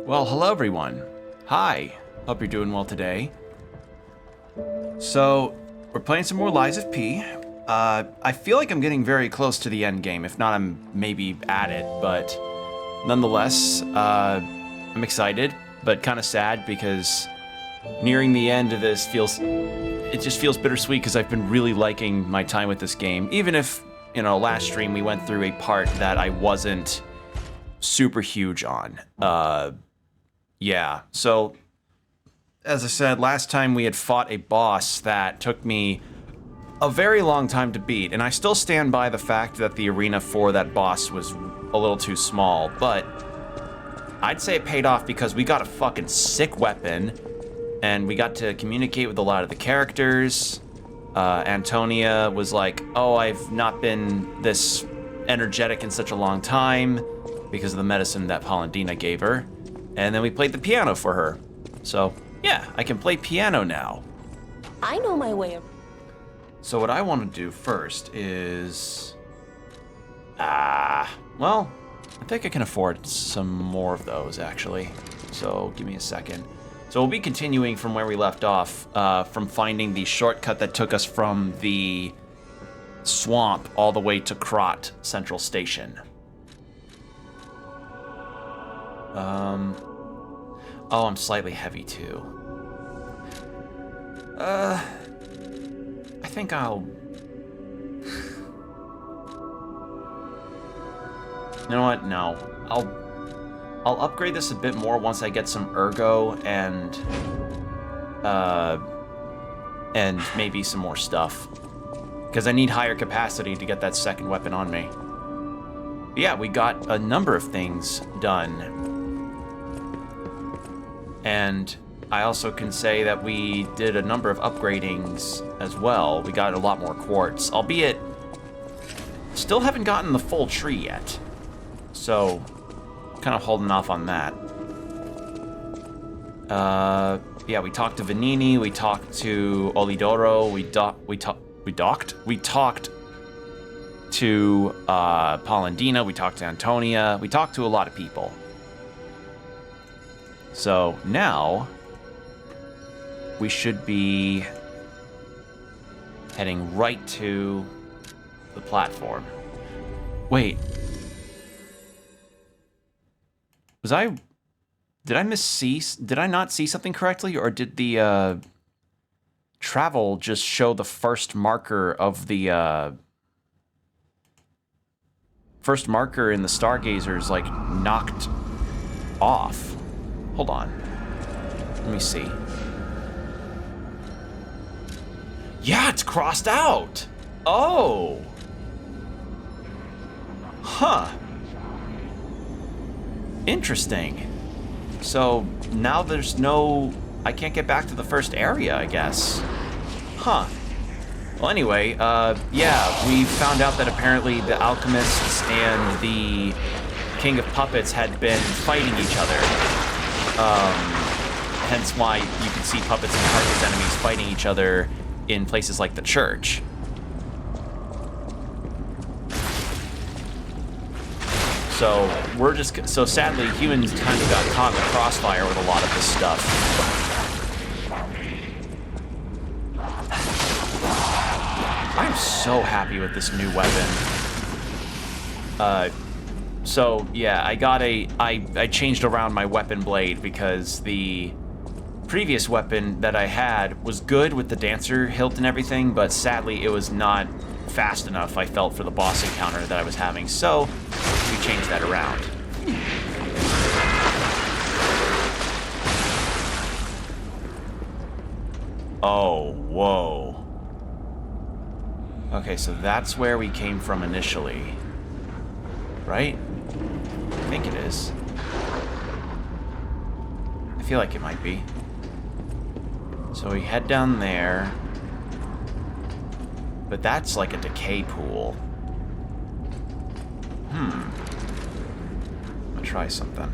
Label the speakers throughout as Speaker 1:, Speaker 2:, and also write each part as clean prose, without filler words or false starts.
Speaker 1: Well, hello everyone. Hi, hope you're doing well today. So, we're playing some more Lies of P. I feel like I'm getting very close to the end game. If not, I'm maybe at it, but nonetheless, I'm excited, but kind of sad because nearing the end of this it just feels bittersweet because I've been really liking my time with this game. Even if, last stream we went through a part that I wasn't super huge on. Yeah, so as I said, last time we had fought a boss that took me a very long time to beat, and I still stand by the fact that the arena for that boss was a little too small, but I'd say it paid off because we got a fucking sick weapon, and we got to communicate with a lot of the characters. Antonia was like, oh, I've not been this energetic in such a long time because of the medicine that Polendina gave her. And then we played the piano for her. So, yeah, I can play piano now.
Speaker 2: I know my way.
Speaker 1: So what I want to do first is... well, I think I can afford some more of those, actually. So, give me a second. So we'll be continuing from where we left off, from finding the shortcut that took us from the swamp all the way to Krot Central Station. Oh, I'm slightly heavy too. I think I'll... You know what? No. I'll upgrade this a bit more once I get some ergo and maybe some more stuff. Because I need higher capacity to get that second weapon on me. But yeah, we got a number of things done. And I also can say that we did a number of upgradings as well. We got a lot more quartz, albeit still haven't gotten the full tree yet. So, kind of holding off on that. Yeah, we talked to Vanini, we talked to Olidoro, we talked to Polendina, we talked to Antonia, we talked to a lot of people. So now we should be heading right to the platform. Wait. Did I not see something correctly, or did the travel just show the first marker of the first marker in the Stargazers like knocked off? Hold on. Let me see. Yeah, it's crossed out. Oh. Huh. Interesting. So now there's no... I can't get back to the first area, I guess. Huh. Well, anyway, yeah, we found out that apparently the alchemists and the King of Puppets had been fighting each other. Hence why you can see puppets and Carcass enemies fighting each other in places like the church. So sadly, humans kind of got caught in the crossfire with a lot of this stuff. I'm so happy with this new weapon. So yeah, I changed around my weapon blade because the previous weapon that I had was good with the dancer hilt and everything, but sadly it was not fast enough, I felt, for the boss encounter that I was having, so we changed that around. Oh, whoa. Okay, so that's where we came from initially. Right? I think it is. I feel like it might be. So we head down there. But that's like a decay pool. I'm gonna try something.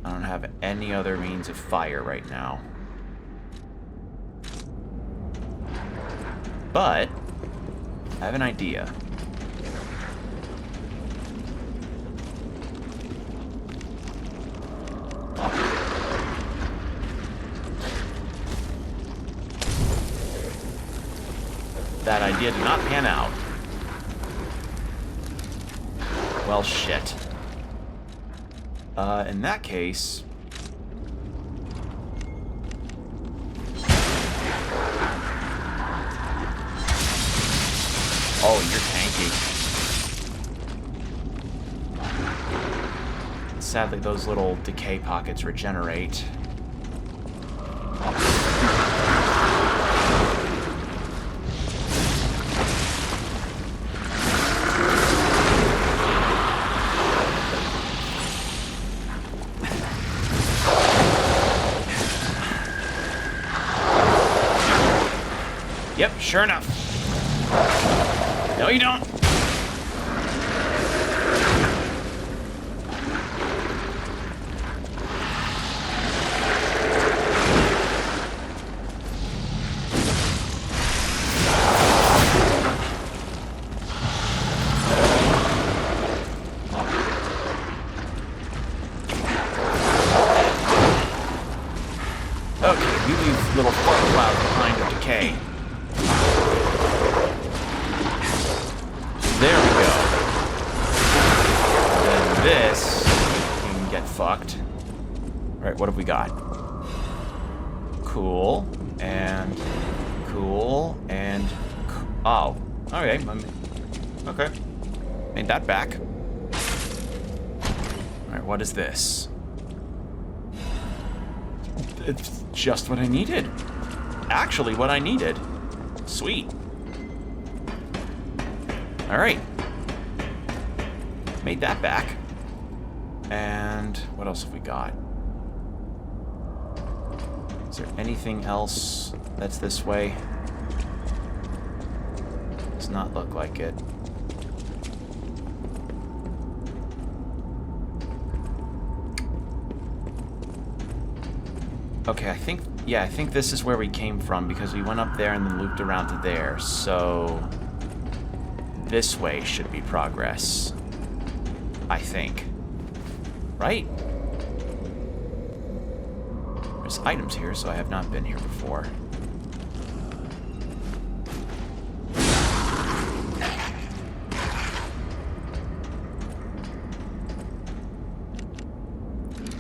Speaker 1: I don't have any other means of fire right now. But I have an idea. That idea did not pan out. Well, shit. In that case... Oh, you're tanky. Sadly, those little decay pockets regenerate. Yep, sure enough. No, you don't. Okay, we leave little fart clouds behind to decay. There we go. Then this can get fucked. Alright, what have we got? Cool, and cool, and... Oh, okay. Okay. Made that back. Alright, what is this? It's just what I needed. Actually, what I needed. Sweet. Alright. Made that back. And what else have we got? Is there anything else that's this way? Does not look like it. Okay, I think this is where we came from because we went up there and then looped around to there. So this way should be progress. I think. Right? There's items here, so I have not been here before.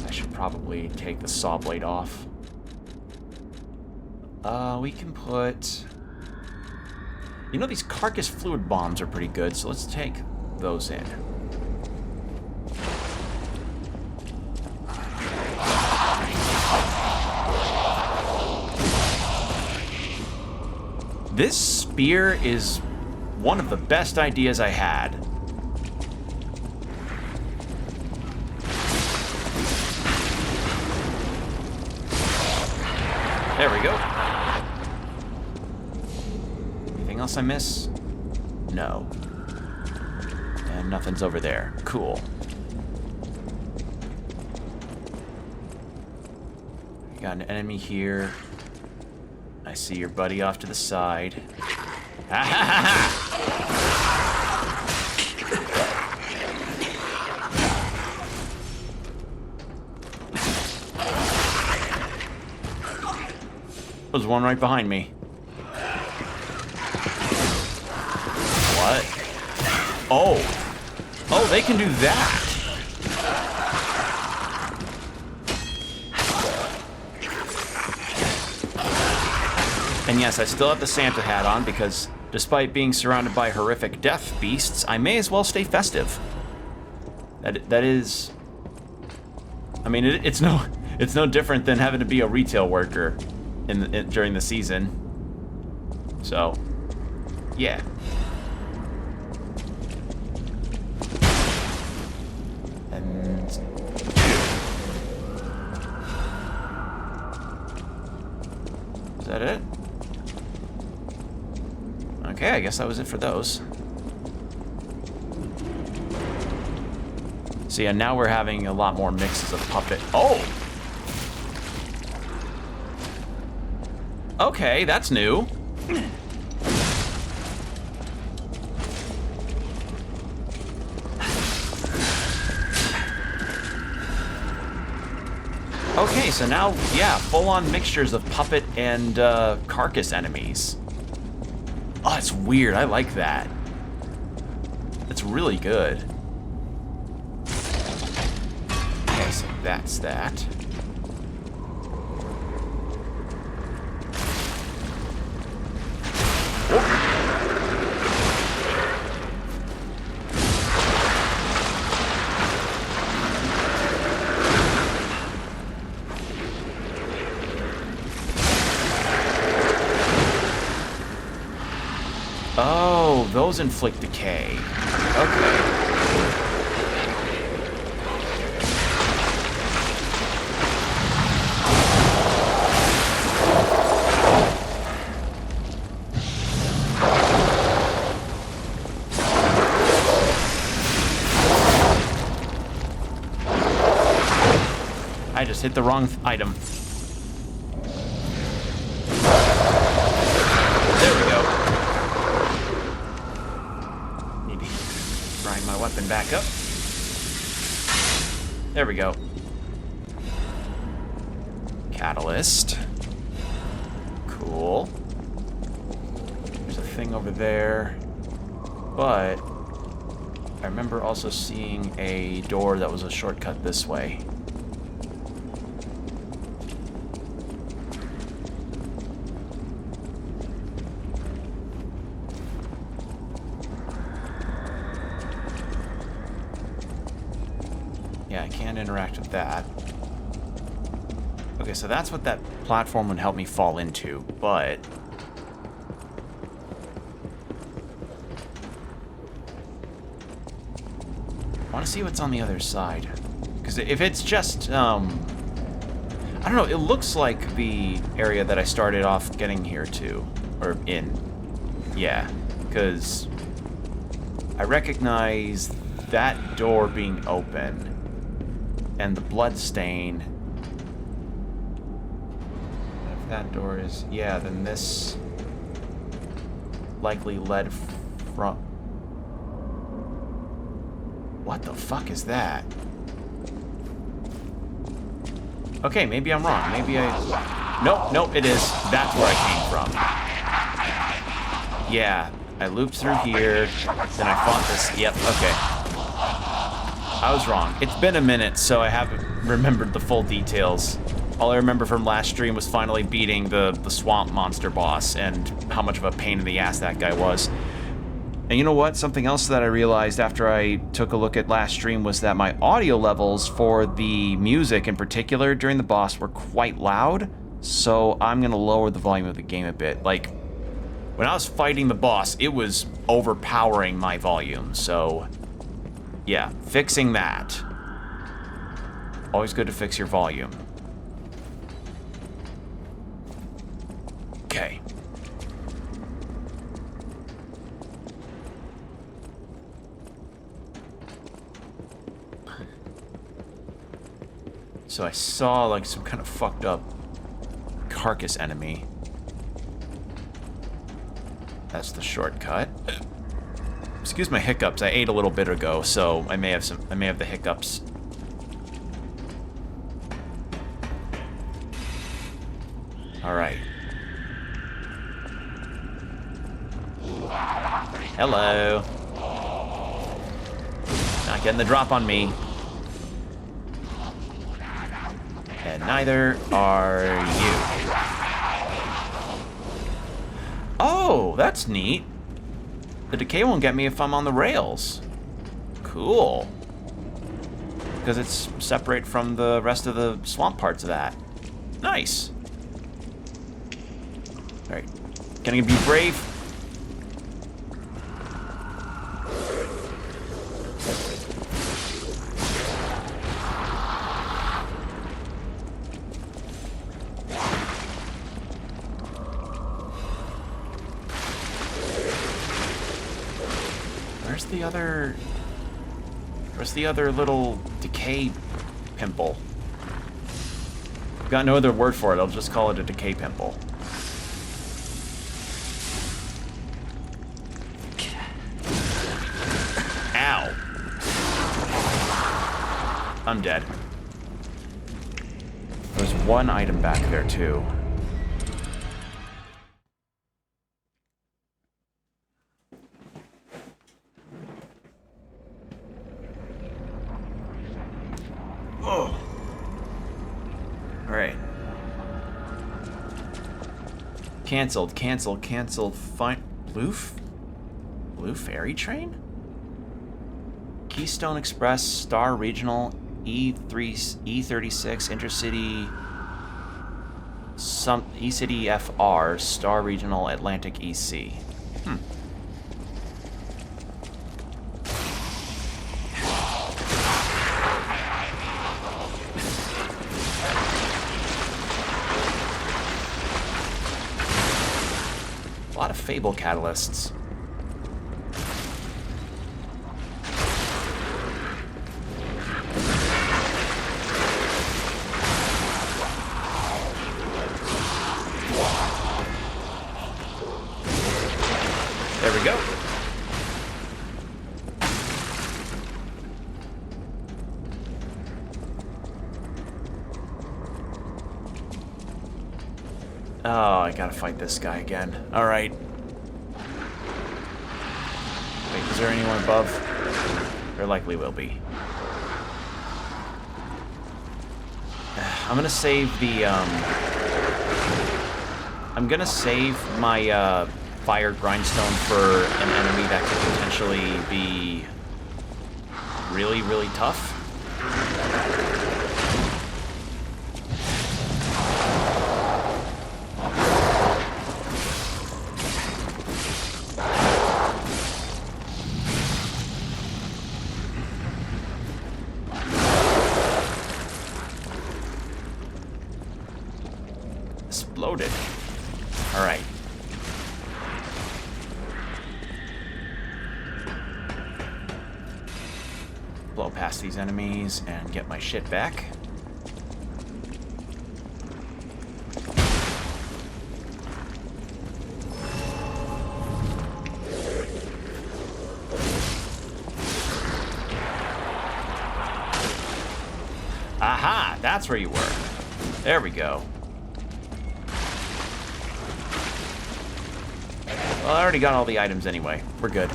Speaker 1: I should probably take the saw blade off. We can put... You know, these carcass fluid bombs are pretty good, so let's take those in. This spear is one of the best ideas I had. There we go. Anything else I miss? No. And nothing's over there. Cool. We got an enemy here. I see your buddy off to the side. Ha ha ha! There's one right behind me. What? Oh. Oh, they can do that. And yes, I still have the Santa hat on because despite being surrounded by horrific death beasts, I may as well stay festive. That is... I mean, it's no different than having to be a retail worker during the season. So, yeah. And is that it? Okay, I guess that was it for those. So yeah, now we're having a lot more mixes of puppet. Oh! Okay, that's new. Okay, so now, yeah, full-on mixtures of puppet and carcass enemies. Oh, That's weird. I like that. That's really good. Okay, so that's that. Oh, those inflict decay. Okay. I just hit the wrong item. There we go. Need to grind my weapon back up. There we go. Catalyst. Cool. There's a thing over there. But I remember also seeing a door that was a shortcut this way. Yeah, I can't interact with that. Okay, so that's what that platform would help me fall into, but... I want to see what's on the other side. Because if it's just, I don't know, it looks like the area that I started off getting here to. Or in. Yeah, because I recognize that door being open. And the blood stain. If that door is... Yeah, then this likely led from... What the fuck is that? Okay, maybe I'm wrong. Maybe I... Nope, it is. That's where I came from. Yeah, I looped through here, then I fought this... Yep, okay. I was wrong. It's been a minute, so I haven't remembered the full details. All I remember from last stream was finally beating the swamp monster boss and how much of a pain in the ass that guy was. And you know what? Something else that I realized after I took a look at last stream was that my audio levels for the music in particular during the boss were quite loud, so I'm gonna lower the volume of the game a bit. Like, when I was fighting the boss, it was overpowering my volume, so... Yeah, fixing that. Always good to fix your volume. Okay. So I saw like some kind of fucked up carcass enemy. That's the shortcut. Excuse my hiccups. I ate a little bit ago, so I may have the hiccups. All right. Hello. Not getting the drop on me. And neither are you. Oh, that's neat. The decay won't get me if I'm on the rails. Cool. Because it's separate from the rest of the swamp parts of that. Nice. Alright. Gonna be brave. Where's the other little decay pimple? I've got no other word for it. I'll just call it a decay pimple. Ow. I'm dead. There's one item back there, too. Oh. Alright. Canceled. Fine. Blue Ferry Train? Keystone Express, Star Regional, E36, Intercity, E-City FR, Star Regional, Atlantic EC. A lot of Fable catalysts. There we go. Oh, I gotta fight this guy again. Alright. Wait, is there anyone above? There likely will be. I'm gonna save the, I'm gonna save my, fire grindstone for an enemy that could potentially be really, really tough. Exploded. All right. Blow past these enemies and get my shit back. Aha! That's where you were. There we go. Well, I already got all the items anyway. We're good.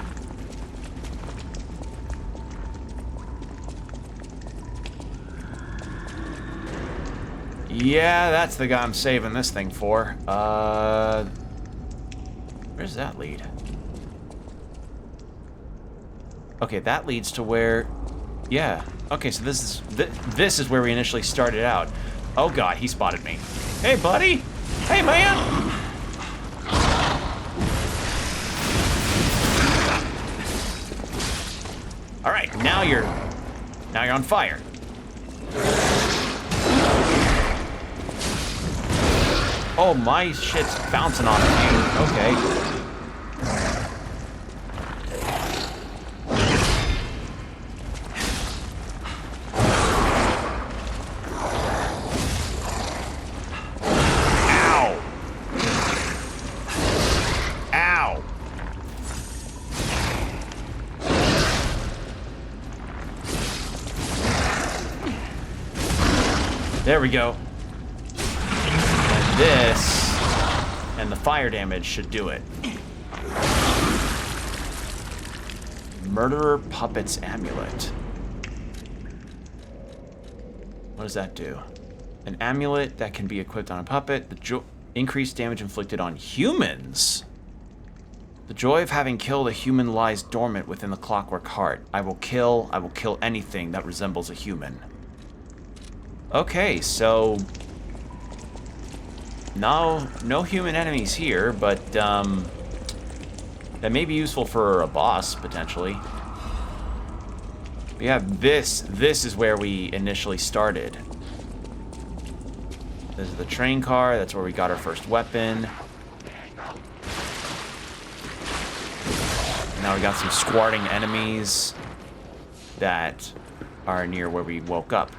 Speaker 1: Yeah, that's the guy I'm saving this thing for. Where's that lead? Okay, that leads to where... Yeah. Okay, so this is where we initially started out. Oh god, he spotted me. Hey, buddy! Hey, man! Alright, now you're on fire. Oh, my shit's bouncing off of you. Okay. Ow. Ow. There we go. This and the fire damage should do it. Murderer Puppet's Amulet. What does that do? An amulet that can be equipped on a puppet. Increased damage inflicted on humans. The joy of having killed a human lies dormant within the clockwork heart. I will kill anything that resembles a human. Okay, so... No human enemies here, but that may be useful for a boss, potentially. But yeah, this is where we initially started. This is the train car, that's where we got our first weapon. Now we got some squatting enemies that are near where we woke up.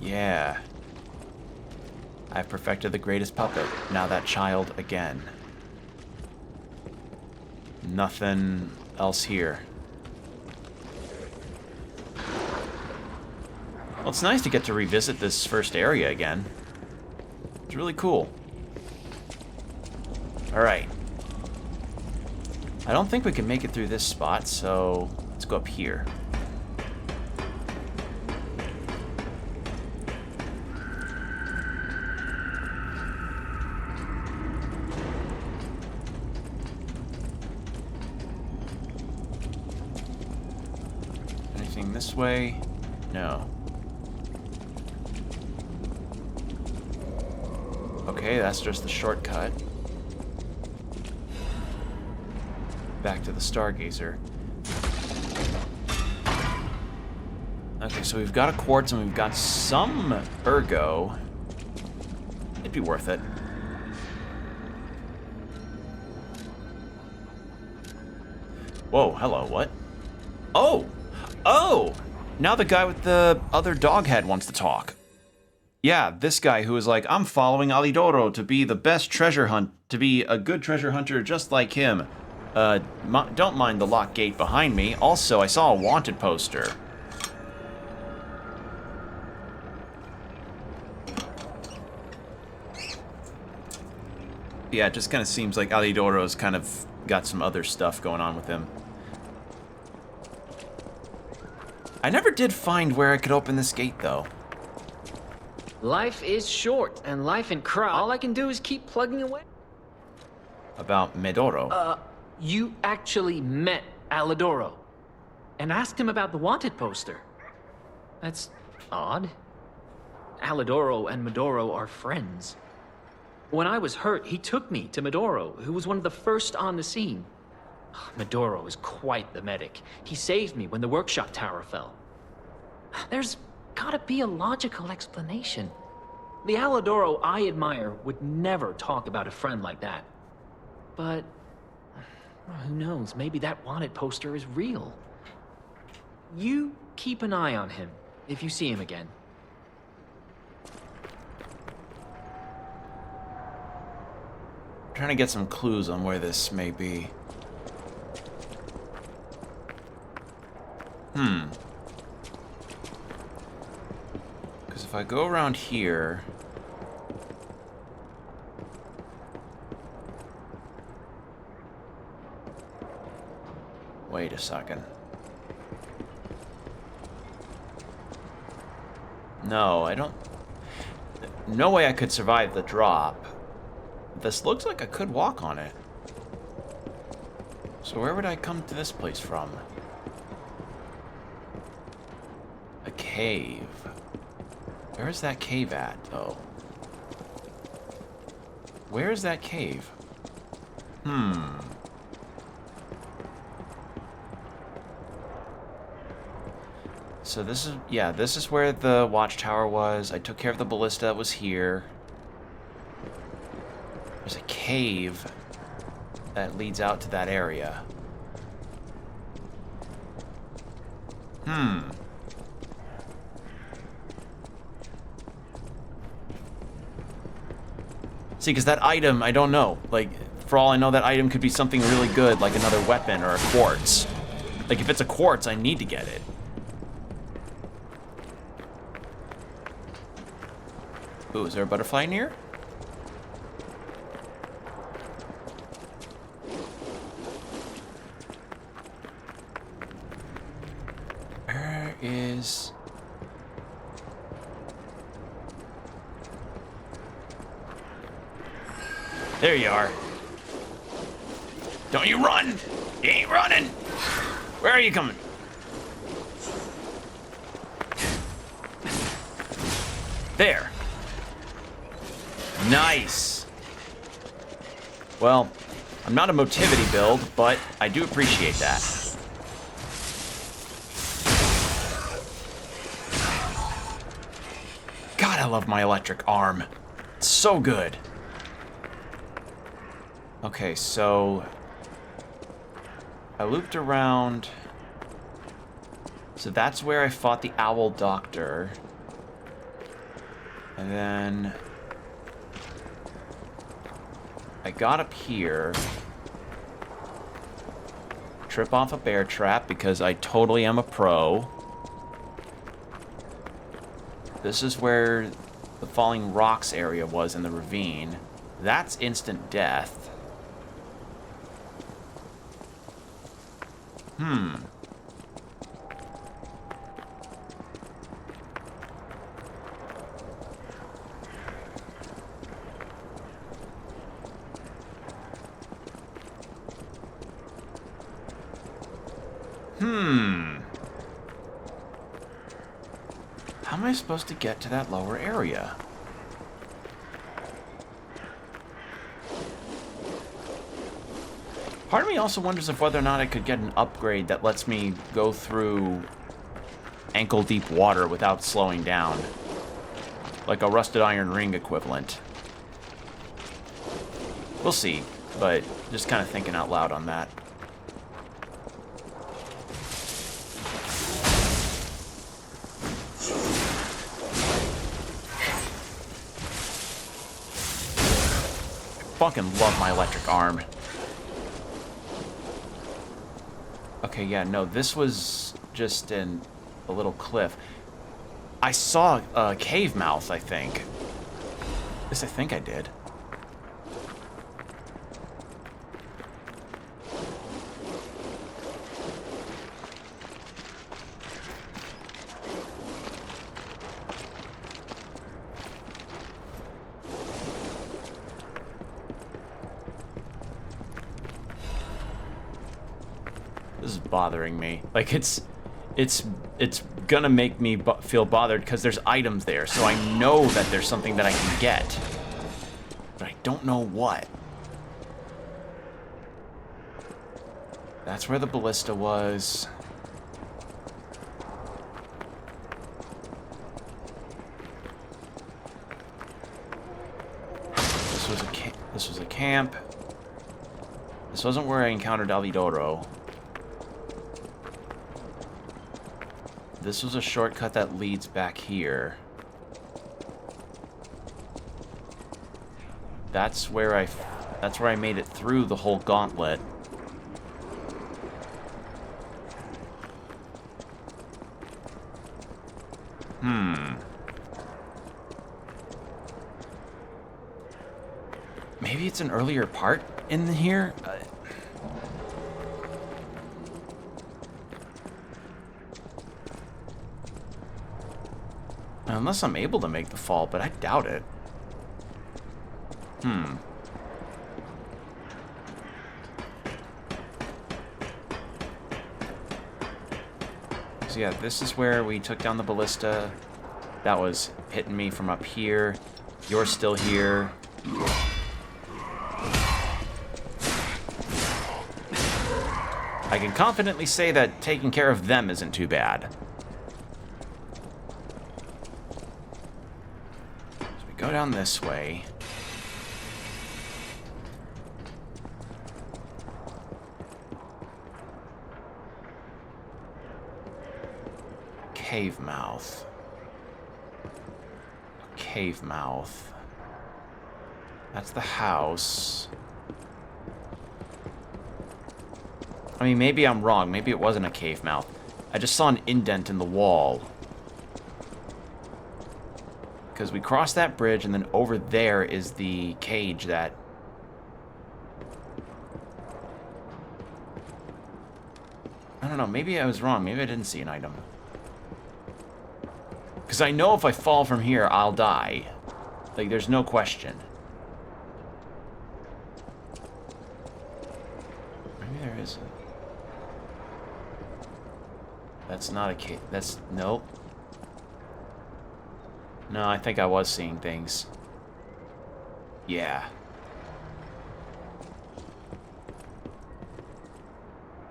Speaker 1: Yeah. I've perfected the greatest puppet. Now that child again. Nothing else here. Well, it's nice to get to revisit this first area again. It's really cool. Alright. I don't think we can make it through this spot, so let's go up here. Anything this way? No. Okay, that's just the shortcut. Back to the Stargazer. Okay, so we've got a quartz and we've got some ergo. It'd be worth it. Whoa, hello, what? Oh! Oh! Now the guy with the other dog head wants to talk. Yeah, this guy who was like, I'm following Alidoro to be the best treasure hunt, to be a good treasure hunter just like him. Don't mind the locked gate behind me. Also, I saw a wanted poster. Yeah, it just kind of seems like Alidoro's kind of got some other stuff going on with him. I never did find where I could open this gate, though.
Speaker 3: Life is short, and life in crowd. All I can do is keep plugging away.
Speaker 1: About Medoro.
Speaker 3: You actually met Alidoro and asked him about the wanted poster. That's odd. Alidoro and Medoro are friends. When I was hurt, he took me to Medoro, who was one of the first on the scene. Medoro is quite the medic. He saved me when the workshop tower fell. There's gotta be a logical explanation. The Alidoro I admire would never talk about a friend like that. But who knows, maybe that wanted poster is real. You keep an eye on him if you see him again.
Speaker 1: I'm trying to get some clues on where this may be. Because if I go around here... Wait a second. No, I don't... No way I could survive the drop. This looks like I could walk on it. So where would I come to this place from? A cave. Where is that cave at, though? Where is that cave? So this is, yeah, this is where the watchtower was. I took care of the ballista that was here. There's a cave that leads out to that area. See, because that item, I don't know. Like, for all I know, that item could be something really good, like another weapon or a quartz. Like, if it's a quartz, I need to get it. Ooh, is there a butterfly near? Where is... There you are. Don't you run! You ain't running! Where are you coming? There. Nice. Well, I'm not a motivity build, but I do appreciate that. God, I love my electric arm. It's so good. Okay, so I looped around. So that's where I fought the Owl Doctor. And then I got up here. Trip off a bear trap because I totally am a pro. This is where the falling rocks area was in the ravine. That's instant death. How am I supposed to get to that lower area? Part of me also wonders if whether or not I could get an upgrade that lets me go through ankle-deep water without slowing down. Like a rusted iron ring equivalent. We'll see, but just kind of thinking out loud on that. Fucking love my electric arm. Okay, yeah, no, this was just a little cliff. I saw a cave mouth, I think. Yes, I think I did. This is bothering me. Like, it's gonna make me feel bothered because there's items there, so I know that there's something that I can get, but I don't know what. That's where the ballista was. This was a camp. This wasn't where I encountered Alidoro. This was a shortcut that leads back here. That's where I made it through the whole gauntlet. Maybe it's an earlier part in here? Unless I'm able to make the fall, but I doubt it. So yeah, this is where we took down the ballista. That was hitting me from up here. You're still here. I can confidently say that taking care of them isn't too bad. Go down this way. Cave mouth. Cave mouth. That's the house. I mean, maybe I'm wrong. Maybe it wasn't a cave mouth. I just saw an indent in the wall. Because we crossed that bridge, and then over there is the cage that... I don't know, maybe I was wrong. Maybe I didn't see an item. Because I know if I fall from here, I'll die. Like, there's no question. Maybe there isn't. That's not a cage. That's... Nope. No, I think I was seeing things. Yeah.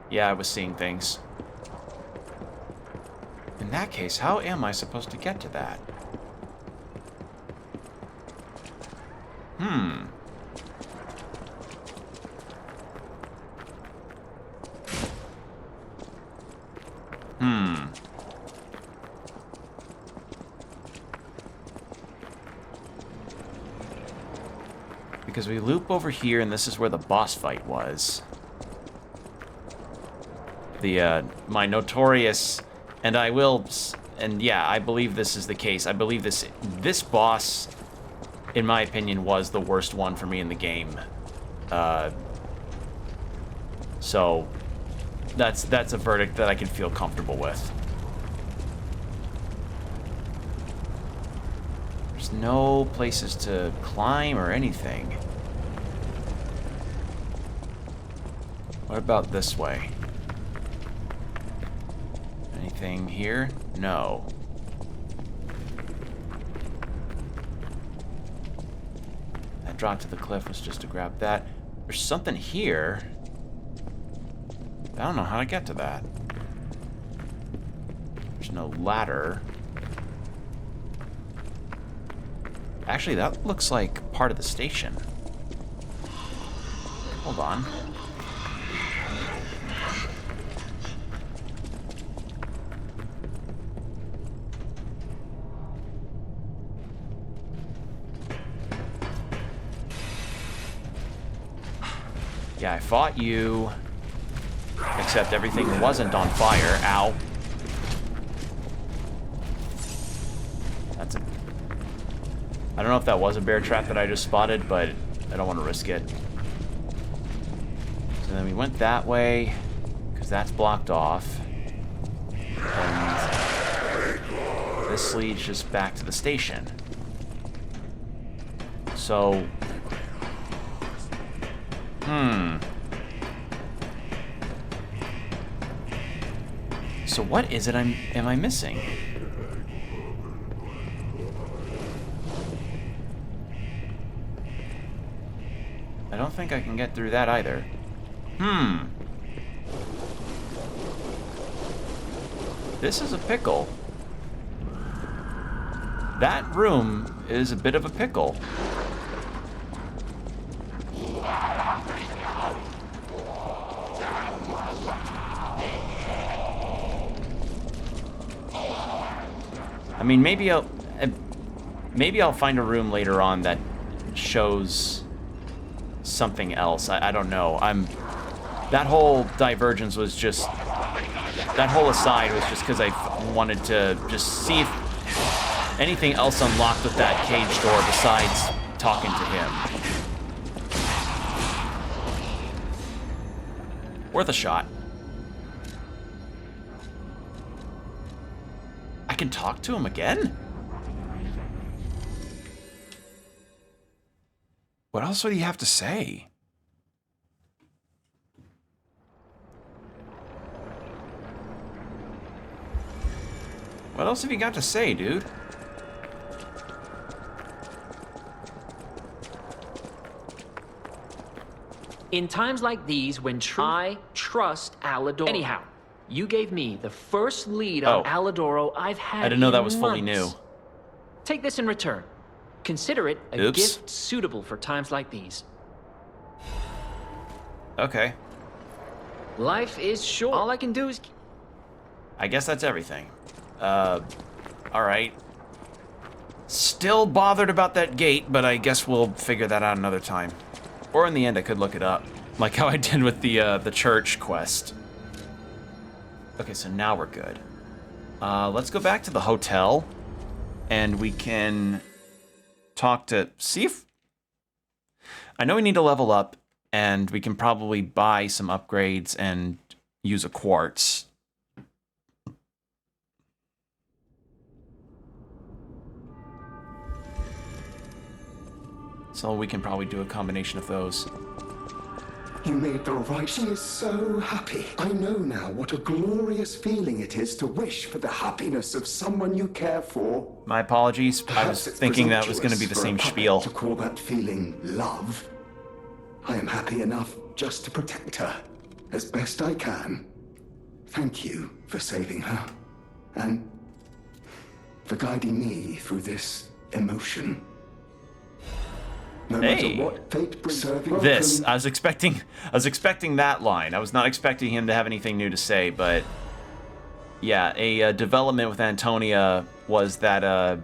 Speaker 1: Yeah, I was seeing things. In that case, how am I supposed to get to that? Because we loop over here, and this is where the boss fight was. The, my notorious... And I will... And yeah, I believe this is the case. I believe this boss, in my opinion, was the worst one for me in the game. So, That's a verdict that I can feel comfortable with. There's no places to climb or anything. What about this way? Anything here? No. That drop to the cliff was just to grab that. There's something here. I don't know how to get to that. There's no ladder. Actually, that looks like part of the station. Hold on. Yeah, I fought you. Except everything wasn't on fire. Ow. That's a... I don't know if that was a bear trap that I just spotted, but I don't want to risk it. So then we went that way, because that's blocked off. And this leads just back to the station. So... So what is it am I missing? I don't think I can get through that either. This is a pickle. That room is a bit of a pickle. I mean, maybe I'll find a room later on that shows something else. I don't know. That whole divergence was just... That whole aside was just because I wanted to just see if anything else unlocked with that cage door besides talking to him. Worth a shot. I can talk to him again? What else would he have to say? What else have you got to say, dude?
Speaker 3: In times like these, when I trust Alidoro. Anyhow, you gave me the first lead on Alidoro I've had.
Speaker 1: I didn't know that was
Speaker 3: months.
Speaker 1: fully new.
Speaker 3: Take this in return. Consider it a gift suitable for times like these.
Speaker 1: Okay.
Speaker 3: Life is short. All I can do is...
Speaker 1: I guess that's everything. Alright. Still bothered about that gate, but I guess we'll figure that out another time. Or in the end, I could look it up. Like how I did with the church quest. Okay, so now we're good. Let's go back to the hotel. And we can talk to... See if... I know we need to level up. And we can probably buy some upgrades and use a quartz. So we can probably do a combination of those.
Speaker 4: You made the right... She is so happy. I know now what a glorious feeling it is to wish for the happiness of someone you care for.
Speaker 1: My apologies.
Speaker 4: Perhaps
Speaker 1: I was thinking that was going to be the
Speaker 4: for a
Speaker 1: same
Speaker 4: puppet
Speaker 1: spiel.
Speaker 4: to call that feeling love. I am happy enough just to protect her as best I can. Thank you for saving her and for guiding me through this emotion. No matter what fate brings,
Speaker 1: This, I was expecting that line. I was not expecting him to have anything new to say, but yeah, a development with Antonia was that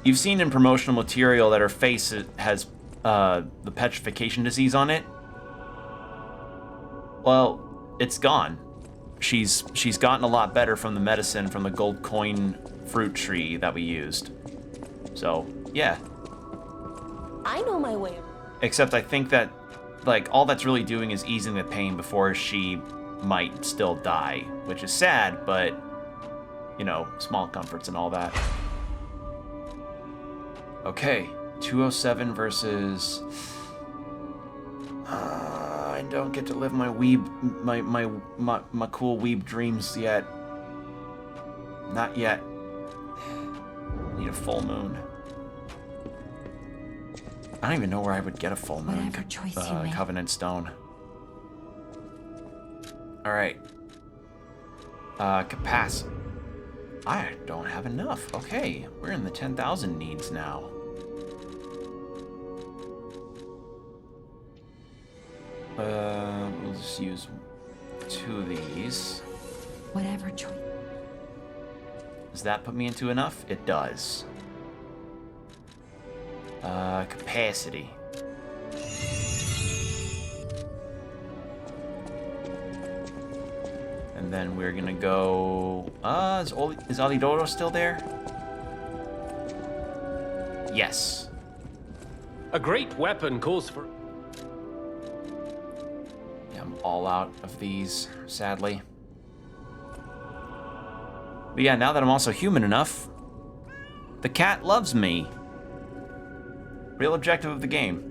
Speaker 1: you've seen in promotional material that her face has the petrification disease on it. Well, it's gone. She's gotten a lot better from the medicine from the gold coin fruit tree that we used. So, yeah.
Speaker 2: I know my way.
Speaker 1: Except I think that, like, all that's really doing is easing the pain before she might still die, which is sad, but, you know, small comforts and all that. Okay, 207 versus... I don't get to live my my cool weeb dreams yet. Not yet. Need a full moon. I don't even know where I would get a full moon.
Speaker 2: Whatever choice you make.
Speaker 1: Covenant stone. All right. Capacity. I don't have enough. Okay, we're in the 10,000 needs now. We'll just use 2 of these.
Speaker 2: Whatever choice.
Speaker 1: Does that put me into enough? It does. Capacity. And then we're gonna go... is Alidoro still there? Yes.
Speaker 5: A great weapon calls for...
Speaker 1: Yeah, I'm all out of these, sadly. But yeah, now that I'm also human enough, the cat loves me. Real objective of the game.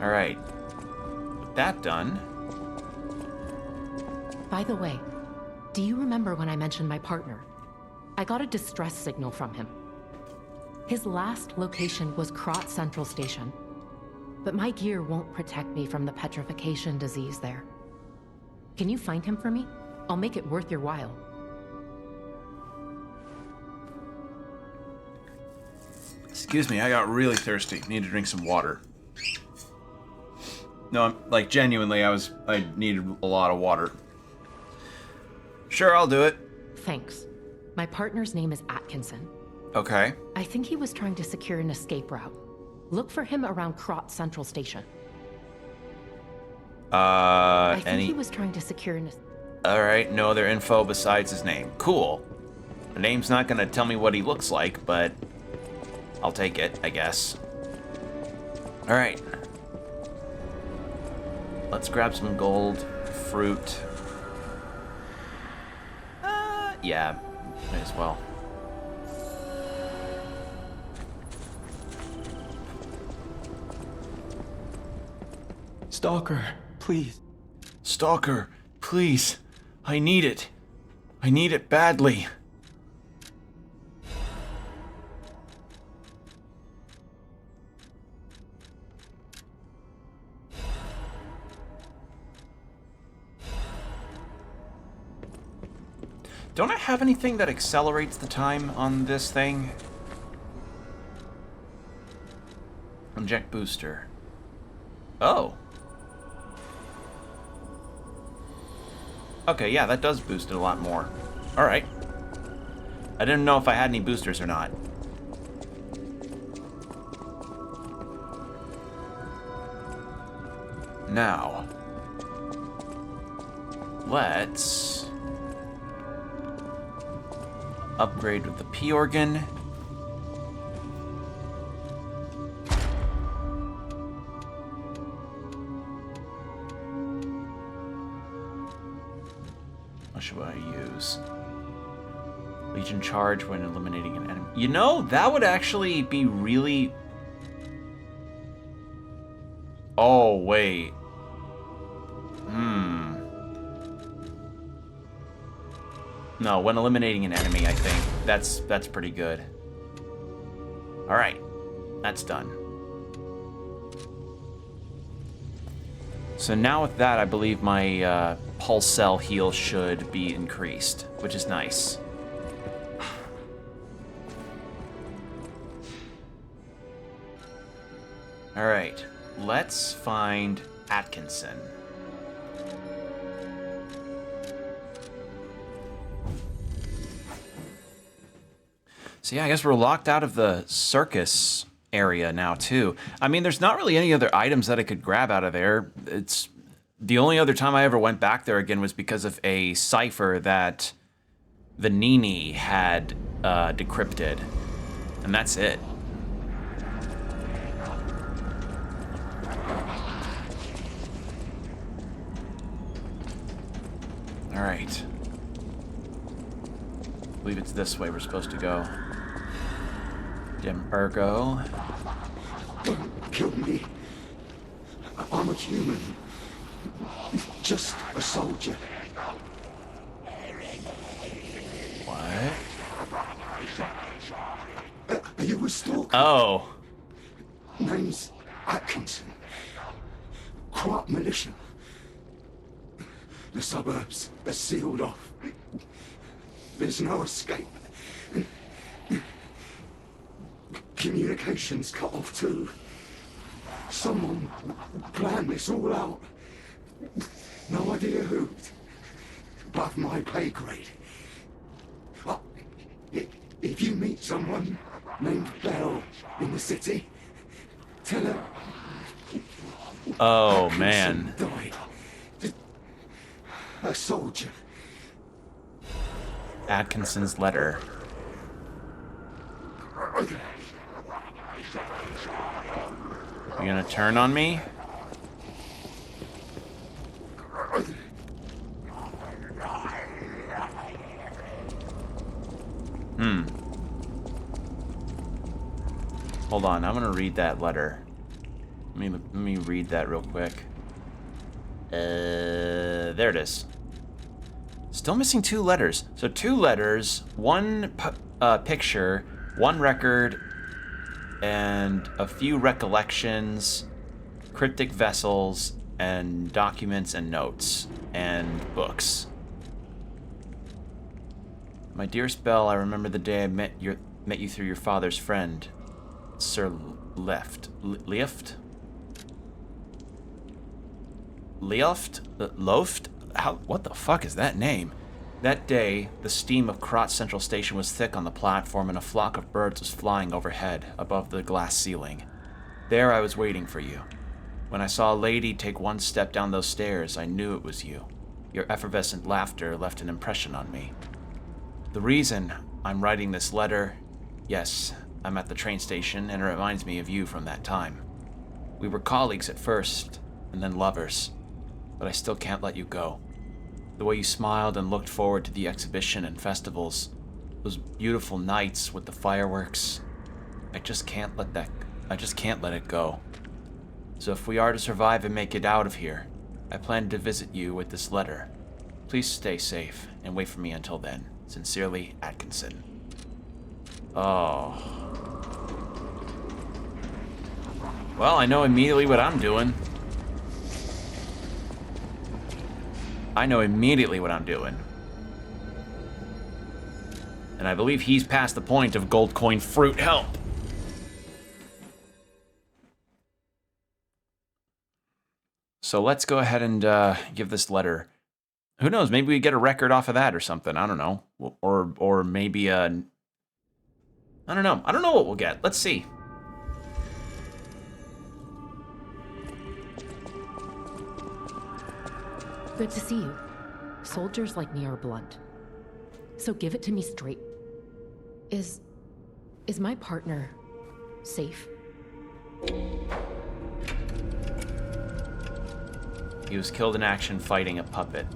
Speaker 1: Alright. With that done...
Speaker 6: By the way, do you remember when I mentioned my partner? I got a distress signal from him. His last location was Krot Central Station, but my gear won't protect me from the petrification disease there. Can you find him for me? I'll make it worth your while.
Speaker 1: Excuse me, I got really thirsty. Need to drink some water. No, I'm, like, genuinely, I needed a lot of water. Sure, I'll do it.
Speaker 6: Thanks. My partner's name is Atkinson.
Speaker 1: Okay.
Speaker 6: I think he was trying to secure an escape route. Look for him around Krot Central Station. I think he was trying to secure an...
Speaker 1: Alright, no other info besides his name. Cool. The name's not gonna tell me what he looks like, but I'll take it, I guess. Alright. Let's grab some gold, fruit. Yeah, might as well.
Speaker 7: Stalker, please.
Speaker 1: Stalker, please. I need it. I need it badly. Don't I have anything that accelerates the time on this thing? Inject booster. Oh. Okay, yeah, that does boost it a lot more. Alright. I didn't know if I had any boosters or not. Now. Let's upgrade with the P organ. What should I use? Legion charge when eliminating an enemy. You know, that would actually be really... Oh, wait. No, when eliminating an enemy, I think. That's pretty good. Alright. That's done. So now with that, I believe my pulse cell heal should be increased, which is nice. Alright. Let's find Atkinson. So yeah, I guess we're locked out of the circus area now too. I mean, there's not really any other items that I could grab out of there. It's the only other time I ever went back there again was because of a cipher that Vanini had decrypted, and that's it. Alright. I believe it's this way we're supposed to go. Dim Ergo.
Speaker 4: Don't kill me. I'm a human. Just a soldier.
Speaker 1: What?
Speaker 4: Are you a stalker?
Speaker 1: Oh.
Speaker 4: Name's Atkinson. Crop militia. The suburbs are sealed off. There's no escape. Communications cut off too. Someone planned this all out. No idea who. Above my pay grade. Well, if you meet someone named Belle in the city, tell her.
Speaker 1: Oh,
Speaker 4: Atkinson
Speaker 1: man.
Speaker 4: died. A soldier.
Speaker 1: Atkinson's letter. You gonna turn on me? Hold on, I'm gonna read that letter. Let me read that real quick. There it is. Still missing 2 letters. So 2 letters, 1 picture, 1 record, and a few recollections, cryptic vessels, and documents and notes, and books. My dearest Belle, I remember the day I met you through your father's friend, Sir Lift. Loft? What the fuck is that name? That day, the steam of Krotz Central Station was thick on the platform and a flock of birds was flying overhead, above the glass ceiling. There I was waiting for you. When I saw a lady take 1 step down those stairs, I knew it was you. Your effervescent laughter left an impression on me. The reason I'm writing this letter, yes, I'm at the train station and it reminds me of you from that time. We were colleagues at first, and then lovers, but I still can't let you go. The way you smiled and looked forward to the exhibition and festivals, those beautiful nights with the fireworks, I just can't let it go. So if we are to survive and make it out of here, I plan to visit you with this letter. Please stay safe and wait for me until then. Sincerely, Atkinson. Oh. Well, I know immediately what I'm doing. And I believe he's past the point of gold coin fruit help. So let's go ahead and give this letter. Who knows? Maybe we get a record off of that or something. I don't know. Or maybe I don't know. I don't know what we'll get. Let's see.
Speaker 6: Good to see you. Soldiers like me are blunt. So give it to me straight. Is my partner safe?
Speaker 1: He was killed in action fighting a puppet.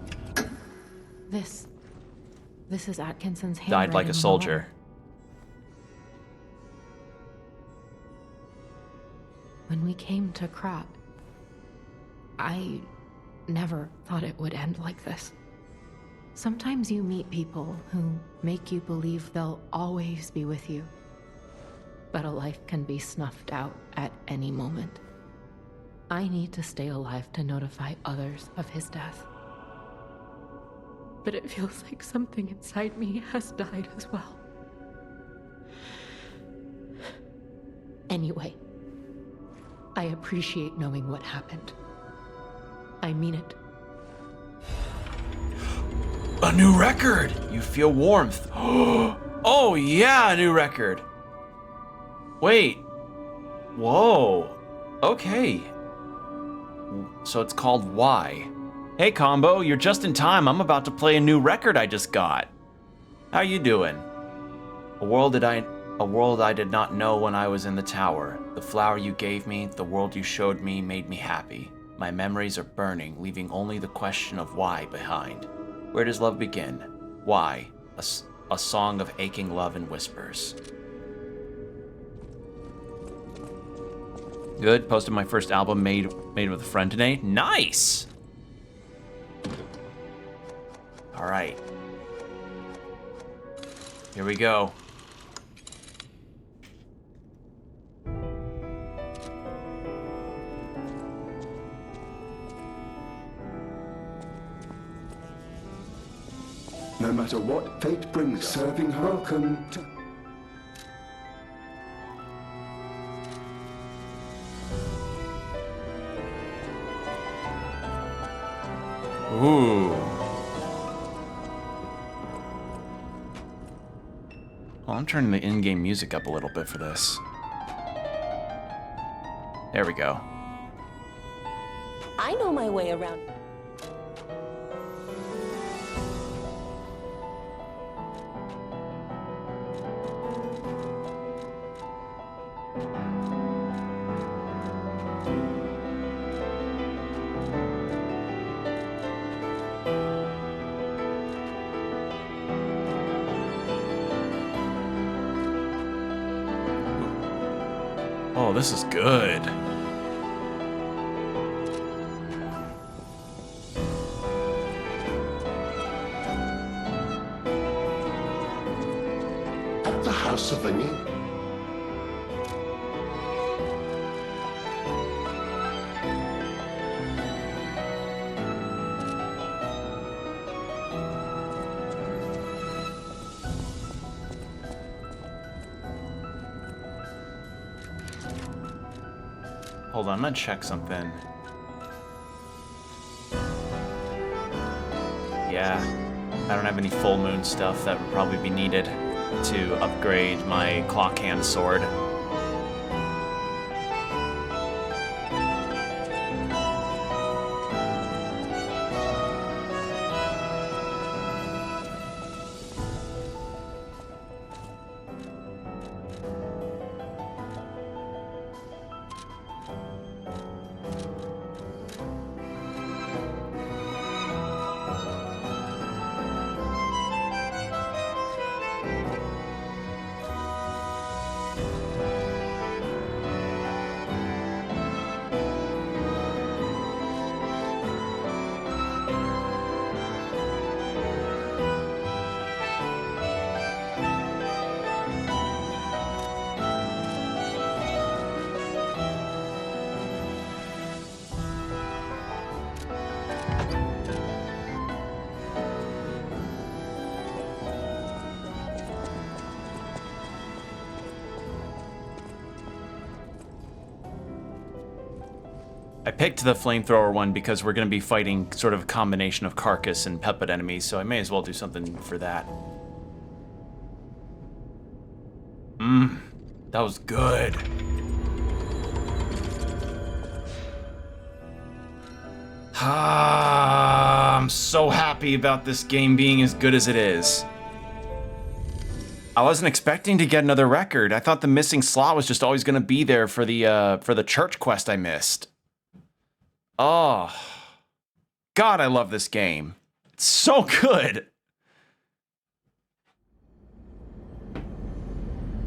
Speaker 6: This is Atkinson's handwriting.
Speaker 1: Died like a soldier.
Speaker 6: When we came to Krot, I never thought it would end like this. Sometimes you meet people who make you believe they'll always be with you. But a life can be snuffed out at any moment. I need to stay alive to notify others of his death. But it feels like something inside me has died as well. Anyway, I appreciate knowing what happened. I mean it.
Speaker 1: A new record! You feel warmth. Oh yeah, a new record. Wait. Whoa. Okay. So it's called Why. Hey Combo, you're just in time. I'm about to play a new record I just got. How you doing? A world I did not know when I was in the tower. The flower you gave me, the world you showed me made me happy. My memories are burning, leaving only the question of why behind. Where does love begin? Why? A song of aching love and whispers. Good. Posted my first album made with a friend today. Nice! Alright. Here we go.
Speaker 4: No matter what fate brings, serving her. Welcome to...
Speaker 1: Ooh. Well, I'm turning the in-game music up a little bit for this. There we go.
Speaker 7: I know my way around.
Speaker 1: Oh, this is good.
Speaker 4: At the House of Vanille.
Speaker 1: Hold on, I'm gonna check something. Yeah, I don't have any full moon stuff that would probably be needed to upgrade my clock hand sword. I picked the flamethrower one because we're going to be fighting sort of a combination of carcass and puppet enemies, so I may as well do something for that. That was good. I'm so happy about this game being as good as it is. I wasn't expecting to get another record. I thought the missing slot was just always going to be there for the church quest I missed. Oh, God, I love this game. It's so good.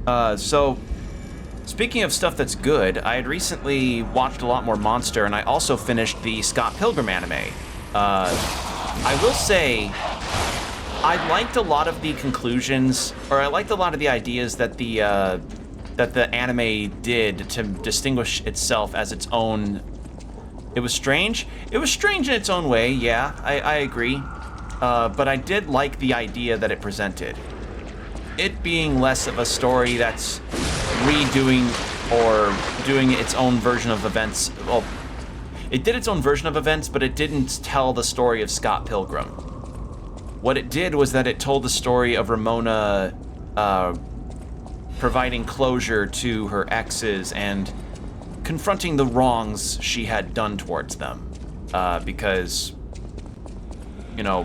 Speaker 1: So, speaking of stuff that's good, I had recently watched a lot more Monster, and I also finished the Scott Pilgrim anime. I will say, I liked a lot of the conclusions, or I liked a lot of the ideas that the anime did to distinguish itself as its own. It was strange. It was strange in its own way, yeah, I agree. But I did like the idea that it presented. It being less of a story that's redoing or doing its own version of events. Well, it did its own version of events, but it didn't tell the story of Scott Pilgrim. What it did was that it told the story of Ramona providing closure to her exes and confronting the wrongs she had done towards them. Because, you know,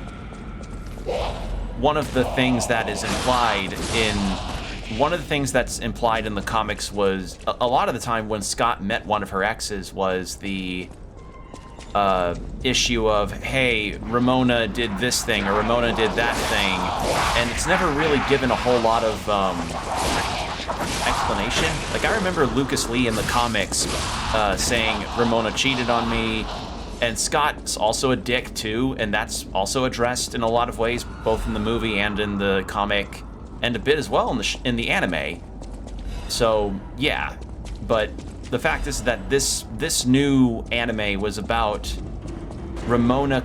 Speaker 1: one of the things that's implied in the comics was a lot of the time when Scott met one of her exes was the issue of, hey, Ramona did this thing or Ramona did that thing, and it's never really given a whole lot of explanation. Like, I remember Lucas Lee in the comics saying Ramona cheated on me, and Scott's also a dick too, and that's also addressed in a lot of ways, both in the movie and in the comic, and a bit as well in the anime. So yeah, but the fact is that this new anime was about Ramona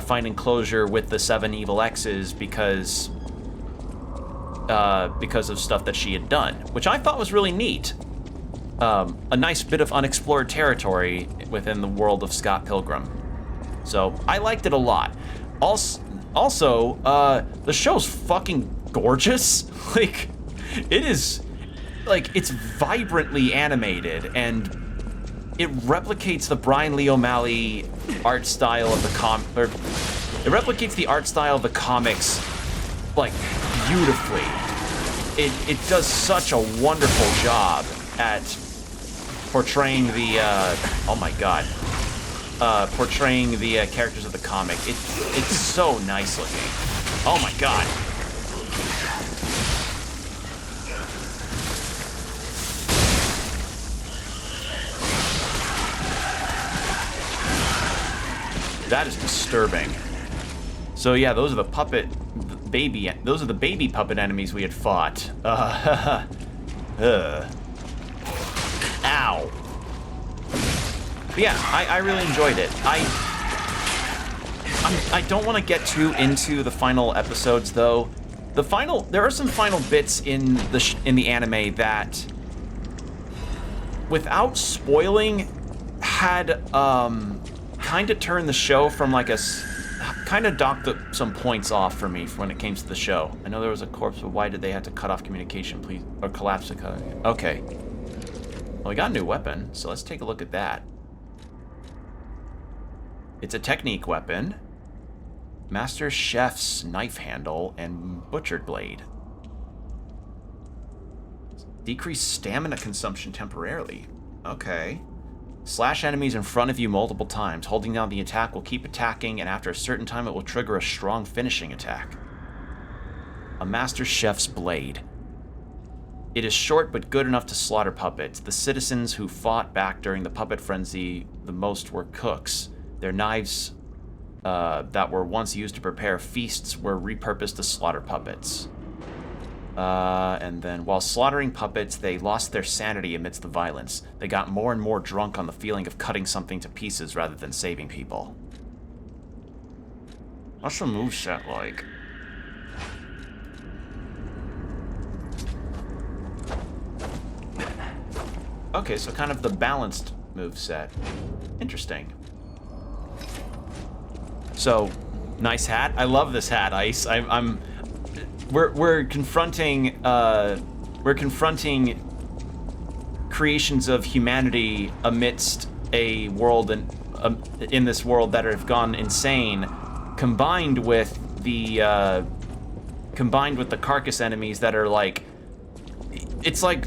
Speaker 1: finding closure with the 7 evil exes because of stuff that she had done, which I thought was really neat. A nice bit of unexplored territory within the world of Scott Pilgrim. So I liked it a lot. Also, the show's fucking gorgeous. Like, it is, like, it's vibrantly animated, and it replicates the Brian Lee O'Malley art style of the it replicates the art style of the comics, like, beautifully. It does such a wonderful job at portraying the oh my god, portraying the characters of the comic. It's so nice looking. Oh my god. That is disturbing. So yeah, those are the baby puppet enemies we had fought. Ow. But yeah, I really enjoyed it. I don't want to get too into the final episodes though. There are some final bits in the anime that, without spoiling, had kind of turned the show from like kind of docked some points off for me when it came to the show. I know there was a corpse, but why did they have to cut off communication, please, or collapse it? Okay. Well, we got a new weapon, so let's take a look at that. It's a technique weapon. Master Chef's knife handle and butchered blade. Decrease stamina consumption temporarily. Okay. Slash enemies in front of you multiple times. Holding down the attack will keep attacking, and after a certain time it will trigger a strong finishing attack. A Master Chef's blade. It is short but good enough to slaughter puppets. The citizens who fought back during the puppet frenzy the most were cooks. Their knives that were once used to prepare feasts were repurposed to slaughter puppets. And then, while slaughtering puppets, they lost their sanity amidst the violence. They got more and more drunk on the feeling of cutting something to pieces rather than saving people. What's the moveset like? Okay, so kind of the balanced moveset. Interesting. So, nice hat. I love this hat, Ice. We're confronting creations of humanity amidst a world in this world that have gone insane, combined with the carcass enemies that are like, it's like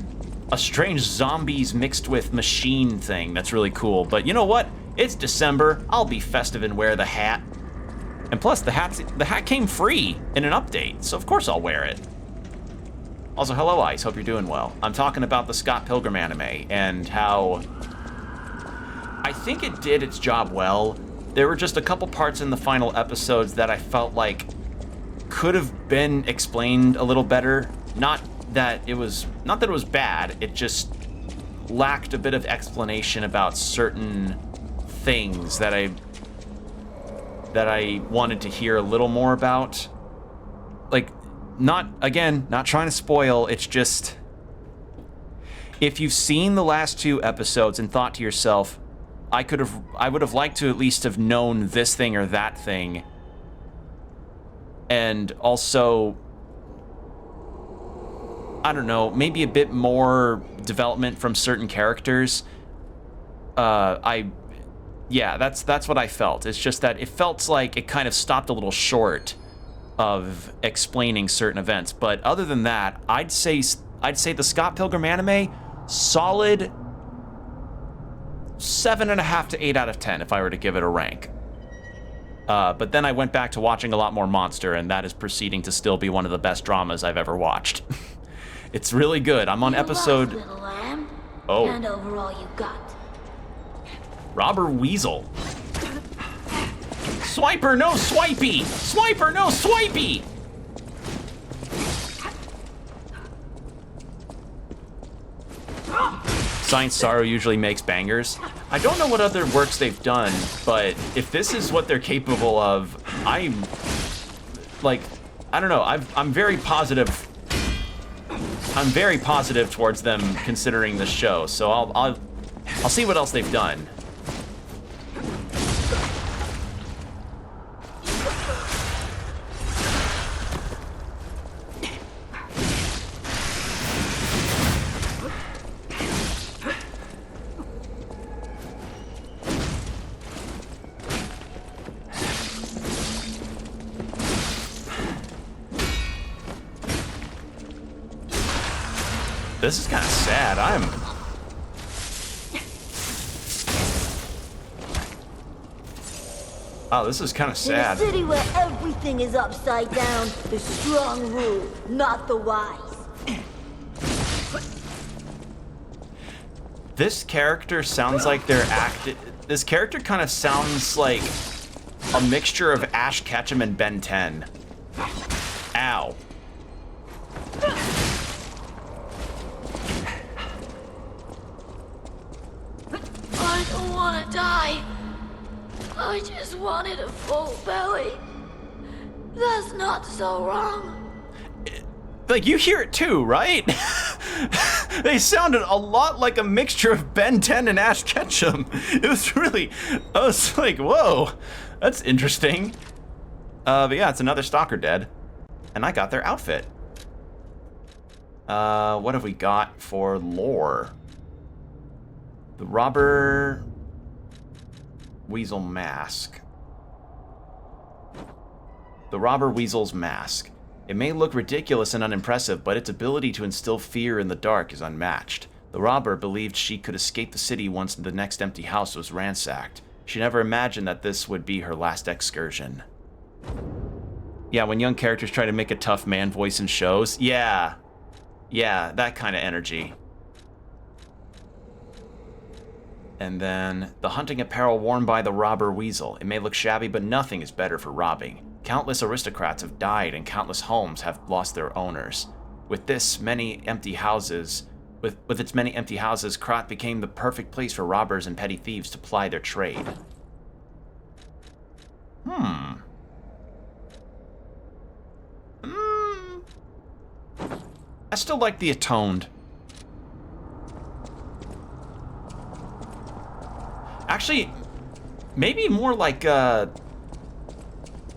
Speaker 1: a strange zombies mixed with machine thing. That's really cool. But you know what? It's December. I'll be festive and wear the hat. And plus, the hat came free in an update, so of course I'll wear it. Also, hello, Ice. Hope you're doing well. I'm talking about the Scott Pilgrim anime and how I think it did its job well. There were just a couple parts in the final episodes that I felt like could have been explained a little better. Not that it was bad. It just lacked a bit of explanation about certain things that I wanted to hear a little more about. Like, not trying to spoil, it's just, if you've seen the last 2 episodes and thought to yourself, I would have liked to at least have known this thing or that thing, and also, I don't know, maybe a bit more development from certain characters, yeah, that's what I felt. It's just that it felt like it kind of stopped a little short of explaining certain events. But other than that, I'd say the Scott Pilgrim anime, solid 7.5 to 8 out of 10 if I were to give it a rank. But then I went back to watching a lot more Monster, and that is proceeding to still be one of the best dramas I've ever watched. It's really good. I'm on episode...
Speaker 7: Little lamb.
Speaker 1: Oh.
Speaker 7: Hand over all you got.
Speaker 1: Robber Weasel. Swiper, no swipey! Swiper, no swipey! Science Sorrow usually makes bangers. I don't know what other works they've done, but if this is what they're capable of, I'm like, I don't know. I'm very positive. I'm very positive towards them considering this show. So I'll see what else they've done. This is kind of sad. Oh, this is kind of sad.
Speaker 7: In a city where everything is upside down, the strong rule, not the wise.
Speaker 1: This character sounds like they're acting. This character kind of sounds like a mixture of Ash Ketchum and Ben 10. Ow.
Speaker 7: I don't want to die. I just wanted a full belly. That's not so wrong.
Speaker 1: Like, you hear it too, right? They sounded a lot like a mixture of Ben 10 and Ash Ketchum. It was really, I was like, whoa, that's interesting. But yeah, it's another Stalker dead. And I got their outfit. What have we got for lore? The Robber Weasel Mask. The Robber Weasel's Mask. It may look ridiculous and unimpressive, but its ability to instill fear in the dark is unmatched. The robber believed she could escape the city once the next empty house was ransacked. She never imagined that this would be her last excursion. Yeah, when young characters try to make a tough man voice in shows. Yeah. Yeah, that kind of energy. And then, the hunting apparel worn by the Robber Weasel. It may look shabby, but nothing is better for robbing. Countless aristocrats have died and countless homes have lost their owners. With its many empty houses, Krat became the perfect place for robbers and petty thieves to ply their trade. I still like the Atoned. Actually, maybe more like,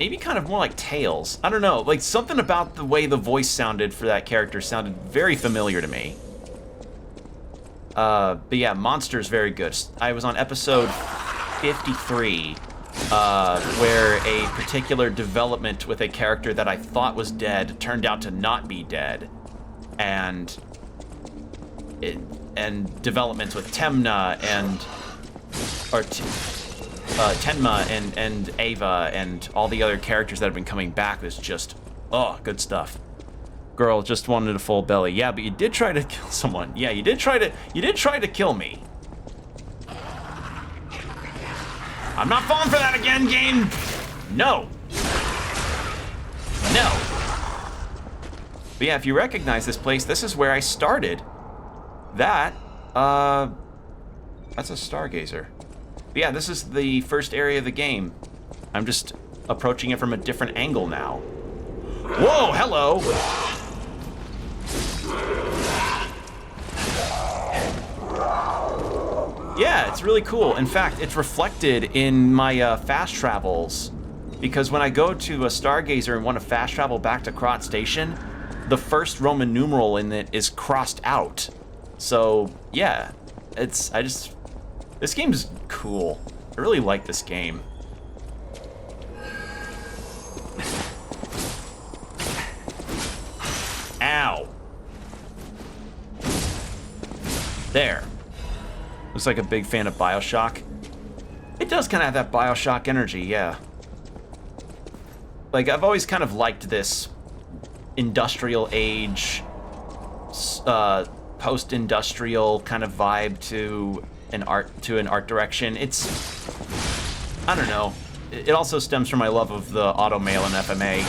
Speaker 1: maybe kind of more like Tails. I don't know, like something about the way the voice sounded for that character sounded very familiar to me. But yeah, Monster's very good. I was on episode 53, where a particular development with a character that I thought was dead turned out to not be dead. And developments with Temna and Tenma and Ava and all the other characters that have been coming back is just, oh, good stuff. Girl just wanted a full belly. Yeah, but you did try to kill someone. Yeah, you did try to kill me. I'm not falling for that again, game. No. No. But yeah, if you recognize this place, this is where I started. That's a Stargazer. But yeah, this is the first area of the game. I'm just approaching it from a different angle now. Whoa, hello! Yeah, it's really cool. In fact, it's reflected in my fast travels. Because when I go to a Stargazer and want to fast travel back to Krat Station, the first Roman numeral in it is crossed out. So, yeah, this game's cool. I really like this game. Ow. There. Looks like a big fan of BioShock. It does kind of have that BioShock energy, yeah. Like, I've always kind of liked this industrial age, post-industrial kind of vibe to an art direction. It's, I don't know. It also stems from my love of the automail and FMA.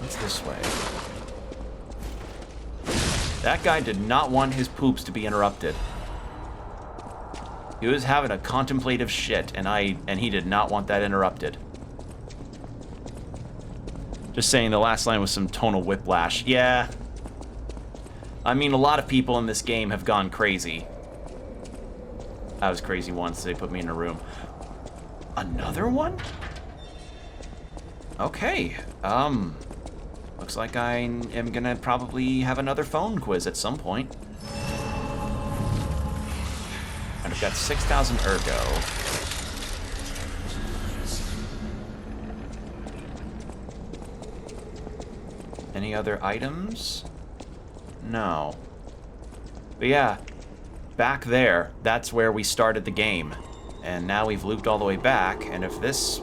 Speaker 1: What's this way? That guy did not want his poops to be interrupted. He was having a contemplative shit, and he did not want that interrupted. Just saying, the last line was some tonal whiplash. Yeah. I mean, a lot of people in this game have gone crazy. I was crazy once. They put me in a room. Another one? Okay. Looks like I am gonna probably have another phone quiz at some point. And I've got 6,000 ergo. Any other items? No. But yeah, back there, that's where we started the game. And now we've looped all the way back, and if this...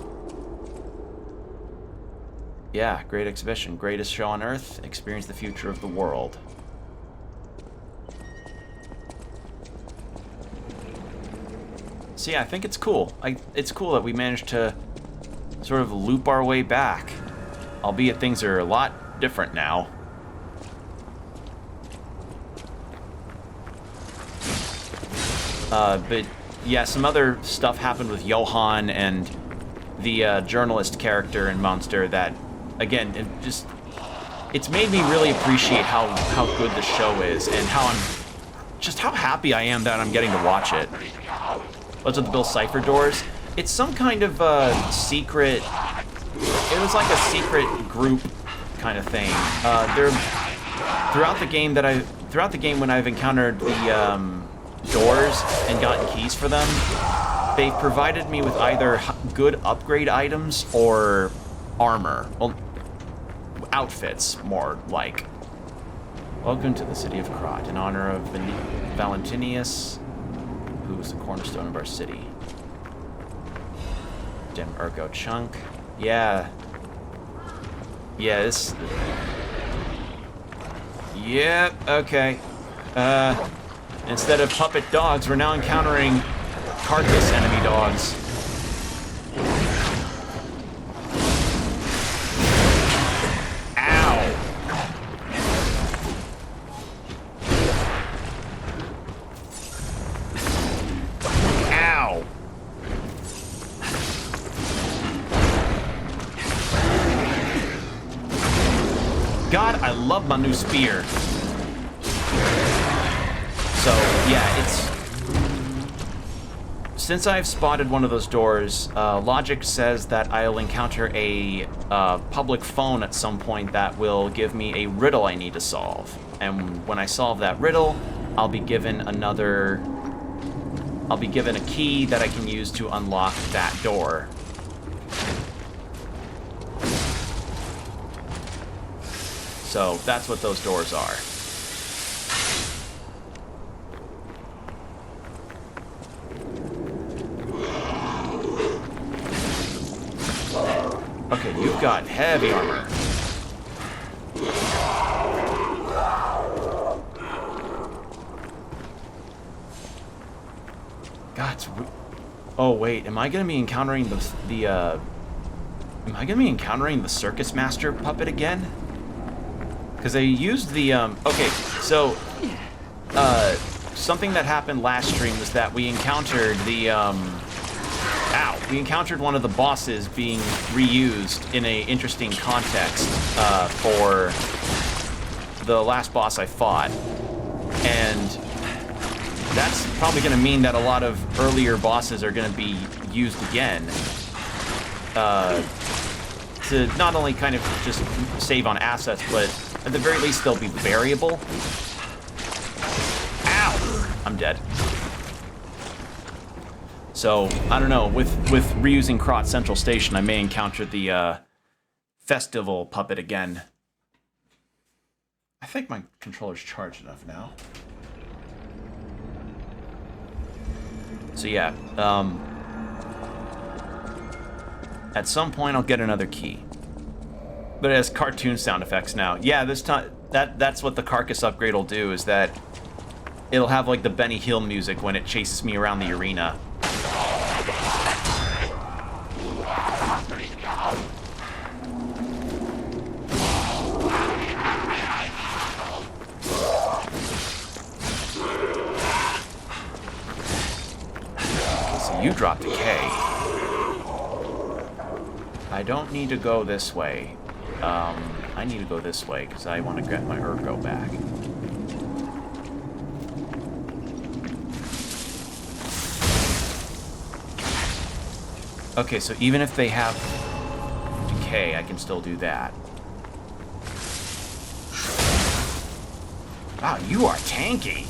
Speaker 1: Yeah, great exhibition, greatest show on Earth, experience the future of the world. So yeah, I think it's cool. It's cool that we managed to sort of loop our way back. Albeit things are a lot different now. But yeah, some other stuff happened with Johan and the journalist character in Monster that, again, it's made me really appreciate how good the show is and how happy I am that I'm getting to watch it. Those are the Bill Cipher doors. It's some kind of secret. It was like a secret group kind of thing. Throughout the game when I've encountered the doors and gotten keys for them, they've provided me with either good upgrade items or armor. Well, outfits, more like. Welcome to the city of Krot, in honor of Valentinius, who is the cornerstone of our city. Dim Ergo chunk. Yeah. Yeah, this... Yep, okay. Instead of puppet dogs, we're now encountering carcass enemy dogs. Ow! Ow! God, I love my new spear. So, yeah, since I've spotted one of those doors, logic says that I'll encounter a public phone at some point that will give me a riddle I need to solve. And when I solve that riddle, I'll be given a key that I can use to unlock that door. So, that's what those doors are. Okay, you've got heavy armor. God, oh wait, am I gonna be encountering am I gonna be encountering the Circus Master puppet again? Because they used the okay, so something that happened last stream was that we encountered the we encountered one of the bosses being reused in a interesting context for the last boss I fought. And that's probably going to mean that a lot of earlier bosses are going to be used again. To not only kind of just save on assets, but at the very least they'll be variable. Ow! I'm dead. So, I don't know, with reusing Krot Central Station, I may encounter the festival puppet again. I think my controller's charged enough now. So yeah, at some point I'll get another key. But it has cartoon sound effects now. Yeah, this time that's what the carcass upgrade will do, is that it'll have like the Benny Hill music when it chases me around the arena. You dropped a K. I don't need to go this way. I need to go this way because I want to get my Ergo back. Okay, so even if they have decay, I can still do that. Wow, you are tanky.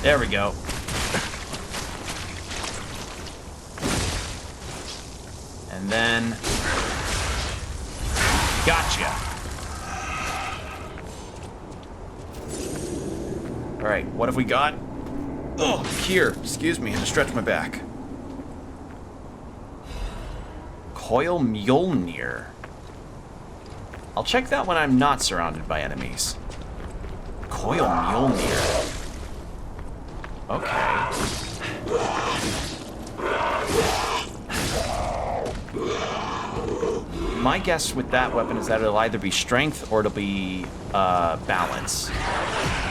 Speaker 1: There we go. And then... Gotcha! Alright, what have we got? Oh, here. Excuse me, I had to stretch my back. Coil Mjolnir. I'll check that when I'm not surrounded by enemies. Coil Mjolnir. Okay. My guess with that weapon is that it'll either be strength or it'll be balance.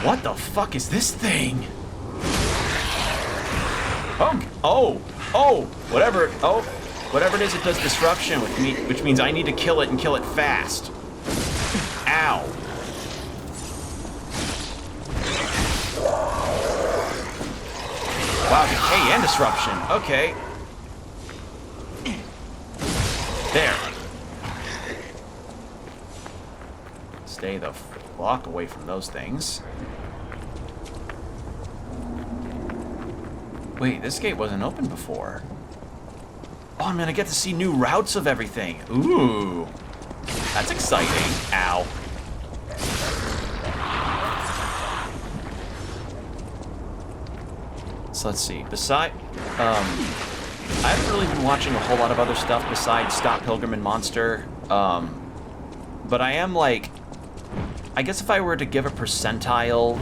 Speaker 1: What the fuck is this thing? Whatever it is, it does disruption, which means I need to kill it and kill it fast. Ow. Wow, decay and disruption. Okay. There. Stay the fuck away from those things. Wait, this gate wasn't open before. Oh, I'm gonna get to see new routes of everything. Ooh. That's exciting. Ow. So let's see. I haven't really been watching a whole lot of other stuff besides Scott Pilgrim and Monster. But I am like, I guess if I were to give a percentile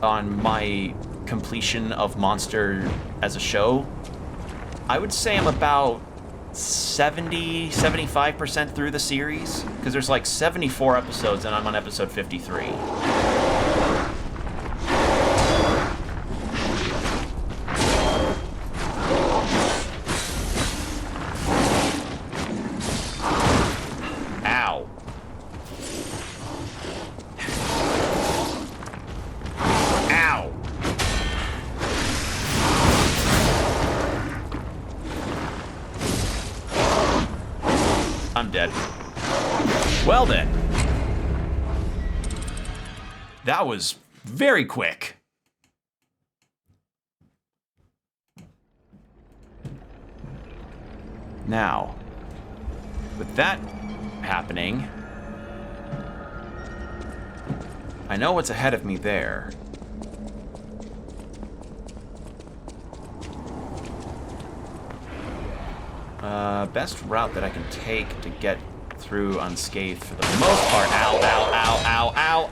Speaker 1: on my completion of Monster as a show, I would say I'm about 75% through the series, because there's like 74 episodes and I'm on episode 53. I'm dead. Well then. That was very quick. Now, with that happening, I know what's ahead of me there. Best route that I can take to get through unscathed for the most part. Ow, ow, ow, ow, ow.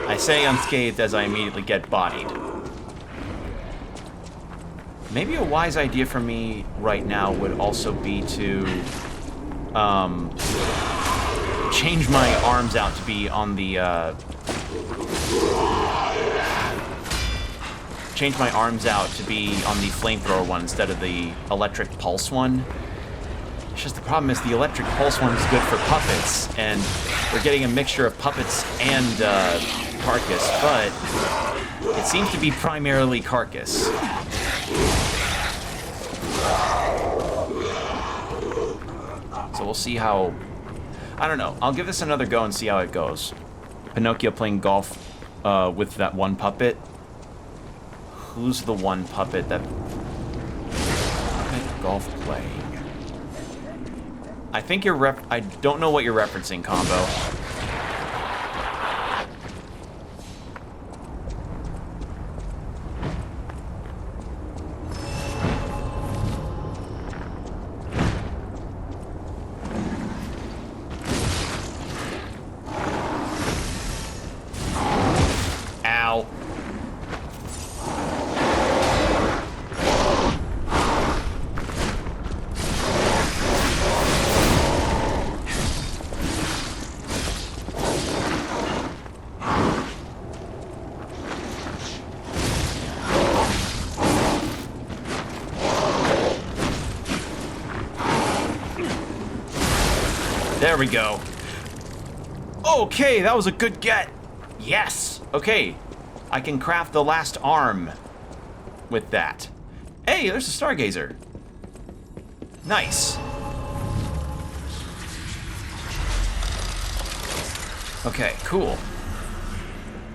Speaker 1: I say unscathed as I immediately get bodied. Maybe a wise idea for me right now would also be to change my arms out to be on the flamethrower one instead of the electric pulse one. It's just the problem is the electric pulse one is good for puppets, and we're getting a mixture of puppets and carcass, but it seems to be primarily carcass. So we'll see how... I don't know. I'll give this another go and see how it goes. Pinocchio playing golf with that one puppet. Who's the one puppet that... golf playing? I think you're I don't know what you're referencing, Combo. Ow. There we go. Okay, that was a good get. Yes. Okay, I can craft the last arm with that. Hey, there's a stargazer. Nice. Okay, cool.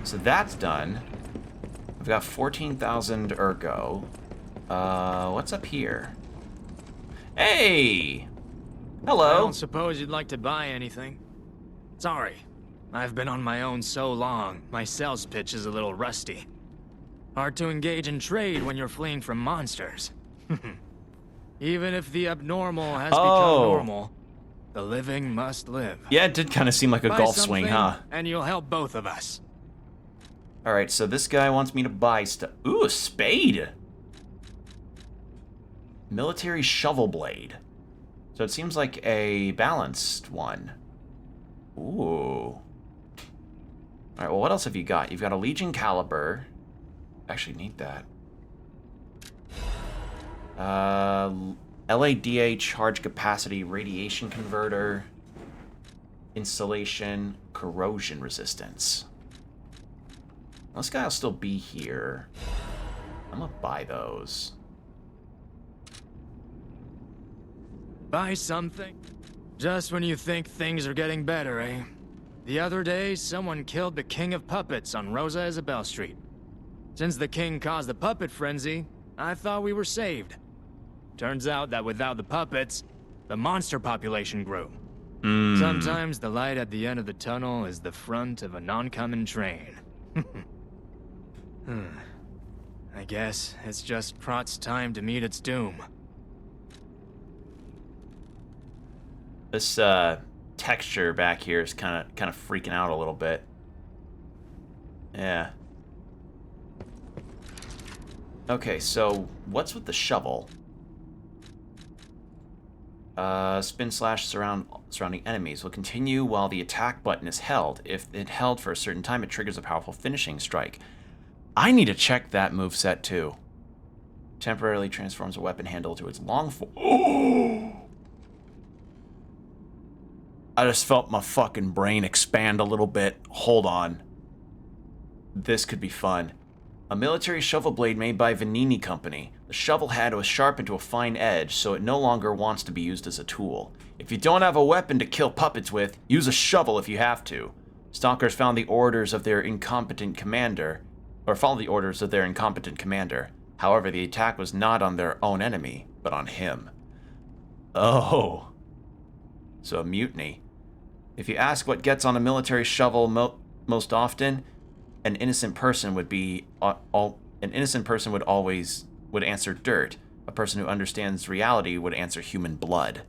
Speaker 1: So that's done. I've got 14,000 ergo. What's up here? Hey!
Speaker 8: I
Speaker 1: Hello.
Speaker 8: don't suppose you'd like to buy anything. Sorry. I've been on my own so long, my sales pitch is a little rusty. Hard to engage in trade when you're fleeing from monsters. Even if the abnormal has become normal, the living must live.
Speaker 1: Yeah, it did kind of seem like a
Speaker 8: Buy
Speaker 1: golf swing, huh?
Speaker 8: something, and you'll help both of us.
Speaker 1: Alright, so this guy wants me to buy stuff. Ooh, a spade! Military shovel blade. So it seems like a balanced one. Ooh. Alright, well, what else have you got? You've got a Legion caliber. Actually need that. LADA charge capacity, radiation converter, insulation, corrosion resistance. This guy will still be here. I'm gonna buy those.
Speaker 8: Buy something? Just when you think things are getting better, eh? The other day, someone killed the King of Puppets on Rosa Isabel Street. Since the king caused the puppet frenzy, I thought we were saved. Turns out that without the puppets, the monster population grew. Sometimes the light at the end of the tunnel is the front of an oncoming train. I guess it's just Prot's time to meet its doom.
Speaker 1: This texture back here is kind of freaking out a little bit. Yeah. Okay, so what's with the shovel? Spin slash surrounding enemies will continue while the attack button is held. If it held for a certain time, it triggers a powerful finishing strike. I need to check that moveset too. Temporarily transforms a weapon handle to its long form. Oh! I just felt my fucking brain expand a little bit. Hold on. This could be fun. A military shovel blade made by Vanini Company. The shovel head was sharpened to a fine edge, so it no longer wants to be used as a tool. If you don't have a weapon to kill puppets with, use a shovel if you have to. Stalkers found the orders of their incompetent commander, followed the orders of their incompetent commander. However, the attack was not on their own enemy, but on him. Oh. So a mutiny. If you ask what gets on a military shovel most often, an innocent person would answer dirt. A person who understands reality would answer human blood.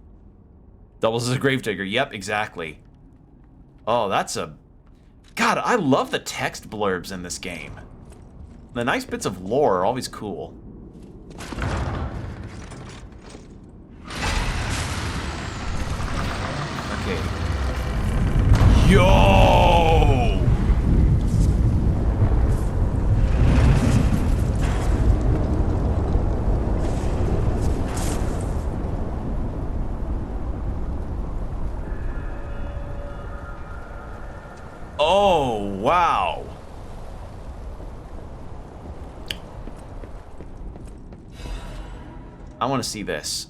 Speaker 1: Doubles as a gravedigger. Yep, exactly. Oh, that's a... God, I love the text blurbs in this game. The nice bits of lore are always cool. Okay. Yo! Oh, wow. I want to see this.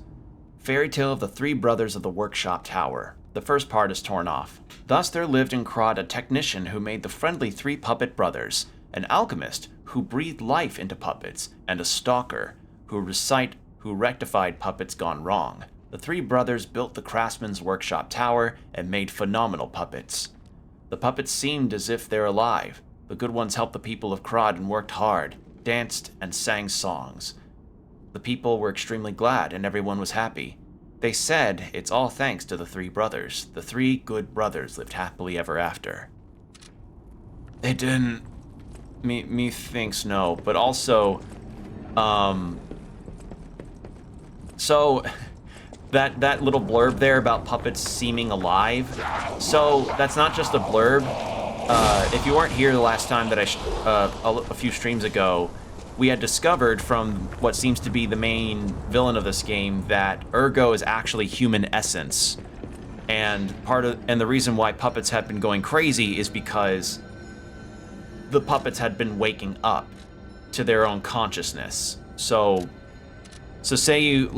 Speaker 1: Fairy Tale of the Three Brothers of the Workshop Tower. The first part is torn off. Thus there lived in Krod a technician who made the friendly three puppet brothers, an alchemist who breathed life into puppets, and a stalker who rectified puppets gone wrong. The three brothers built the craftsman's workshop tower and made phenomenal puppets. The puppets seemed as if they're alive. The good ones helped the people of Krod and worked hard, danced, and sang songs. The people were extremely glad and everyone was happy. They said it's all thanks to the three brothers. The three good brothers lived happily ever after. They didn't. Me thinks no, but also, so that little blurb there about puppets seeming alive. So that's not just a blurb. If you weren't here the last time that a few streams ago, we had discovered from what seems to be the main villain of this game that Ergo is actually human essence. And the reason why puppets have been going crazy is because the puppets had been waking up to their own consciousness. So say you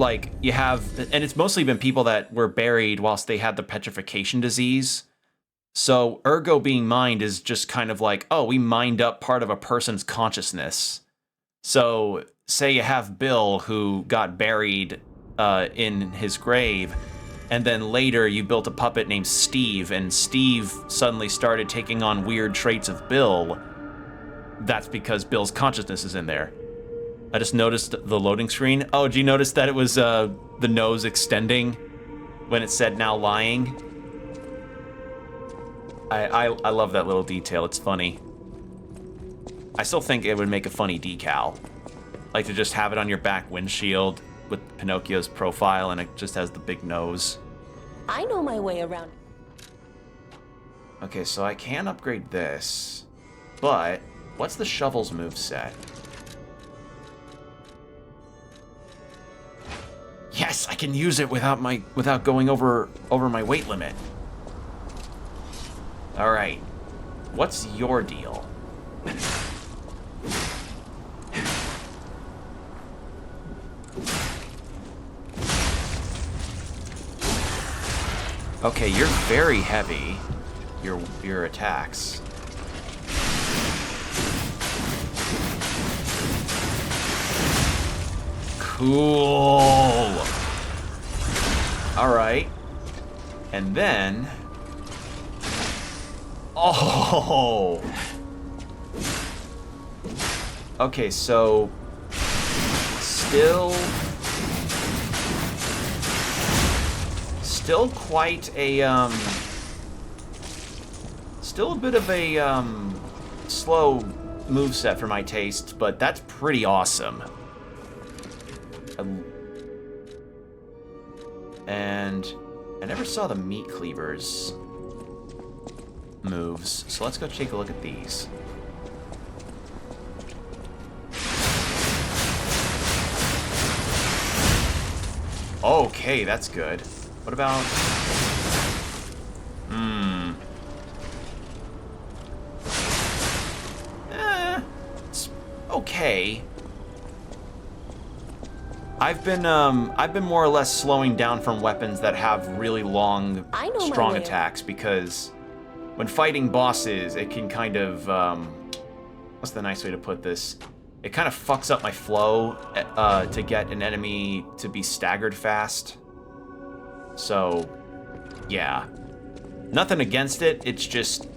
Speaker 1: have, and it's mostly been people that were buried whilst they had the petrification disease. So Ergo being mined is just kind of like, oh, we mined up part of a person's consciousness. So, say you have Bill who got buried in his grave, and then later you built a puppet named Steve, and Steve suddenly started taking on weird traits of Bill. That's because Bill's consciousness is in there. I just noticed the loading screen. Oh, did you notice that it was the nose extending when it said now lying? I love that little detail. It's funny. I still think it would make a funny decal. Like to just have it on your back windshield with Pinocchio's profile and it just has the big nose.
Speaker 9: I know my way around.
Speaker 1: Okay, so I can upgrade this, but what's the shovel's moveset? Yes, I can use it without going over my weight limit. All right, what's your deal? Okay, you're very heavy. Your attacks. Cool. All right. And then oh. Okay, so still quite a still a bit of a slow moveset for my taste, but that's pretty awesome. And I never saw the meat cleavers moves, so let's go take a look at these. Okay, that's good. What about... It's okay. I've been more or less slowing down from weapons that have really long, strong attacks, because when fighting bosses, it can kind of, what's the nice way to put this? It kind of fucks up my flow to get an enemy to be staggered fast. So, yeah. Nothing against it, it's just...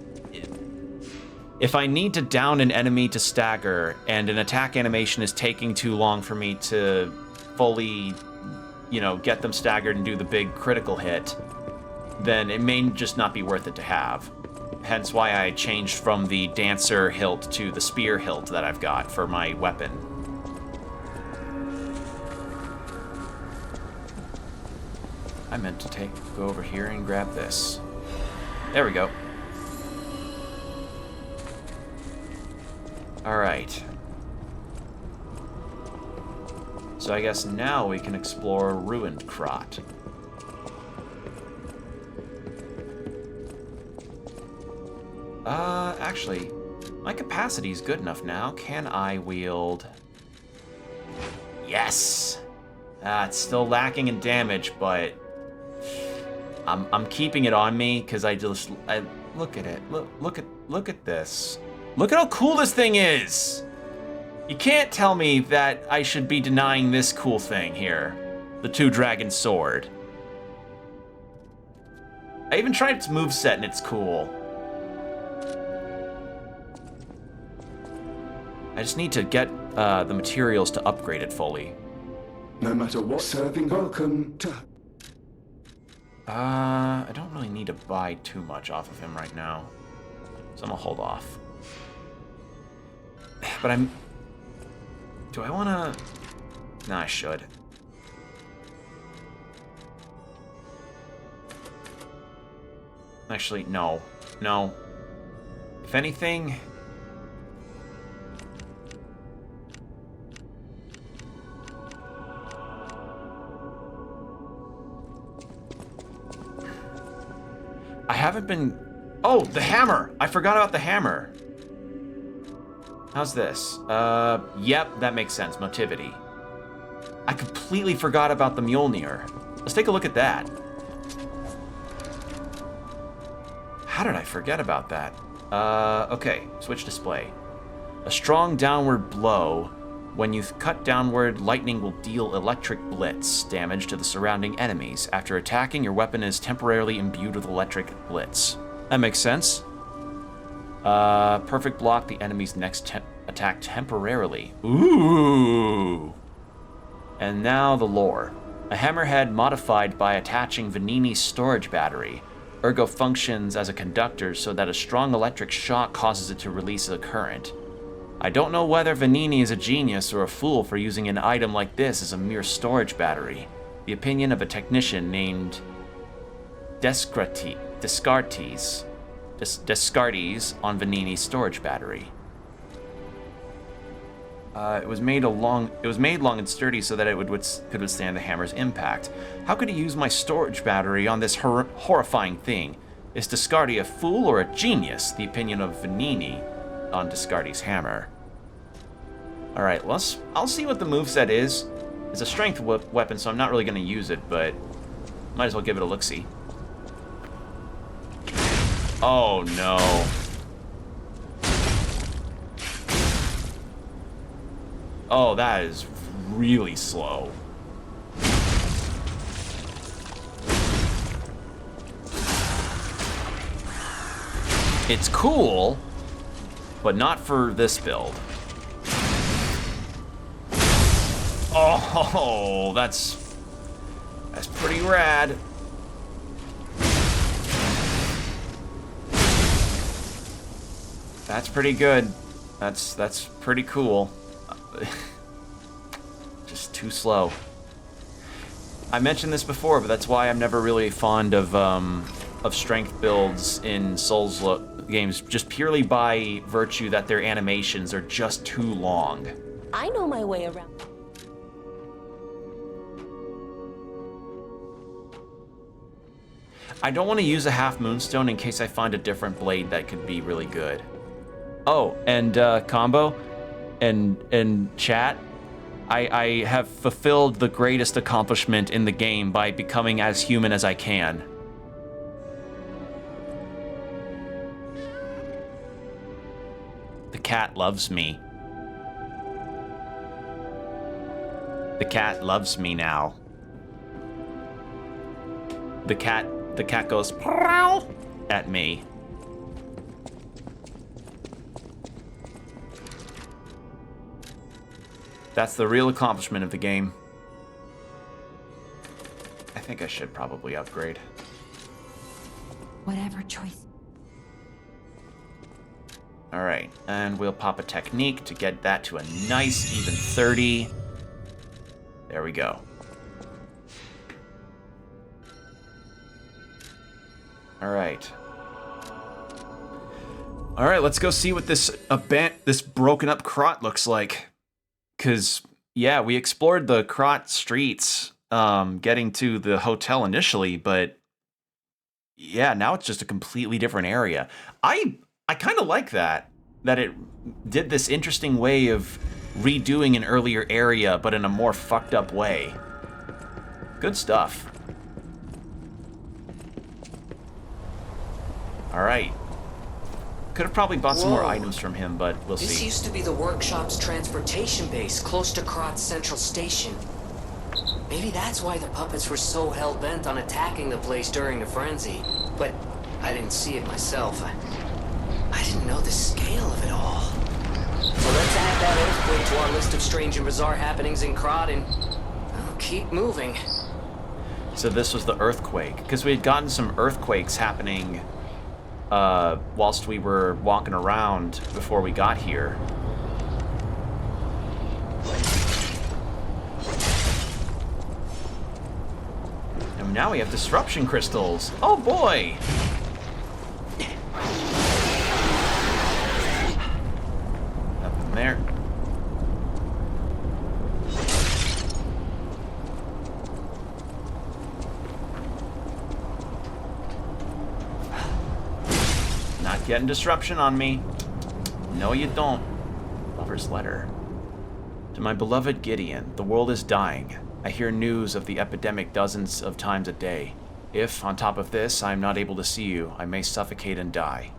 Speaker 1: If I need to down an enemy to stagger, and an attack animation is taking too long for me to fully, get them staggered and do the big critical hit, then it may just not be worth it to have. Hence why I changed from the dancer hilt to the spear hilt that I've got for my weapon. I meant to go over here and grab this. There we go. Alright. So I guess now we can explore Ruined Krot. Actually, my capacity is good enough now. Can I wield... Yes! It's still lacking in damage, but I'm keeping it on me because I look at it. Look at this. Look at how cool this thing is. You can't tell me that I should be denying this cool thing here. The two-dragon sword. I even tried its moveset and it's cool. I just need to get the materials to upgrade it fully.
Speaker 4: No matter what, serving welcome to...
Speaker 1: I don't really need to buy too much off of him right now. So I'm gonna hold off. But do I wanna... Nah, I should. Actually, no. No. If anything... I haven't been... Oh, the hammer! I forgot about the hammer. How's this? Yep, that makes sense. Motivity. I completely forgot about the Mjolnir. Let's take a look at that. How did I forget about that? Okay, switch display. A strong downward blow. When you cut downward, lightning will deal electric blitz damage to the surrounding enemies. After attacking, your weapon is temporarily imbued with electric blitz. That makes sense. Perfect block the enemy's next attack temporarily. Ooh! And now the lore. A hammerhead modified by attaching Vanini's storage battery. Ergo functions as a conductor so that a strong electric shock causes it to release a current. I don't know whether Vanini is a genius or a fool for using an item like this as a mere storage battery. The opinion of a technician named Descartes on Vanini's storage battery. It was made long and sturdy so that it could withstand the hammer's impact. How could he use my storage battery on this horrifying thing? Is Descartes a fool or a genius? The opinion of Vanini on Descartes' hammer. All right, I'll see what the moveset is. It's a strength weapon, so I'm not really going to use it, but might as well give it a look-see. Oh, no. Oh, that is really slow. It's cool, but not for this build. Oh, that's pretty rad. That's pretty good. That's pretty cool. Just too slow. I mentioned this before, but that's why I'm never really fond of strength builds in Souls games, just purely by virtue that their animations are just too long.
Speaker 9: I know my way around.
Speaker 1: I don't want to use a half moonstone in case I find a different blade that could be really good. Oh, and combo and chat, I have fulfilled the greatest accomplishment in the game by becoming as human as I can. The cat loves me. The cat loves me now. The cat goes "Prow" at me. That's the real accomplishment of the game. I think I should probably upgrade.
Speaker 2: Whatever choice.
Speaker 1: All right, and we'll pop a technique to get that to a nice even 30. There we go. All right. All right, let's go see what this broken up Krot looks like. Cause yeah, we explored the Krot streets, getting to the hotel initially, but yeah, now it's just a completely different area. I kind of like that it did this interesting way of redoing an earlier area, but in a more fucked up way. Good stuff. Alright. Could have probably bought some more
Speaker 10: Whoa.
Speaker 1: items from him, but we'll
Speaker 10: This
Speaker 1: see.
Speaker 10: used to be the workshop's transportation base, close to Krotz Central Station. Maybe that's why the puppets were so hell-bent on attacking the place during the frenzy. But I didn't see it myself. I didn't know the scale of it all. So let's add that earthquake to our list of strange and bizarre happenings in Krot and well, keep moving.
Speaker 1: So this was the earthquake, because we had gotten some earthquakes happening whilst we were walking around before we got here. And now we have disruption crystals. Oh boy! Nothing there. Not getting disruption on me. No, you don't. Lover's letter. To my beloved Gideon, the world is dying. I hear news of the epidemic dozens of times a day. If, on top of this, I am not able to see you, I may suffocate and die.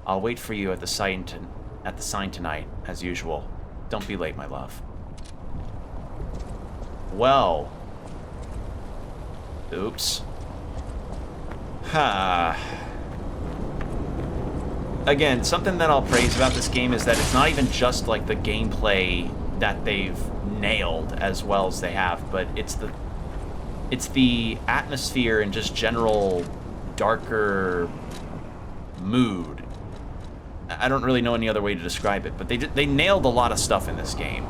Speaker 1: I'll wait for you at the sign tonight, as usual. Don't be late, my love. Well. Oops. Ha. Again, something that I'll praise about this game is that it's not even just like the gameplay that they've nailed as well as they have, but it's the atmosphere and just general darker mood. I don't really know any other way to describe it, but they nailed a lot of stuff in this game.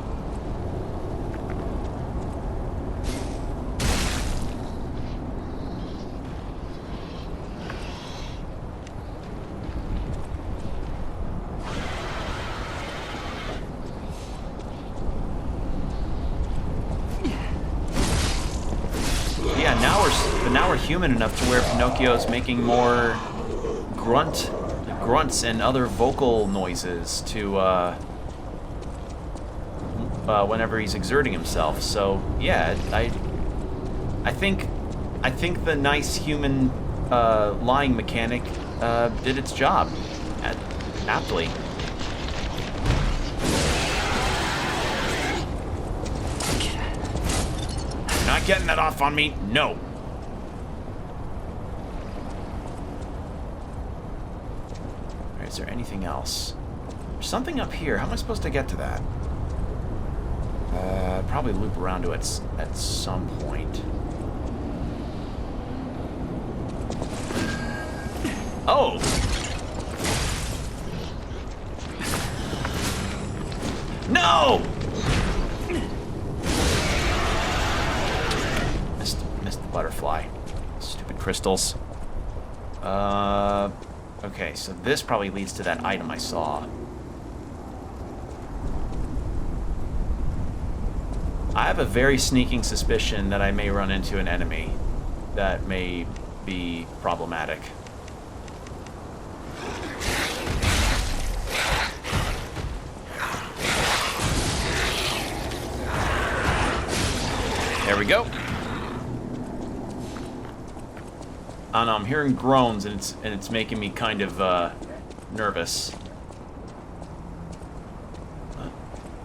Speaker 1: Now we're human enough to where Pinocchio's making more grunts and other vocal noises to whenever he's exerting himself. So yeah, I think the nice human lying mechanic did its job aptly. You're not getting that off on me. No. Is there anything else? There's something up here. How am I supposed to get to that? Probably loop around to it at some point. Oh! No! Missed the butterfly. Stupid crystals. Okay, so this probably leads to that item I saw. I have a very sneaking suspicion that I may run into an enemy that may be problematic. There we go. I don't know, I'm hearing groans and it's making me kind of nervous.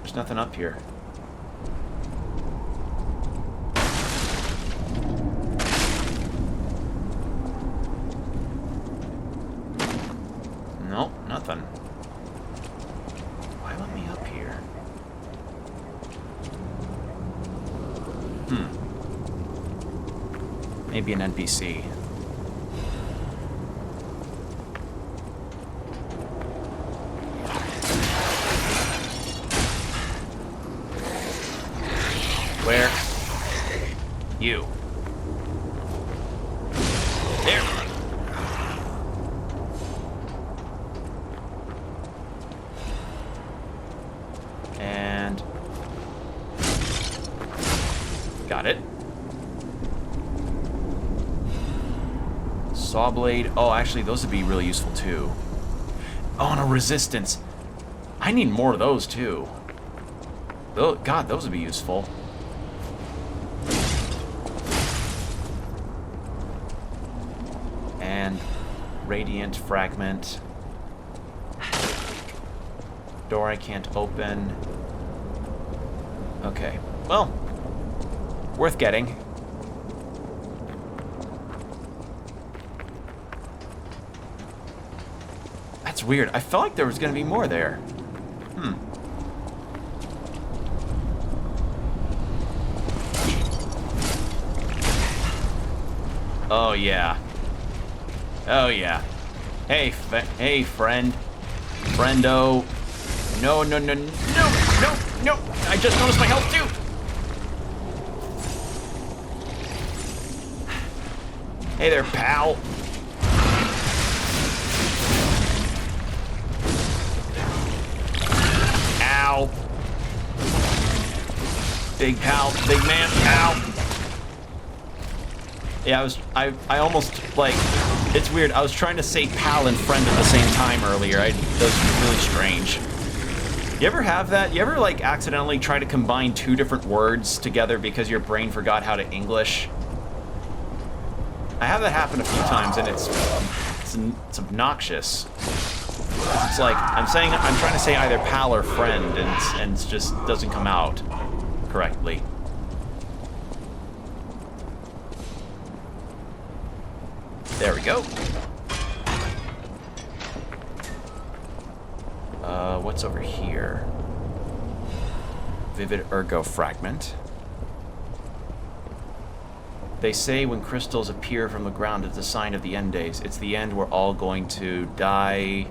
Speaker 1: There's nothing up here. Nope, nothing. Why let me up here? Maybe an NPC. Where? You. There. And got it. Saw blade. Oh, actually, those would be really useful too. Oh, and a resistance. I need more of those too. Oh, God, those would be useful. Radiant fragment. Door I can't open. Okay. Well, worth getting. That's weird. I felt like there was going to be more there. Oh, yeah. Oh, yeah. Hey, hey, friend. Friendo. No, no, no, no, no, no. I just noticed my health, too. Hey there, pal. Ow. Big pal, big man, ow. Yeah, I almost, like, it's weird. I was trying to say pal and friend at the same time earlier. That was really strange. You ever have that? You ever, like, accidentally try to combine two different words together because your brain forgot how to English? I have that happen a few times, and it's obnoxious. It's like, I'm trying to say either pal or friend, and it just doesn't come out correctly. There we go. What's over here? Vivid Ergo Fragment. They say when crystals appear from the ground, it's a sign of the end days. It's the end. We're all going to die.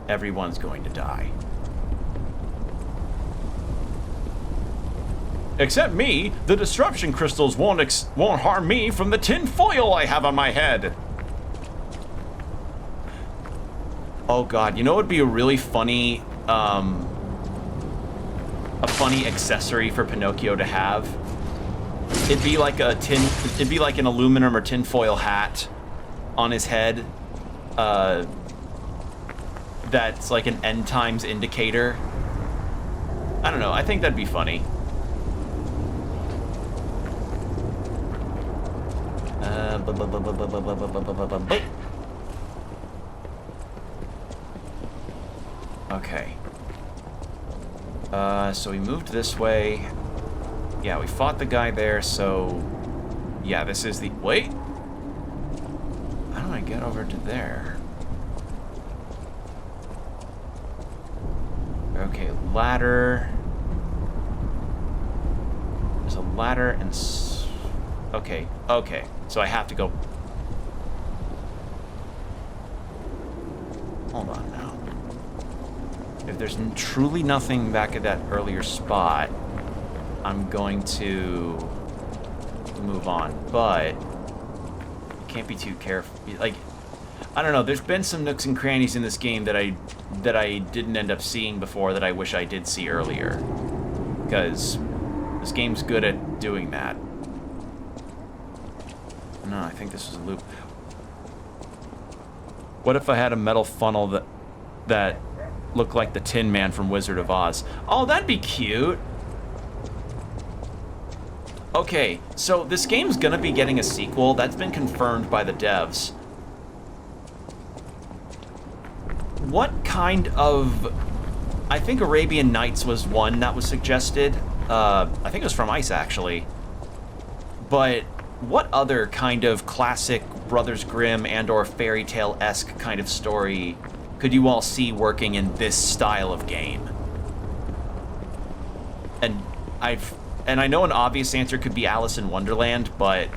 Speaker 1: Everyone's going to die. Except me. The disruption crystals won't harm me from the tin foil I have on my head. Oh god, you know what would be a really funny, funny accessory for Pinocchio to have? It'd be like it'd be like an aluminum or tin foil hat on his head. That's like an end times indicator. I don't know, I think that'd be funny. Okay. So we moved this way. Yeah, we fought the guy there, so... Yeah, this is the... Wait! How do I get over to there? Okay, ladder... There's a ladder and... Okay, okay. So I have to go... Hold on now. If there's truly nothing back at that earlier spot, I'm going to move on, but you can't be too careful. Like, I don't know, there's been some nooks and crannies in this game that I didn't end up seeing before that I wish I did see earlier. Because this game's good at doing that. No, I think this was a loop. What if I had a metal funnel that looked like the Tin Man from Wizard of Oz? Oh, that'd be cute. Okay, so this game's gonna be getting a sequel. That's been confirmed by the devs. What kind of... I think Arabian Nights was one that was suggested. I think it was from ICE, actually. But what other kind of classic Brothers Grimm and or fairy tale-esque kind of story could you all see working in this style of game? And I know an obvious answer could be Alice in Wonderland, but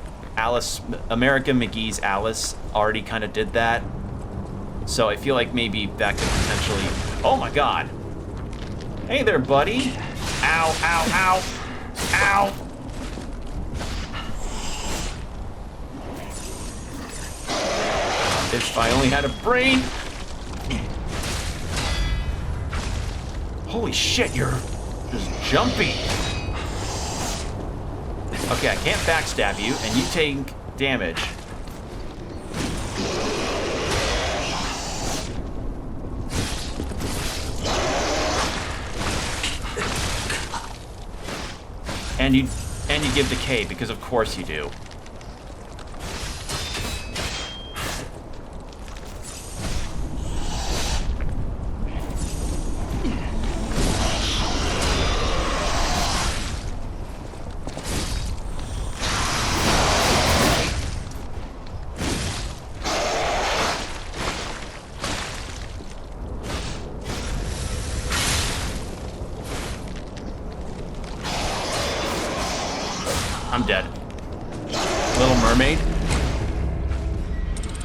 Speaker 1: America McGee's Alice already kind of did that. So I feel like maybe that could potentially... Oh my god! Hey there, buddy! Ow, ow, ow! Ow! If I only had a brain! Holy shit, you're just jumpy! Okay, I can't backstab you, and you take damage. And you give decay, because of course you do.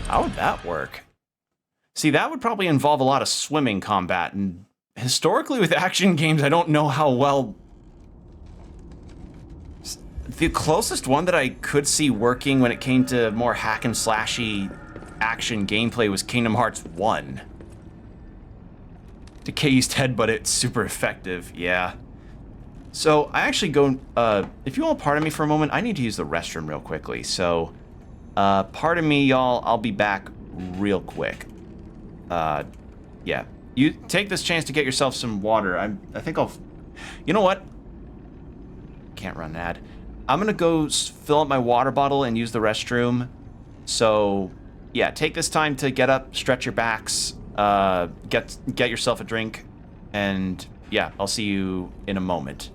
Speaker 1: How would that work? See, that would probably involve a lot of swimming combat, and historically with action games, I don't know how well... The closest one that I could see working when it came to more hack and slashy action gameplay was Kingdom Hearts 1. Decayed headbutt, it's super effective, yeah. So, I actually go, if you all pardon me for a moment, I need to use the restroom real quickly, so, pardon me, y'all, I'll be back real quick. Yeah. You take this chance to get yourself some water. I think I'll... You know what? Can't run an ad. I'm gonna go fill up my water bottle and use the restroom. So, yeah, take this time to get up, stretch your backs, get yourself a drink, and yeah, I'll see you in a moment.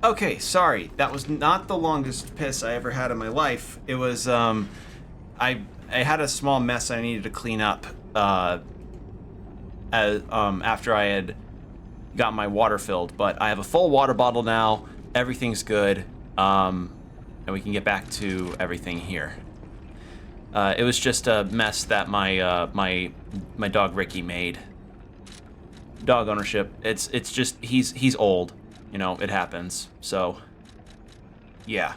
Speaker 1: Okay, sorry. That was not the longest piss I ever had in my life. It was, I had a small mess I needed to clean up, after I had got my water filled. But I have a full water bottle now. Everything's good. And we can get back to everything here. It was just a mess that my my dog Ricky made. Dog ownership. It's just he's old. You know, it happens. So, yeah.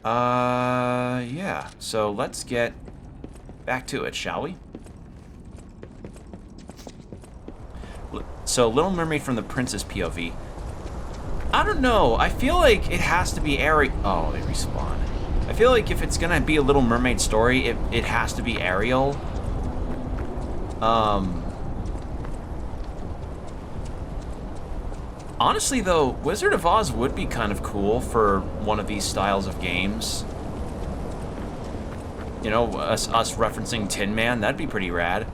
Speaker 1: Yeah. So let's get back to it, shall we? So, Little Mermaid from the Princess POV. I don't know. I feel like it has to be Ariel. Oh, they respawn. I feel like if it's gonna be a Little Mermaid story, it has to be Ariel. Honestly, though, Wizard of Oz would be kind of cool for one of these styles of games. You know, us referencing Tin Man, that'd be pretty rad.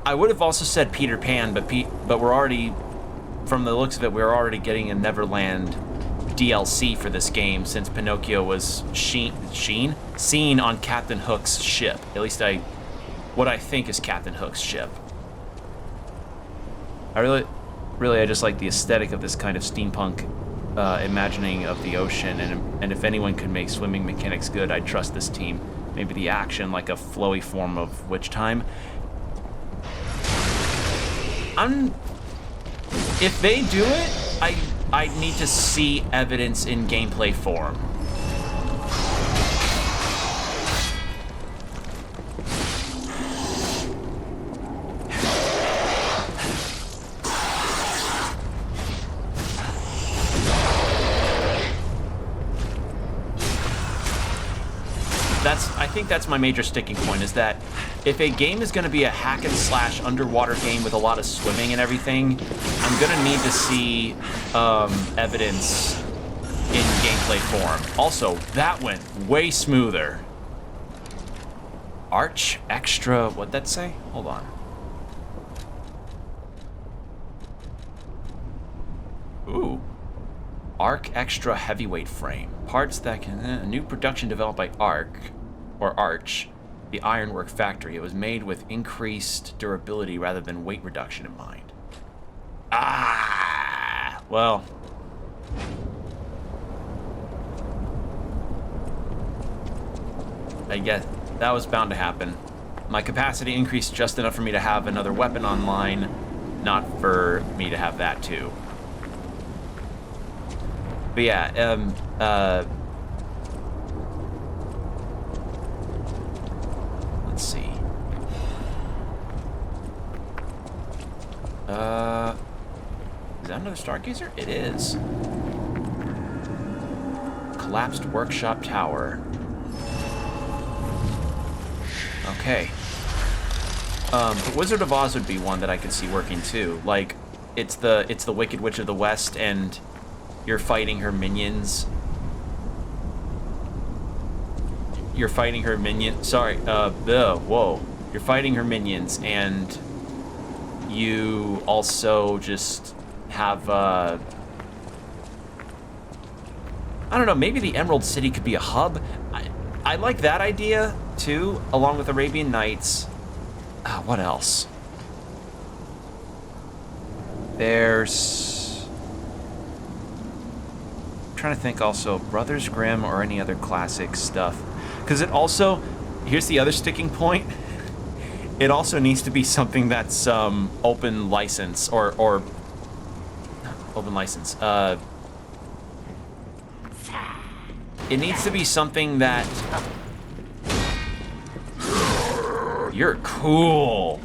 Speaker 1: I would have also said Peter Pan, but we're already, from the looks of it, we're already getting a Neverland DLC for this game since Pinocchio was seen on Captain Hook's ship. At least what I think is Captain Hook's ship. Really, I just like the aesthetic of this kind of steampunk imagining of the ocean, and if anyone could make swimming mechanics good, I'd trust this team. Maybe the action, like a flowy form of Witch Time. If they do it, I need to see evidence in gameplay form. I think that's my major sticking point, is that if a game is going to be a hack and slash underwater game with a lot of swimming and everything, I'm going to need to see evidence in gameplay form. Also, that went way smoother. Arch extra, what'd that say? Hold on. Ooh. Arc extra heavyweight frame. Parts that can, a new production developed by Arch, the ironwork factory. It was made with increased durability rather than weight reduction in mind. Ah, well. I guess that was bound to happen. My capacity increased just enough for me to have another weapon online, not for me to have that too. But yeah, let's see. Is that another Stargazer? It is. Collapsed workshop tower. Okay. But Wizard of Oz would be one that I could see working too. Like, it's the Wicked Witch of the West, and you're fighting her minions. You're fighting her minion. Sorry. Whoa. You're fighting her minions, and you also just have. I don't know. Maybe the Emerald City could be a hub. I like that idea too, along with Arabian Nights. What else? There's. I'm trying to think also Brothers Grimm or any other classic stuff, because it also, here's the other sticking point, it also needs to be something that's open license or open license. It needs to be something that, you're cool.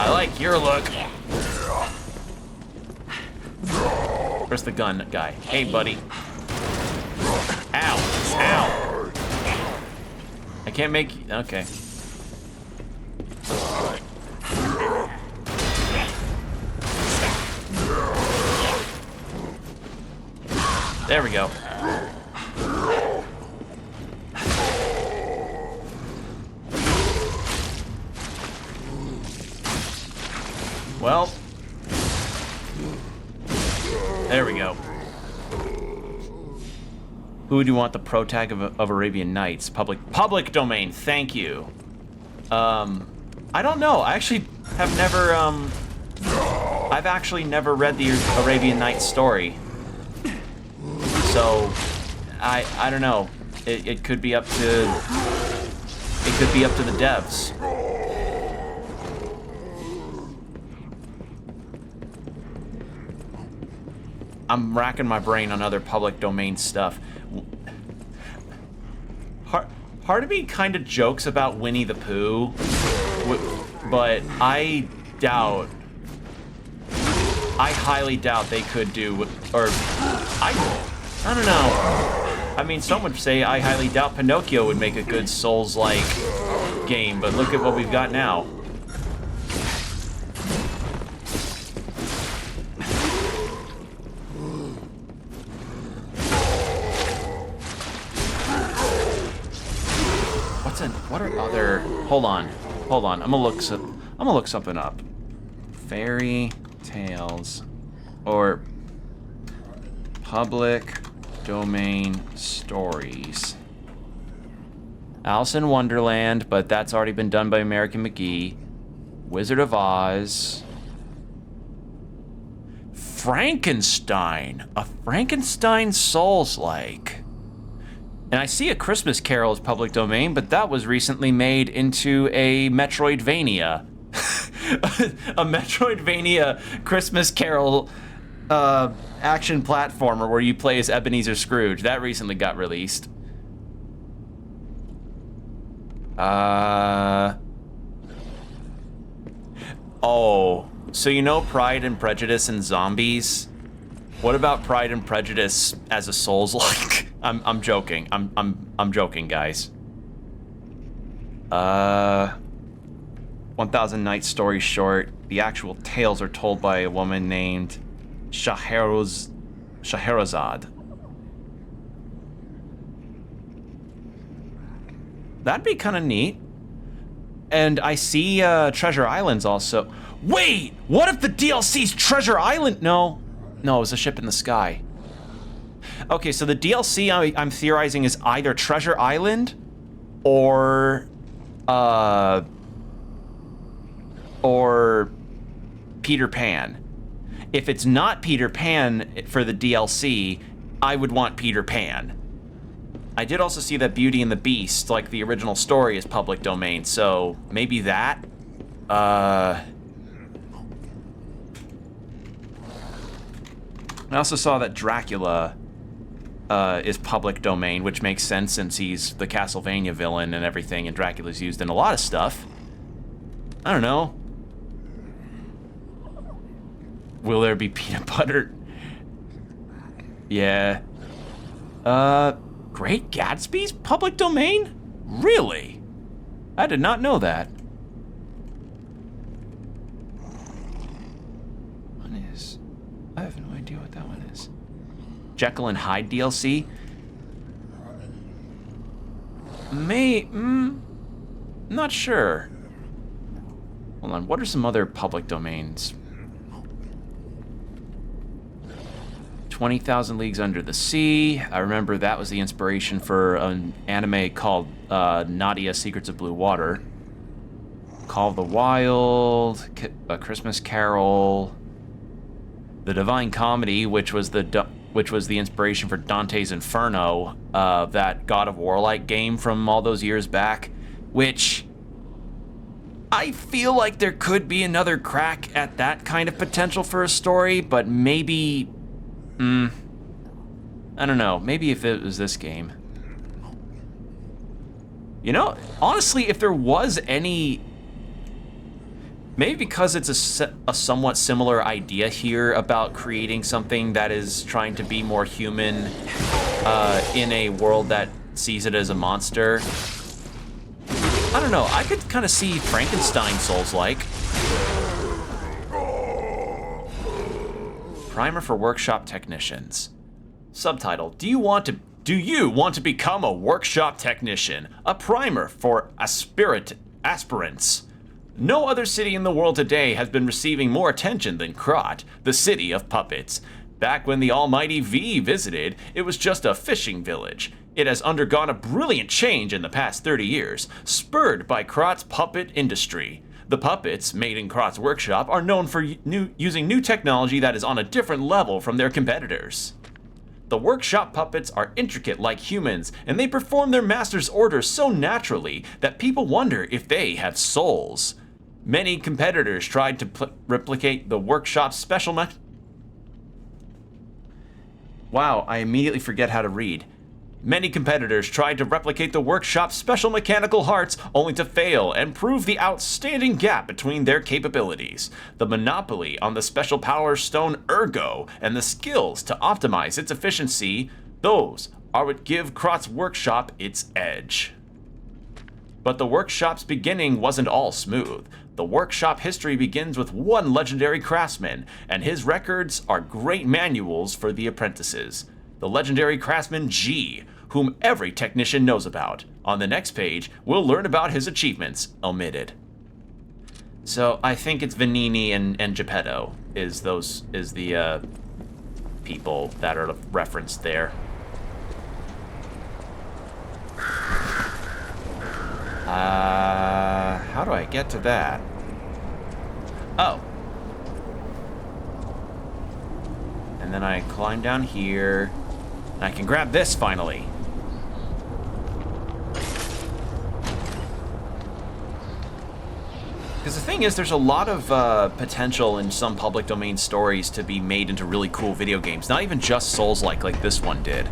Speaker 1: I like your look. Where's the gun guy? Hey, buddy. Ow. Ow. I can't make... Okay. There we go. Well... There we go. Who would you want the pro tag of Arabian Nights? Public domain. Thank you. I don't know. I actually have never. I've actually never read the Arabian Nights story. So, I don't know. It could be up to. It could be up to the devs. I'm racking my brain on other public domain stuff. Part of me kind of jokes about Winnie the Pooh, but I highly doubt they could do, or I don't know. I mean, some would say I highly doubt Pinocchio would make a good Souls-like game, but look at what we've got now. What are other? Hold on. I'm gonna look something up. Fairy tales or public domain stories. Alice in Wonderland, but that's already been done by American McGee. Wizard of Oz. Frankenstein. A Frankenstein Souls-like. And I see A Christmas Carol as public domain, but that was recently made into a Metroidvania. A Metroidvania Christmas Carol action platformer where you play as Ebenezer Scrooge. That recently got released. Oh, so you know Pride and Prejudice and zombies? What about Pride and Prejudice as a Souls-like? I'm joking. I'm joking, guys. 1000 Nights story short. The actual tales are told by a woman named Scheherazade. That'd be kind of neat. And I see Treasure Island's also. Wait! What if the DLC's Treasure Island? No, it was a ship in the sky. Okay, so the DLC I'm theorizing is either Treasure Island or Peter Pan. If it's not Peter Pan for the DLC, I would want Peter Pan. I did also see that Beauty and the Beast, like the original story, is public domain, so maybe that. I also saw that Dracula is public domain, which makes sense since he's the Castlevania villain and everything, and Dracula's used in a lot of stuff. I don't know. Will there be peanut butter? Yeah. Great Gatsby's public domain? Really? I did not know that. One is... I have no idea what that one is. Jekyll and Hyde DLC? Not sure. Hold on, what are some other public domains? 20,000 Leagues Under the Sea. I remember that was the inspiration for an anime called Nadia Secrets of Blue Water. Call of the Wild, A Christmas Carol, The Divine Comedy, which was the inspiration for Dante's Inferno, that God of War-like game from all those years back, which I feel like there could be another crack at that kind of potential for a story, but maybe... I don't know. Maybe if it was this game. You know, honestly, if there was any... Maybe because it's a somewhat similar idea here about creating something that is trying to be more human in a world that sees it as a monster. I don't know. I could kind of see Frankenstein Souls-like. Primer for workshop technicians. Subtitle: Do you want to become a workshop technician? A primer for aspirants. No other city in the world today has been receiving more attention than Krat, the city of puppets. Back when the almighty V visited, it was just a fishing village. It has undergone a brilliant change in the past 30 years, spurred by Krot's puppet industry. The puppets, made in Krot's workshop, are known for using new technology that is on a different level from their competitors. The workshop puppets are intricate like humans, and they perform their master's orders so naturally that people wonder if they have souls. Many competitors tried to replicate the workshop's special Wow, I immediately forget how to read. Many competitors tried to replicate the workshop's special mechanical hearts, only to fail and prove the outstanding gap between their capabilities. The monopoly on the special power stone Ergo and the skills to optimize its efficiency, those are what give Krot's workshop its edge. But the workshop's beginning wasn't all smooth. The workshop history begins with one legendary craftsman, and his records are great manuals for the apprentices. The legendary craftsman G, whom every technician knows about. On the next page, we'll learn about his achievements, omitted. So I think it's Vanini and Geppetto is the people that are referenced there. How do I get to that? Oh. And then I climb down here. And I can grab this finally. Because the thing is, there's a lot of potential in some public domain stories to be made into really cool video games. Not even just Souls-like this one did.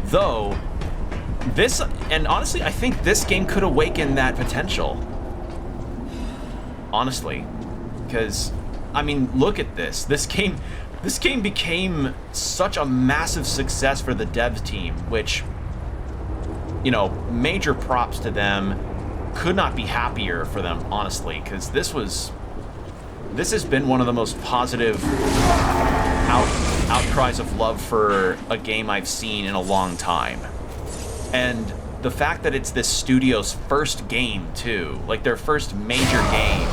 Speaker 1: Though, this, and honestly, I think this game could awaken that potential. Honestly. Because, I mean, look at this. This game became such a massive success for the dev team, which, you know, major props to them. Could not be happier for them, honestly, because this has been one of the most positive outcries of love for a game I've seen in a long time. And the fact that it's this studio's first game, too, like their first major game,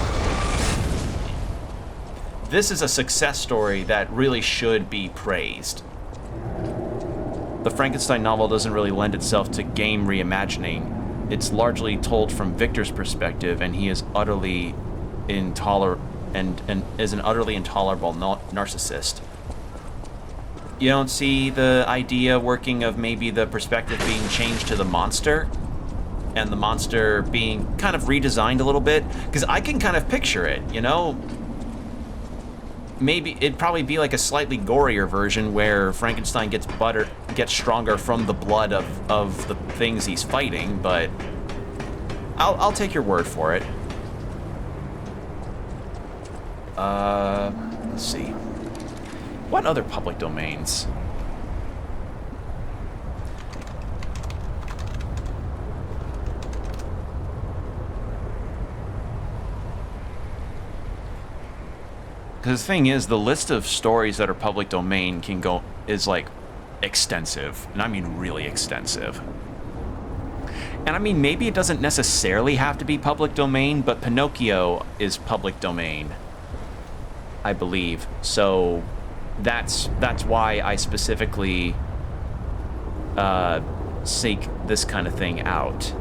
Speaker 1: this is a success story that really should be praised. The Frankenstein novel doesn't really lend itself to game reimagining. It's largely told from Victor's perspective, and he is utterly intolerable and is an utterly intolerable narcissist. You don't see the idea working of maybe the perspective being changed to the monster, and the monster being kind of redesigned a little bit? Because I can kind of picture it, you know? Maybe it'd probably be like a slightly gorier version where Frankenstein gets stronger from the blood of the things he's fighting, but I'll take your word for it. Let's see. What other public domains? Because the thing is, the list of stories that are public domain is like extensive, and I mean really extensive. And I mean, maybe it doesn't necessarily have to be public domain, but Pinocchio is public domain, I believe. So that's why I specifically seek this kind of thing out.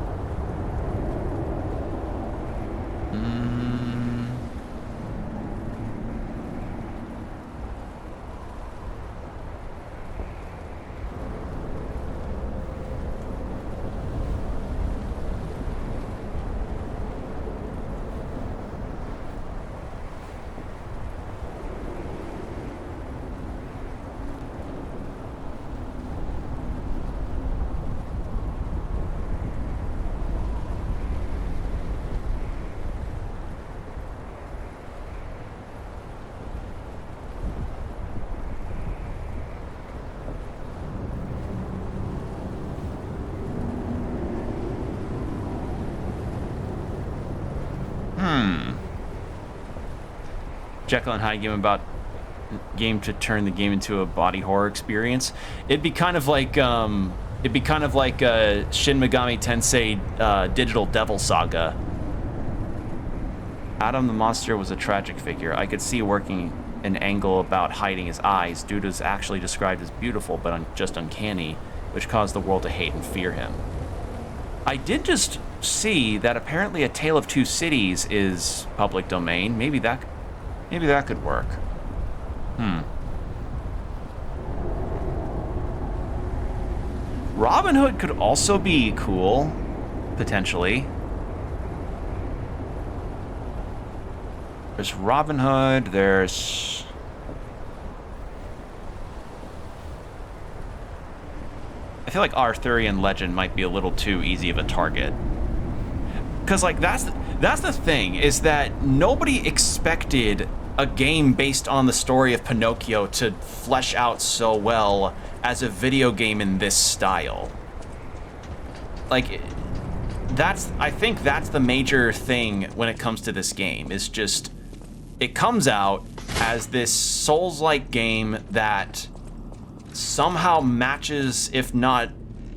Speaker 1: Jekyll and Hyde game to turn the game into a body horror experience. It'd be kind of like Shin Megami Tensei Digital Devil Saga. Adam the monster was a tragic figure. I could see working an angle about hiding his eyes. Dude was actually described as beautiful, but just uncanny, which caused the world to hate and fear him. I did just see that apparently A Tale of Two Cities is public domain. Maybe that could work. Robin Hood could also be cool, potentially. There's Robin Hood, there's... I feel like Arthurian legend might be a little too easy of a target. Because, like, that's the thing, is that nobody expected a game based on the story of Pinocchio to flesh out so well as a video game in this style. Like, I think that's the major thing when it comes to this game, is just, it comes out as this Souls-like game that somehow matches, if not,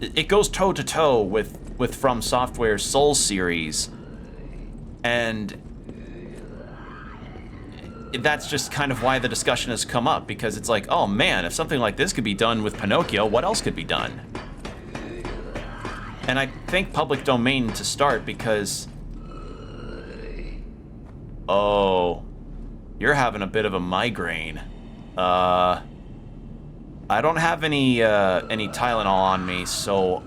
Speaker 1: it goes toe-to-toe with From Software's Souls series, and that's just kind of why the discussion has come up, because it's like, oh man, if something like this could be done with Pinocchio, what else could be done? And I think public domain to start, because... Oh, you're having a bit of a migraine. I don't have any Tylenol on me, so,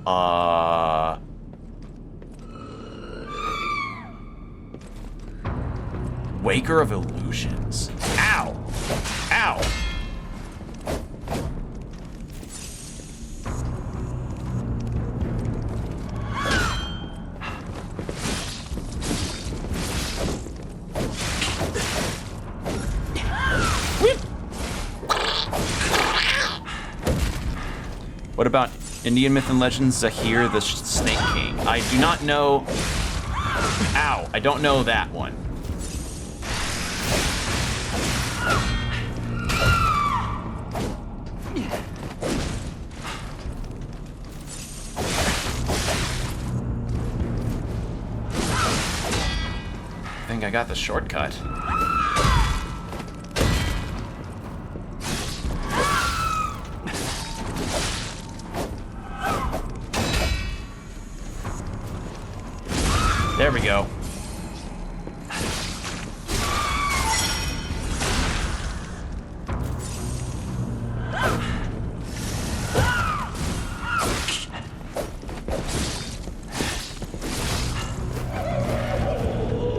Speaker 1: Waker of Illusions. Ow! Ow! What about Indian myth and legends, Zahir the Snake King? I do not know... Ow! I don't know that one. I think I got the shortcut. There we go.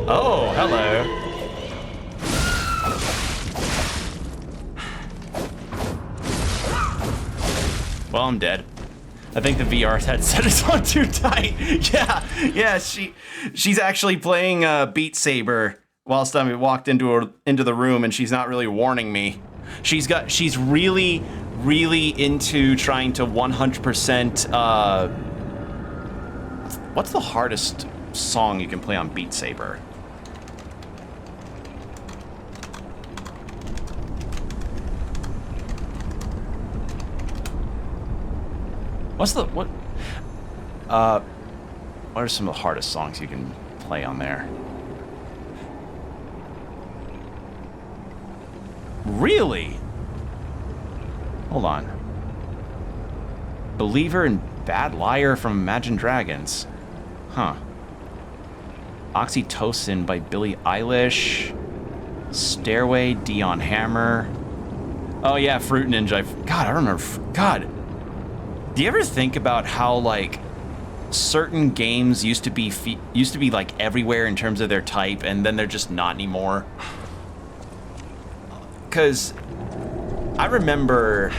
Speaker 1: Oh, hello. Well, I'm dead. I think the VR headset is on too tight. Yeah, she's actually playing Beat Saber whilst I walked into the room, and she's not really warning me. She's really into trying to 100%. What's the hardest song you can play on Beat Saber? What are some of the hardest songs you can play on there? Really? Hold on. Believer and Bad Liar from Imagine Dragons. Huh. Oxytocin by Billie Eilish. Stairway, Dion Hammer. Oh yeah, Fruit Ninja. God, I remember. God. Do you ever think about how, like, certain games used to be like everywhere in terms of their type, and then they're just not anymore? Because I remember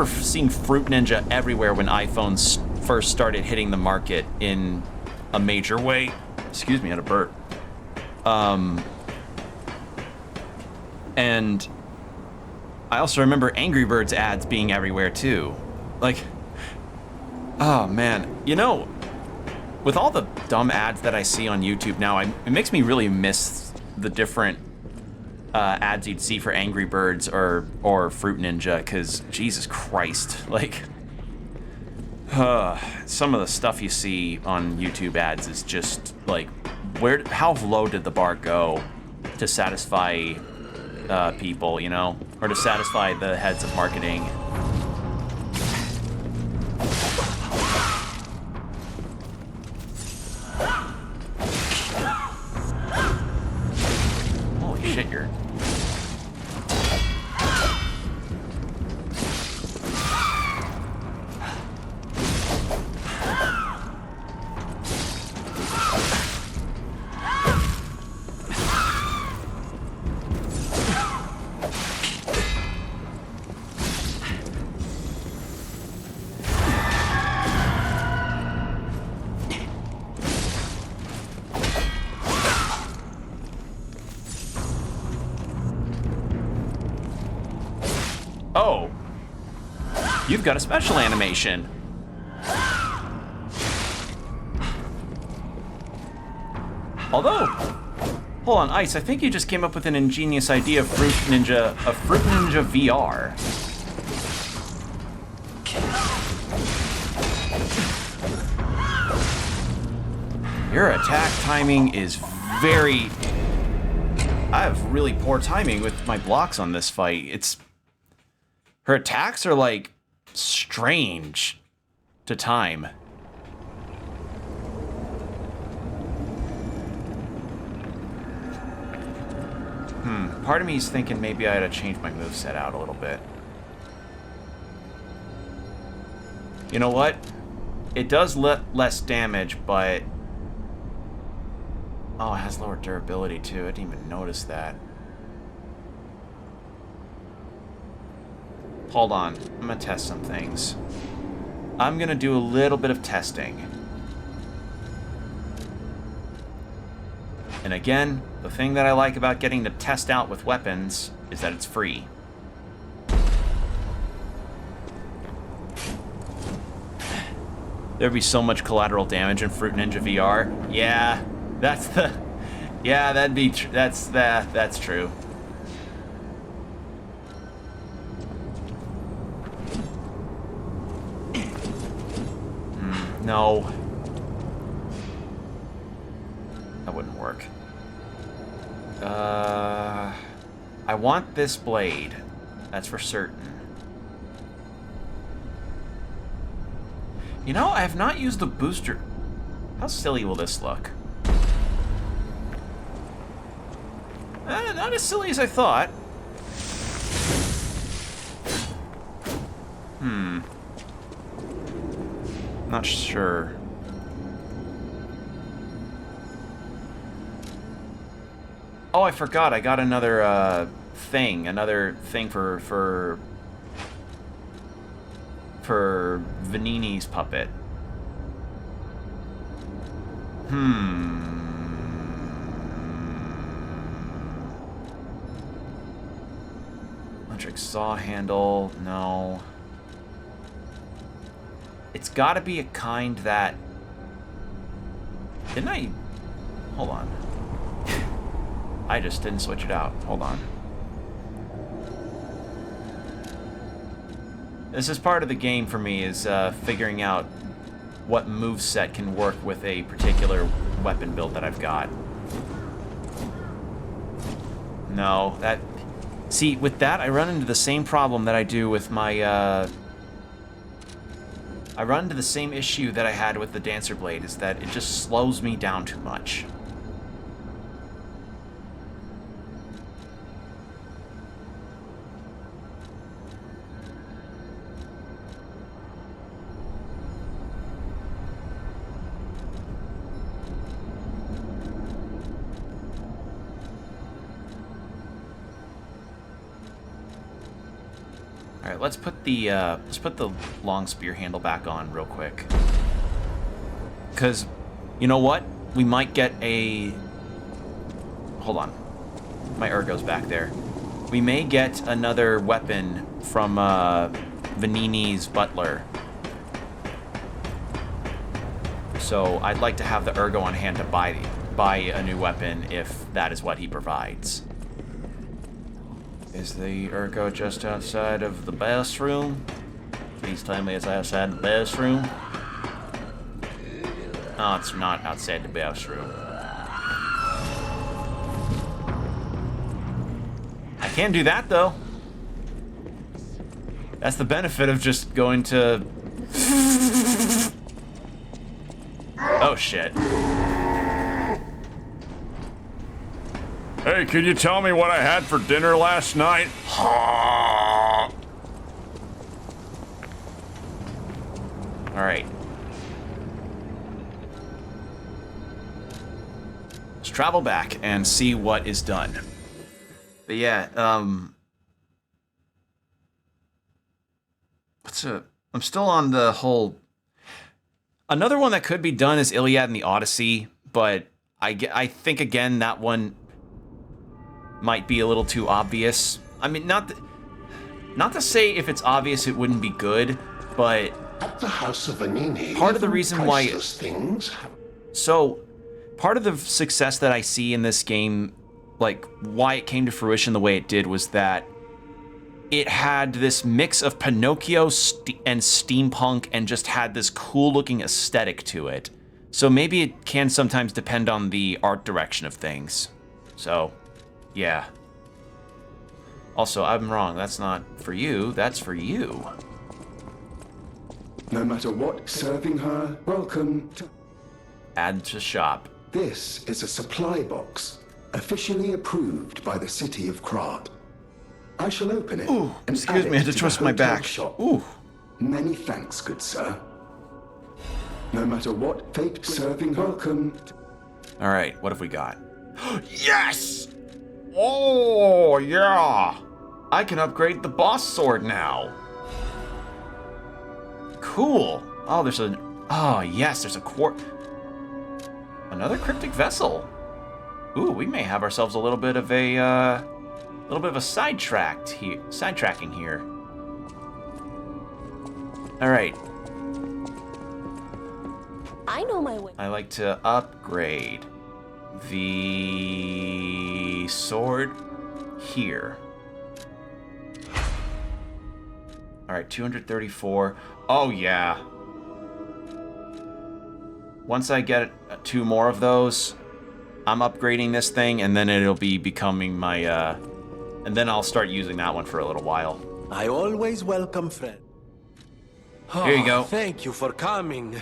Speaker 1: seeing Fruit Ninja everywhere when iPhones first started hitting the market in a major way. Excuse me, I had a burp. And I also remember Angry Birds ads being everywhere too. Like, oh man, you know, with all the dumb ads that I see on YouTube now, it makes me really miss the different ads you'd see for Angry Birds or Fruit Ninja, because Jesus Christ, like, some of the stuff you see on YouTube ads is just like, how low did the bar go to satisfy people, you know? Or to satisfy the heads of marketing. Holy shit, you're... Oh, you've got a special animation. Although, hold on, Ice, I think you just came up with an ingenious idea of Fruit Ninja VR. Your attack timing is very... I have really poor timing with my blocks on this fight. Her attacks are, like, strange to time. Part of me is thinking maybe I ought to change my moveset out a little bit. You know what? It does less damage, but... Oh, it has lower durability, too. I didn't even notice that. Hold on. I'm gonna test some things. I'm gonna do a little bit of testing. And again, the thing that I like about getting to test out with weapons is that it's free. There'd be so much collateral damage in Fruit Ninja VR. Yeah, that's the... Yeah, that'd be... That's true. No. That wouldn't work. I want this blade. That's for certain. You know, I have not used the booster. How silly will this look? Not as silly as I thought. Not sure. Oh, I forgot. I got another thing for Vanini's puppet. Electric saw handle, no. It's gotta be a kind that... Didn't I... Hold on. I just didn't switch it out. Hold on. This is part of the game for me, is figuring out what moveset can work with a particular weapon build that I've got. No, that... See, with that, I run into the same problem that I do with my, I run into the same issue that I had with the Dancer Blade, is that it just slows me down too much. Alright, let's put the long spear handle back on real quick. Cause you know what? We might get a... Hold on. My Ergo's back there. We may get another weapon from Vanini's butler. So I'd like to have the Ergo on hand to buy a new weapon if that is what he provides. Is the Ergo just outside of the bathroom? Please tell me it's outside the bathroom. No, it's not outside the bathroom. I Can't do that, though. That's the benefit of just going to... Oh, shit.
Speaker 11: Hey, can you tell me what I had for dinner last night?
Speaker 1: Alright. Let's travel back and see what is done. But yeah, I'm still on the whole... Another one that could be done is Iliad and the Odyssey, but I think, again, that one might be a little too obvious. I mean, not to say if it's obvious it wouldn't be good, but...
Speaker 12: At the House of Vanini,
Speaker 1: part of the reason why...
Speaker 12: things...
Speaker 1: So, part of the success that I see in this game, like, why it came to fruition the way it did, was that it had this mix of Pinocchio and steampunk and just had this cool-looking aesthetic to it. So maybe it can sometimes depend on the art direction of things. So, yeah. Also, I'm wrong. That's not for you. That's for you.
Speaker 4: No matter what, serving her, welcome to...
Speaker 1: Add to shop.
Speaker 4: This is a supply box, officially approved by the city of Krat. I shall open it.
Speaker 1: Ooh,
Speaker 4: and
Speaker 1: excuse
Speaker 4: add
Speaker 1: me, I had
Speaker 4: it
Speaker 1: to twist
Speaker 4: the
Speaker 1: my
Speaker 4: hotel
Speaker 1: back.
Speaker 4: Shop.
Speaker 1: Ooh.
Speaker 4: Many thanks, good sir. No matter what fate serving, welcome.
Speaker 1: All right, what have we got?
Speaker 11: Yes! Oh, yeah!
Speaker 1: I can upgrade the boss sword now. Cool. Oh, there's a... Oh, yes, there's a another cryptic vessel. Ooh, we may have ourselves a little bit of a sidetracking here. All right.
Speaker 9: I know my way.
Speaker 1: I like to upgrade the sword here. All right, 234. Oh, yeah. Once I get 2 more of those, I'm upgrading this thing, and then it'll be becoming my, and then I'll start using that one for a little while.
Speaker 5: I always welcome friends.
Speaker 1: Here you go.
Speaker 5: Thank you for coming.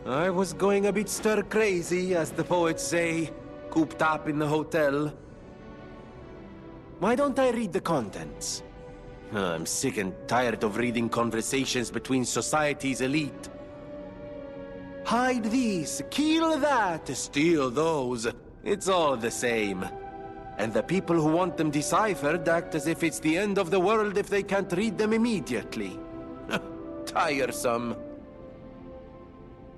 Speaker 5: I was going a bit stir-crazy, as the poets say, cooped up in the hotel. Why don't I read the contents? I'm sick and tired of reading conversations between society's elite. Hide these, kill that, steal those. It's all the same. And the people who want them deciphered act as if it's the end of the world if they can't read them immediately. Tiresome.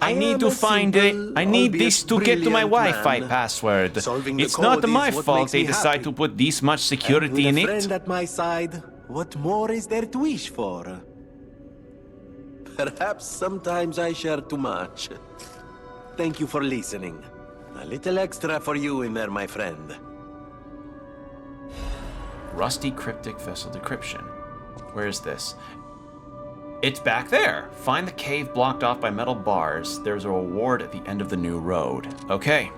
Speaker 1: I need to find it. I need this to get to my Wi-Fi password. It's not my fault they decide to put this much security in
Speaker 5: it.
Speaker 1: it.
Speaker 5: With a friend at my side, what more is there to wish for? Perhaps sometimes I share too much. Thank you for listening. A little extra for you in there, my friend.
Speaker 1: Rusty cryptic vessel decryption. Where is this? It's back there. Find the cave blocked off by metal bars. There's a reward at the end of the new road. Okay.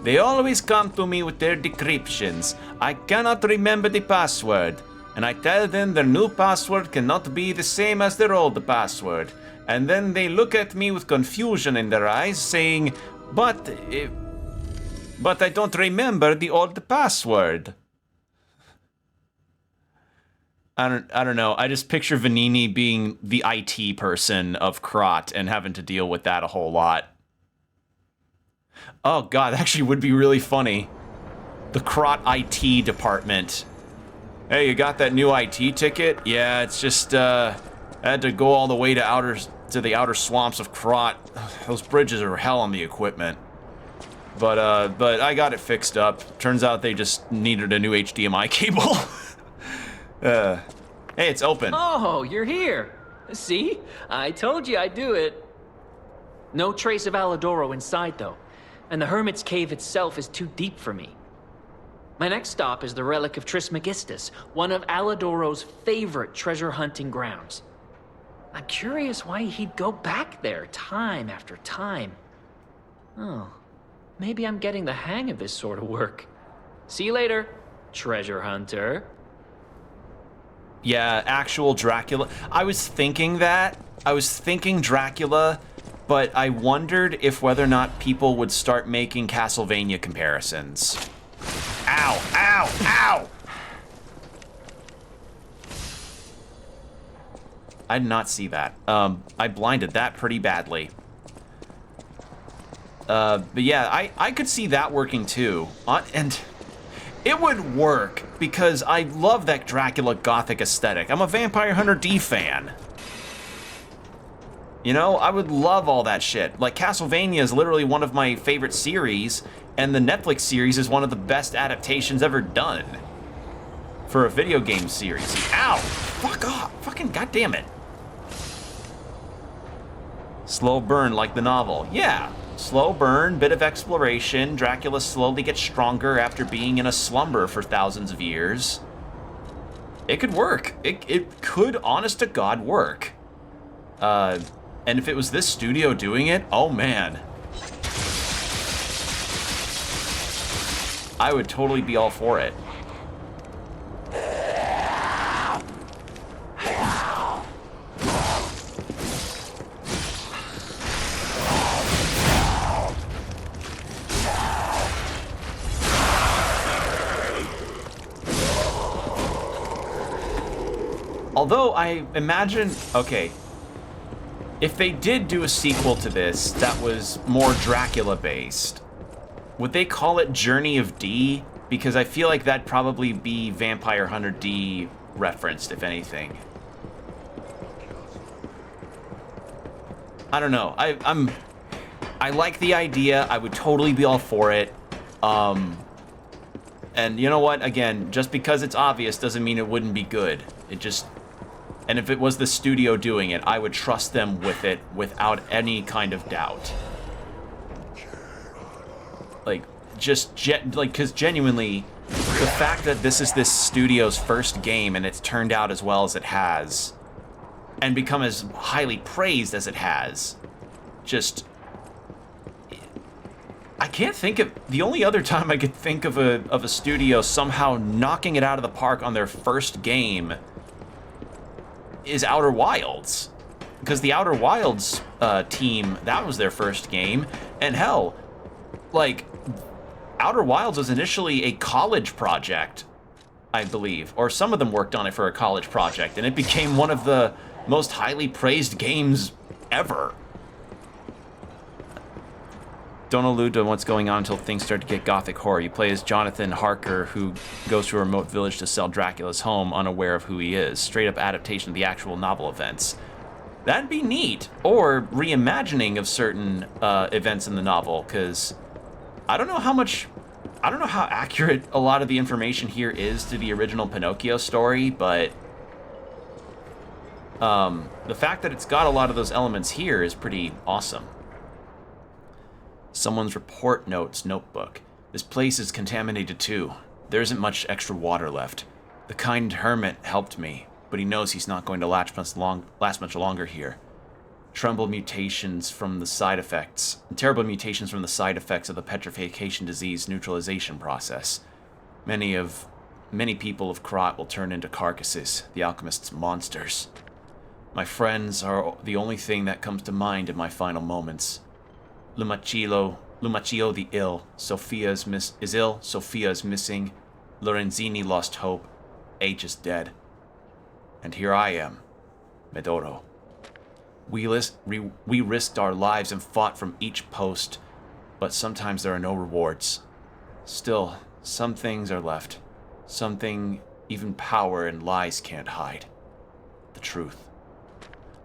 Speaker 1: They always come to me with their decryptions. I cannot remember the password. And I tell them their new password cannot be the same as their old password. And then they look at me with confusion in their eyes, saying, But I don't remember the old password. I don't know. I just picture Vanini being the IT person of Krat and having to deal with that a whole lot. Oh god, that actually would be really funny. The Krat IT department. Hey, you got that new IT ticket? Yeah, it's just I had to go all the way to the outer swamps of Krat. Those bridges are hell on the equipment. But I got it fixed up. Turns out they just needed a new HDMI cable. Hey, it's open.
Speaker 3: Oh, you're here. See? I told you I'd do it. No trace of Alidoro inside, though. And the Hermit's Cave itself is too deep for me. My next stop is the Relic of Trismegistus, one of Alidoro's favorite treasure hunting grounds. I'm curious why he'd go back there time after time. Oh, maybe I'm getting the hang of this sort of work. See you later. treasure hunter.
Speaker 1: Yeah, actual Dracula. I was thinking that. I was thinking Dracula, but I wondered if whether or not people would start making Castlevania comparisons. Ow, ow, ow! I did not see that. I blinded that pretty badly. But yeah, I could see that working too. And it would work because I love that Dracula gothic aesthetic. I'm a Vampire Hunter D fan. You know, I would love all that shit. Like, Castlevania is literally one of my favorite series, and the Netflix series is one of the best adaptations ever done for a video game series. Ow! Fuck off! Fucking goddamn it! Slow burn like the novel. Yeah, slow burn, bit of exploration. Dracula slowly gets stronger after being in a slumber for thousands of years. It could work. It could, honest to God, work. And if it was this studio doing it, oh man. I would totally be all for it. Although I imagine, okay, if they did do a sequel to this that was more Dracula-based, would they call it Journey of D? Because I feel like that'd probably be Vampire Hunter D referenced, if anything. I don't know. I like the idea. I would totally be all for it. And you know what? Again, just because it's obvious doesn't mean it wouldn't be good. It just... And if it was the studio doing it, I would trust them with it without any kind of doubt. Like, because genuinely, the fact that this is this studio's first game and it's turned out as well as it has, and become as highly praised as it has, just... I can't think of... The only other time I could think of a studio somehow knocking it out of the park on their first game is Outer Wilds, because the Outer Wilds team, that was their first game, and hell, like, Outer Wilds was initially a college project, I believe, or some of them worked on it for a college project, and it became one of the most highly praised games ever. Don't allude to what's going on until things start to get gothic horror. You play as Jonathan Harker, who goes to a remote village to sell Dracula's home, unaware of who he is. Straight up adaptation of the actual novel events. That'd be neat. Or reimagining of certain events in the novel, because I don't know how accurate a lot of the information here is to the original Pinocchio story, but the fact that it's got a lot of those elements here is pretty awesome. Someone's report notes notebook. This place is contaminated too. There isn't much extra water left. The kind hermit helped me, but he knows he's not going to last much longer here. Terrible mutations from the side effects of the petrification disease neutralization process. Many people of Krat will turn into carcasses, the alchemist's monsters. My friends are the only thing that comes to mind in my final moments. Lumaccio the ill. Sophia is ill. Sophia is missing. Lorenzini lost hope. H is dead. And here I am, Medoro. We risked our lives and fought from each post, but sometimes there are no rewards. Still, some things are left. Something even power and lies can't hide. The truth.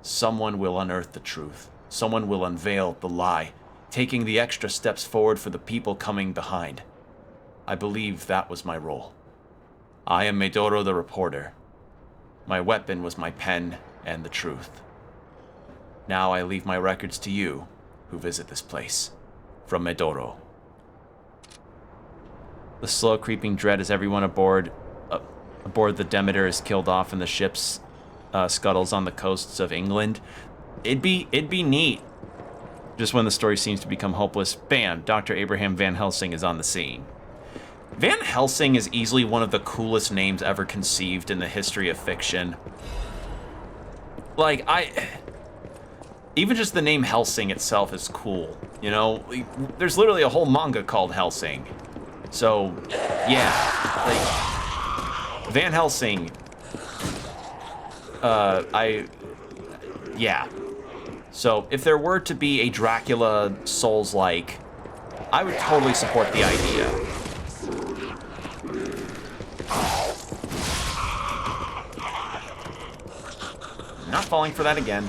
Speaker 1: Someone will unearth the truth. Someone will unveil the lie, taking the extra steps forward for the people coming behind. I believe that was my role. I am Medoro the reporter. My weapon was my pen and the truth. Now I leave my records to you, who visit this place. From Medoro. The slow creeping dread as everyone aboard the Demeter is killed off and the ship's scuttles on the coasts of England. It'd be neat. Just when the story seems to become hopeless, bam, Dr. Abraham Van Helsing is on the scene. Van Helsing is easily one of the coolest names ever conceived in the history of fiction. Like, even just the name Helsing itself is cool, you know? There's literally a whole manga called Helsing. So, yeah. Like, Van Helsing... yeah. So, if there were to be a Dracula Souls-like, I would totally support the idea. Not falling for that again.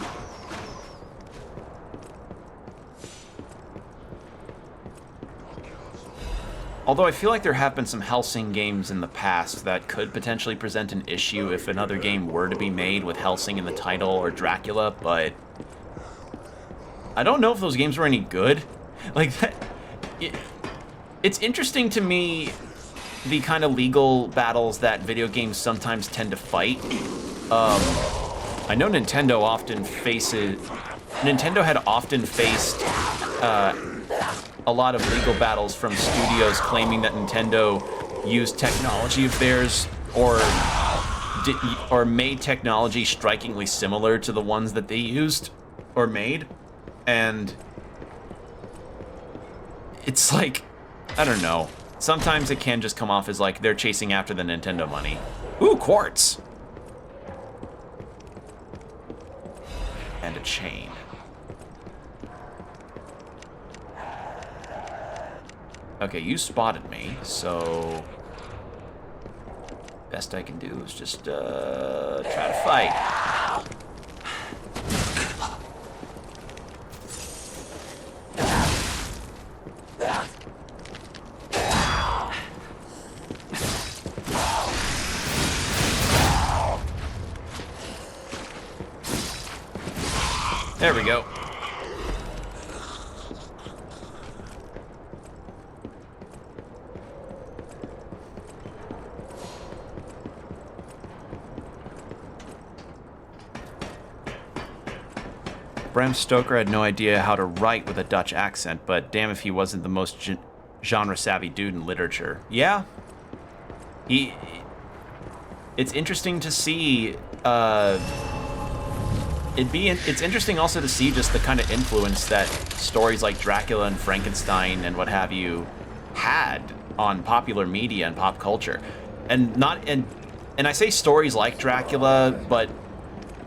Speaker 1: Although I feel like there have been some Helsing games in the past that could potentially present an issue if another game were to be made with Helsing in the title or Dracula, but I don't know if those games were any good. Like, it's interesting to me, the kind of legal battles that video games sometimes tend to fight. I know Nintendo had often faced a lot of legal battles from studios claiming that Nintendo used technology of theirs or made technology strikingly similar to the ones that they used or made. And it's like, I don't know. Sometimes it can just come off as like they're chasing after the Nintendo money. Ooh, quartz! And a chain. Okay, you spotted me, so best I can do is just try to fight. There we go. Bram Stoker had no idea how to write with a Dutch accent, but damn if he wasn't the most genre-savvy dude in literature. Yeah. It's interesting to see, it's interesting also to see just the kind of influence that stories like Dracula and Frankenstein and what have you had on popular media and pop culture. And I say stories like Dracula, but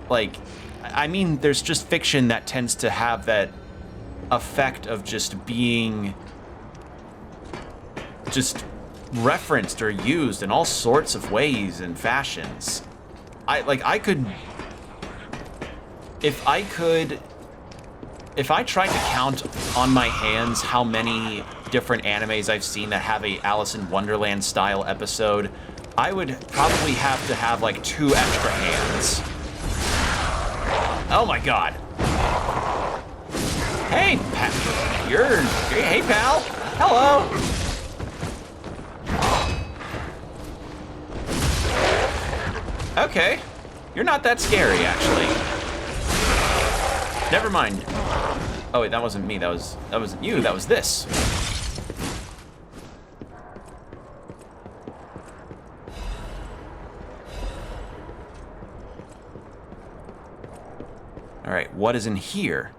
Speaker 1: like, I mean, there's just fiction that tends to have that effect of just being just referenced or used in all sorts of ways and fashions. If I tried to count on my hands how many different animes I've seen that have a Alice in Wonderland style episode, I would probably have to have like 2 extra hands. Oh my god. Hey, hey pal. Hello. Okay. You're not that scary, actually. Never mind. Oh wait, that wasn't me. That wasn't you. That was this. Alright, what is in here?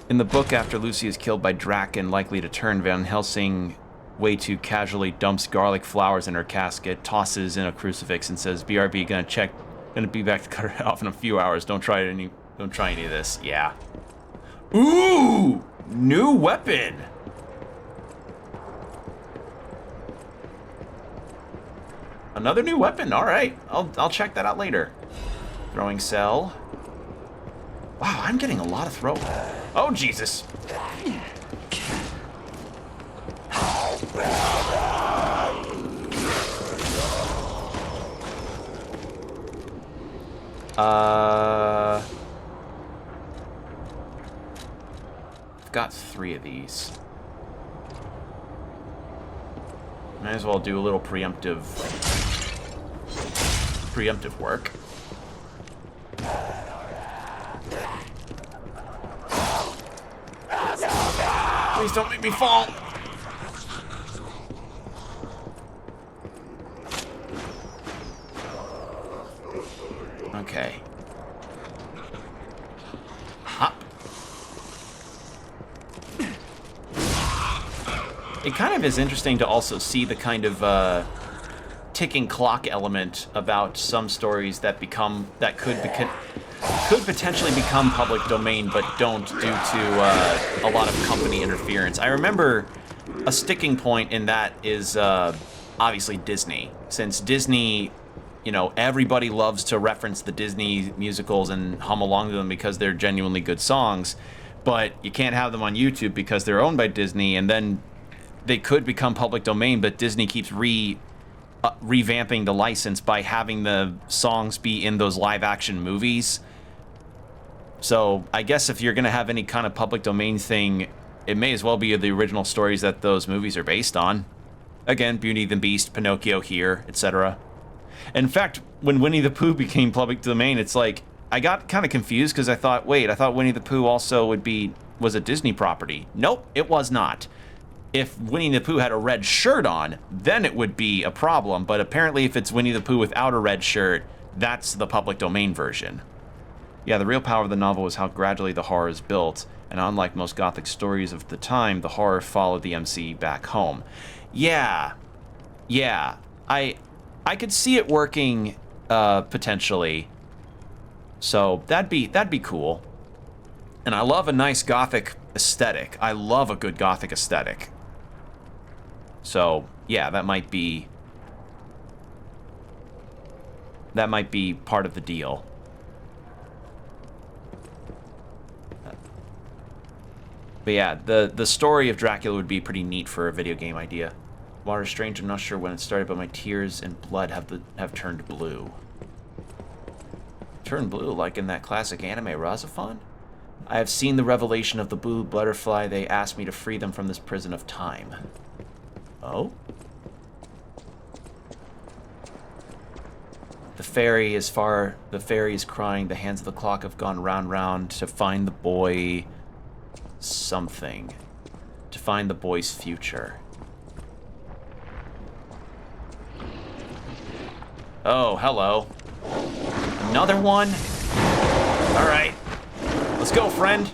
Speaker 1: In the book, after Lucy is killed by Draken, likely to turn, Van Helsing way too casually dumps garlic flowers in her casket, tosses in a crucifix, and says, "BRB, gonna be back to cut her off in a few hours. Don't try any of this." Yeah. Ooh! New weapon! Another new weapon, alright. I'll check that out later. Throwing cell. Wow, I'm getting a lot of throw. Oh, Jesus. I've got 3 of these. Might as well do a little preemptive work. Please don't make me fall. it kind of is interesting to also see the kind of ticking clock element about some stories that could potentially become public domain, but don't due to a lot of company interference. I remember a sticking point in that is obviously Disney. Since Disney, you know, everybody loves to reference the Disney musicals and hum along to them because they're genuinely good songs, but you can't have them on YouTube because they're owned by Disney, and then they could become public domain, but Disney keeps revamping the license by having the songs be in those live-action movies. So I guess if you're going to have any kind of public domain thing, it may as well be the original stories that those movies are based on. Again, Beauty and the Beast, Pinocchio here, etc. In fact, when Winnie the Pooh became public domain, it's like, I got kind of confused because I thought, wait, I thought Winnie the Pooh also was a Disney property. Nope, it was not. If Winnie the Pooh had a red shirt on, then it would be a problem. But apparently if it's Winnie the Pooh without a red shirt, that's the public domain version. Yeah, the real power of the novel was how gradually the horror is built, and unlike most Gothic stories of the time, the horror followed the MC back home. Yeah, I could see it working potentially. So that'd be cool. And I love a nice Gothic aesthetic. I love a good Gothic aesthetic. So yeah, that might be part of the deal. But yeah, the story of Dracula would be pretty neat for a video game idea. Water Strange, I'm not sure when it started, but my tears and blood have turned blue. Turned blue, like in that classic anime Razafon? I have seen the revelation of the blue butterfly. They asked me to free them from this prison of time. Oh? The fairy is crying. The hands of the clock have gone round to find the boy something. To find the boy's future. Oh, hello. Another one? Alright. Let's go, friend.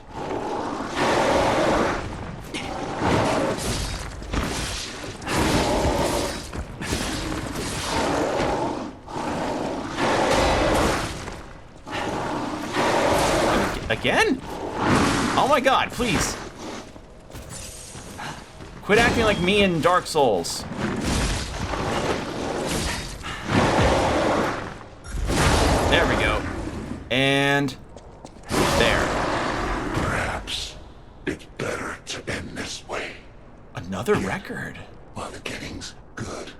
Speaker 1: Again? Oh my god, please. Quit acting like me in Dark Souls. There we go. And there.
Speaker 12: Perhaps it's better to end this way.
Speaker 1: Another record.
Speaker 12: While the getting's good.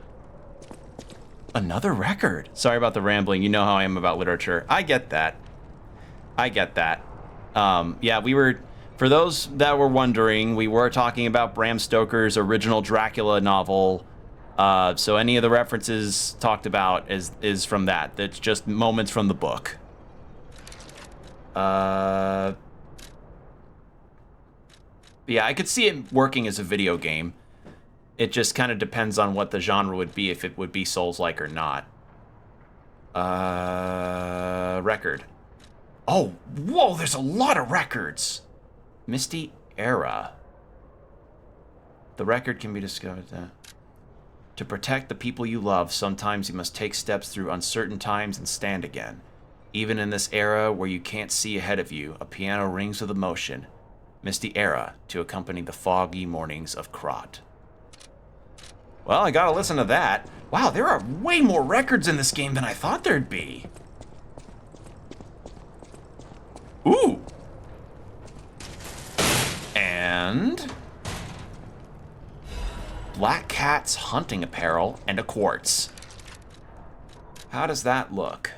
Speaker 1: Another record. Sorry about the rambling. You know how I am about literature. I get that. Yeah, we were, for those that were wondering, we were talking about Bram Stoker's original Dracula novel. So any of the references talked about is from that. That's just moments from the book. Yeah, I could see it working as a video game. It just kind of depends on what the genre would be, if it would be Souls-like or not. Record. Oh, whoa, there's a lot of records. Misty Era. The record can be discovered there. To protect the people you love, sometimes you must take steps through uncertain times and stand again. Even in this era where you can't see ahead of you, a piano rings with emotion. Misty Era, to accompany the foggy mornings of Krot. Well, I gotta listen to that. Wow, there are way more records in this game than I thought there'd be. Ooh! And Black Cat's hunting apparel and a quartz. How does that look?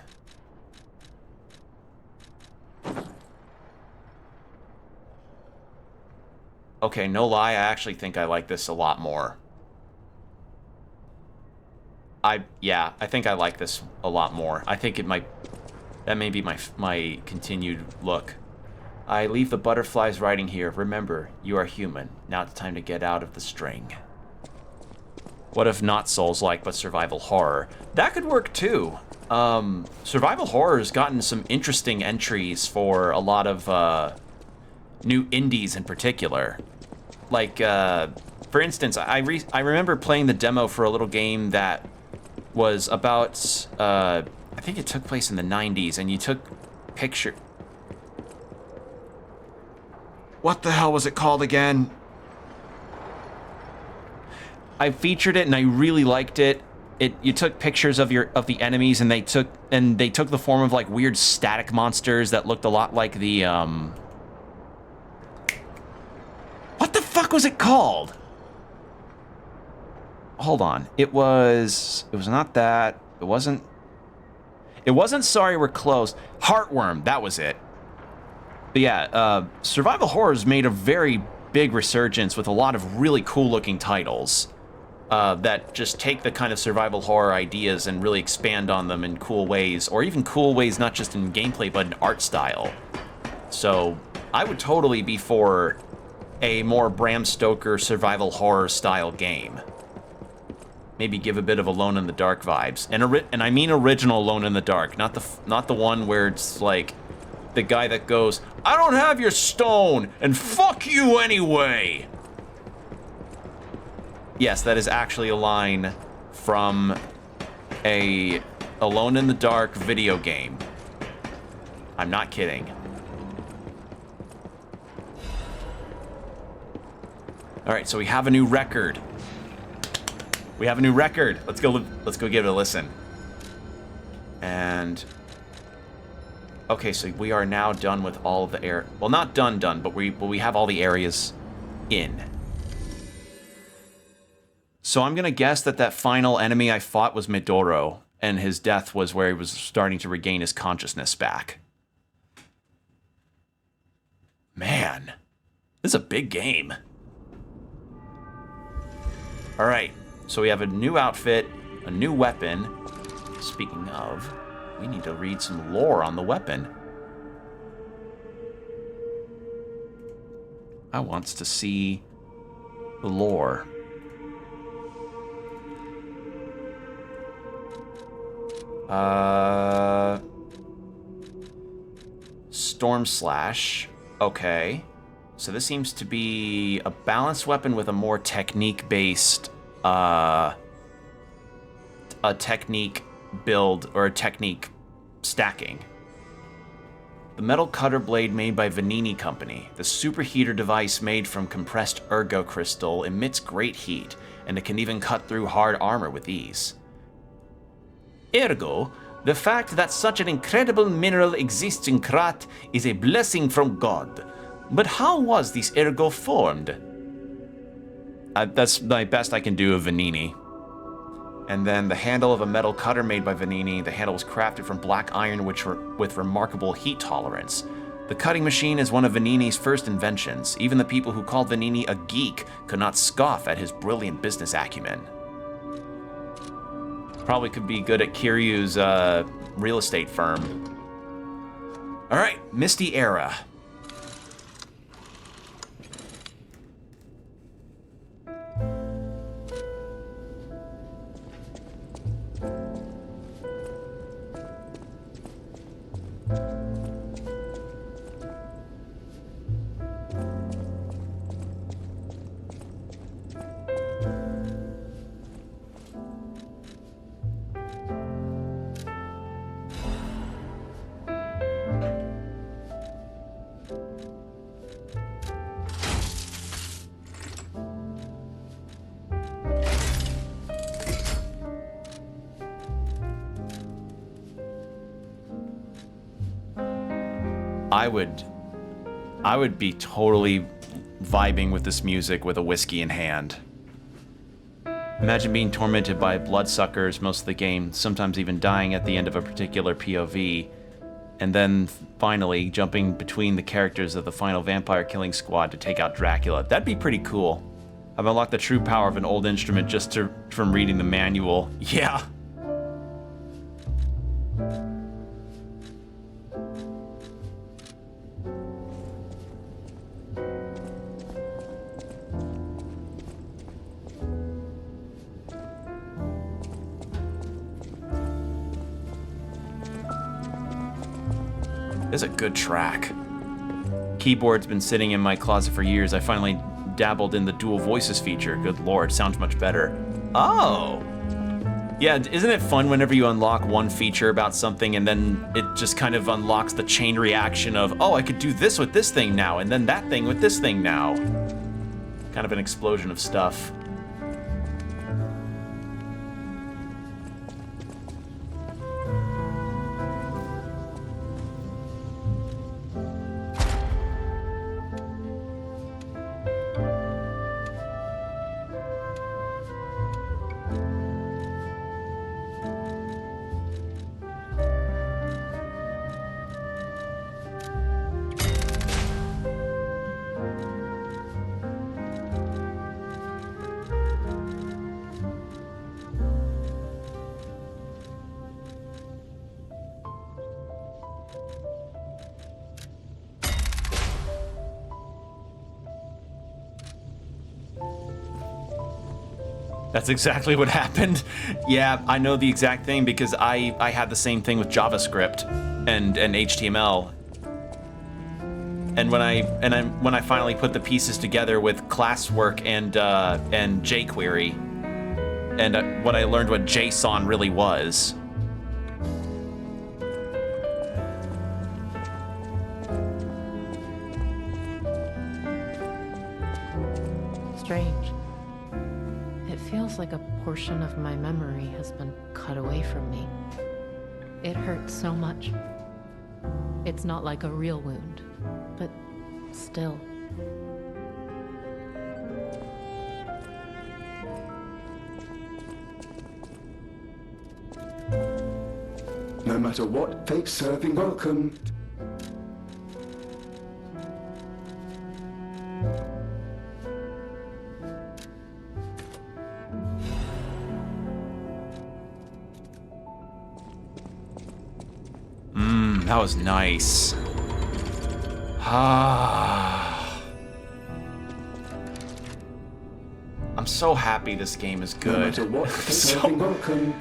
Speaker 1: Okay, no lie, I actually think I like this a lot more. Yeah, I think I like this a lot more. I think that may be my continued look. I leave the butterflies riding here. Remember, you are human. Now it's time to get out of the string. What if not Souls-like, but survival horror? That could work too. Survival horror has gotten some interesting entries for a lot of new indies in particular. Like, For instance, I remember playing the demo for a little game that was about, I think it took place in the 90s, and you took picture... What the hell was it called again? I featured it and I really liked it. You took pictures of the enemies, and they took the form of like weird static monsters that looked a lot like the What the fuck was it called? Hold on. It was not that. It wasn't Sorry We're Closed. Heartworm, that was it. But yeah, survival horrors made a very big resurgence with a lot of really cool looking titles. That just take the kind of survival horror ideas and really expand on them in cool ways, or even cool ways not just in gameplay but in art style. So I would totally be for a more Bram Stoker survival horror style game. Maybe give a bit of Alone in the Dark vibes, and I mean original Alone in the Dark, not the one where it's like the guy that goes, "I don't have your stone and fuck you anyway." Yes, that is actually a line from a Alone in the Dark video game. I'm not kidding. All right, so we have a new record. We have a new record. Let's go give it a listen. And okay, so we are now done with all of the well, not done, but we have all the areas in. So I'm gonna guess that final enemy I fought was Midoro, and his death was where he was starting to regain his consciousness back. Man, this is a big game. All right, so we have a new outfit, a new weapon. Speaking of, we need to read some lore on the weapon. I wants to see the lore. Storm Slash. Okay. So this seems to be a balanced weapon with a more technique-based, a technique build, or a technique stacking. The metal cutter blade made by Vanini Company. The superheater device made from compressed ergo crystal emits great heat, and it can even cut through hard armor with ease. Ergo, the fact that such an incredible mineral exists in Krat is a blessing from God. But how was this ergo formed? That's my best I can do of Vanini. And then the handle of a metal cutter made by Vanini. The handle was crafted from black iron with remarkable heat tolerance. The cutting machine is one of Vanini's first inventions. Even the people who called Vanini a geek could not scoff at his brilliant business acumen. Probably could be good at Kiryu's real estate firm. All right, Misty Era. I would be totally vibing with this music with a whiskey in hand. Imagine being tormented by bloodsuckers most of the game, sometimes even dying at the end of a particular POV, and then finally jumping between the characters of the final vampire killing squad to take out Dracula. That'd be pretty cool. I've unlocked the true power of an old instrument just from reading the manual. Yeah. This is a good track. Keyboard's been sitting in my closet for years. I finally dabbled in the dual voices feature. Good lord, sounds much better. Oh! Yeah, isn't it fun whenever you unlock one feature about something and then it just kind of unlocks the chain reaction of, oh, I could do this with this thing now, and then that thing with this thing now. Kind of an explosion of stuff. That's exactly what happened. Yeah, I know the exact thing because I had the same thing with JavaScript and HTML. And when I finally put the pieces together with classwork and jQuery, and what I learned what JSON really was.
Speaker 6: Strange. It feels like a portion of my memory has been cut away from me. It hurts so much. It's not like a real wound, but still.
Speaker 4: No matter what fate's serving, welcome.
Speaker 1: That was nice. Ah. I'm so happy this game is good.
Speaker 4: No matter what fate's serving, welcome.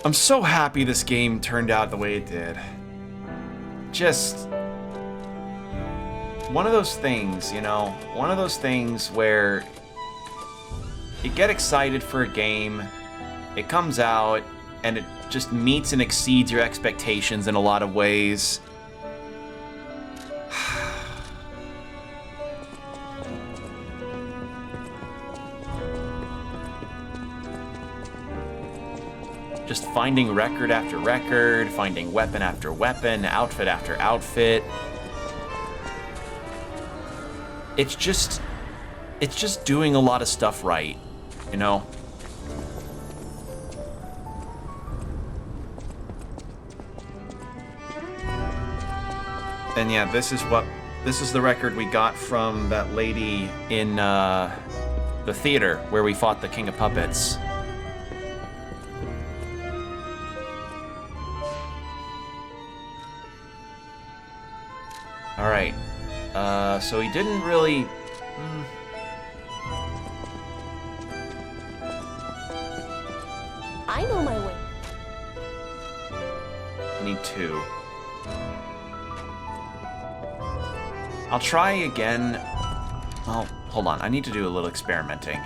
Speaker 1: I'm so happy this game turned out the way it did. Just one of those things, you know, one of those things where you get excited for a game, it comes out, and it just meets and exceeds your expectations in a lot of ways. Just finding record after record, finding weapon after weapon, outfit after outfit. It's just doing a lot of stuff right, you know? And yeah, this is the record we got from that lady in the theater where we fought the King of Puppets. All right, so he didn't really.
Speaker 9: I know my way.
Speaker 1: I need two. I'll try again. Well, hold on. I need to do a little experimenting.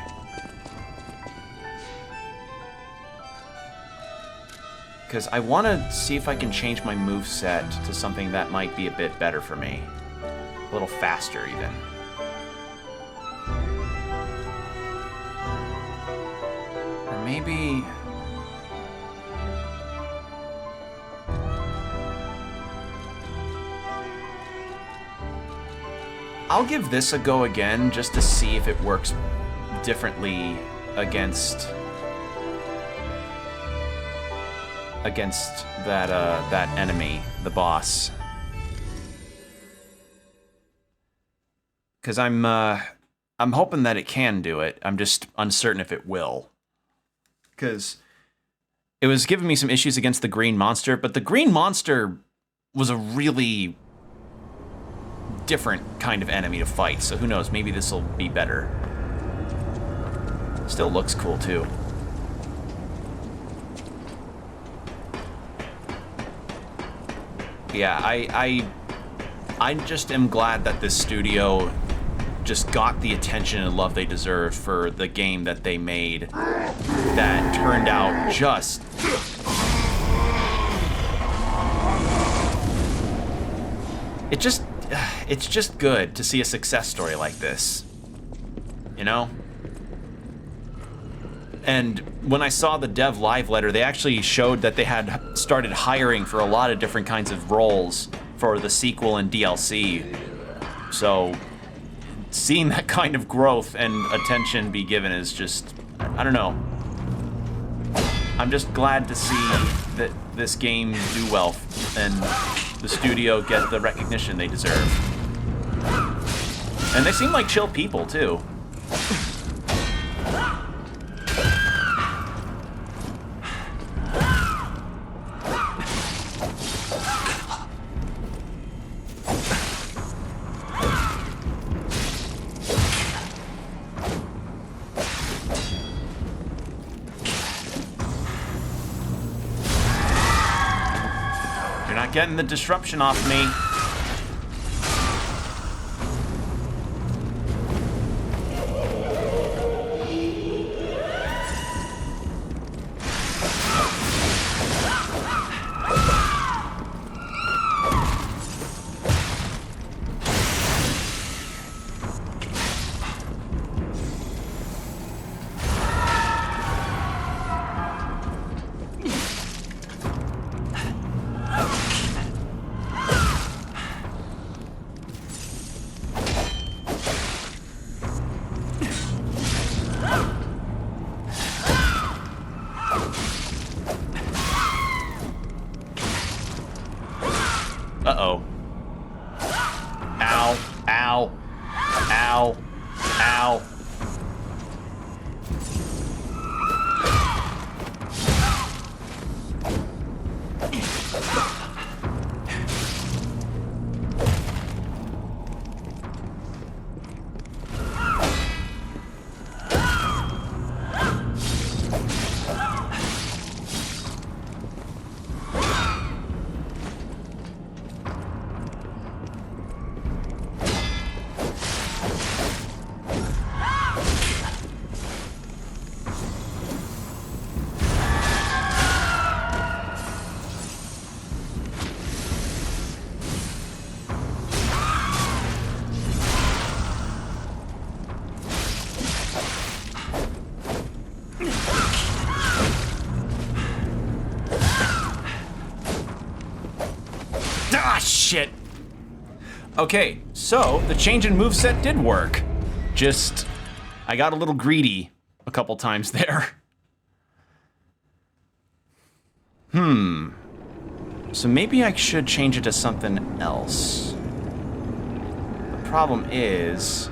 Speaker 1: Because I want to see if I can change my moveset to something that might be a bit better for me. A little faster, even. Or maybe... I'll give this a go again, just to see if it works differently against that enemy, the boss. Because I'm hoping that it can do it. I'm just uncertain if it will. Because it was giving me some issues against the green monster, but the green monster was a really different kind of enemy to fight, so who knows, maybe this will be better. Still looks cool too. Yeah, I just am glad that this studio just got the attention and love they deserved for the game that they made that turned out just... It's just good to see a success story like this. You know? And when I saw the dev live letter, they actually showed that they had started hiring for a lot of different kinds of roles for the sequel and DLC. So, seeing that kind of growth and attention be given is just, I don't know. I'm just glad to see that this game do well and the studio get the recognition they deserve. And they seem like chill people, too. Getting the disruption off me. Uh-oh. Ow. Ow. Ow. Ow. Ah, shit. Okay, so the change in moveset did work. Just, I got a little greedy a couple times there. So maybe I should change it to something else. The problem is,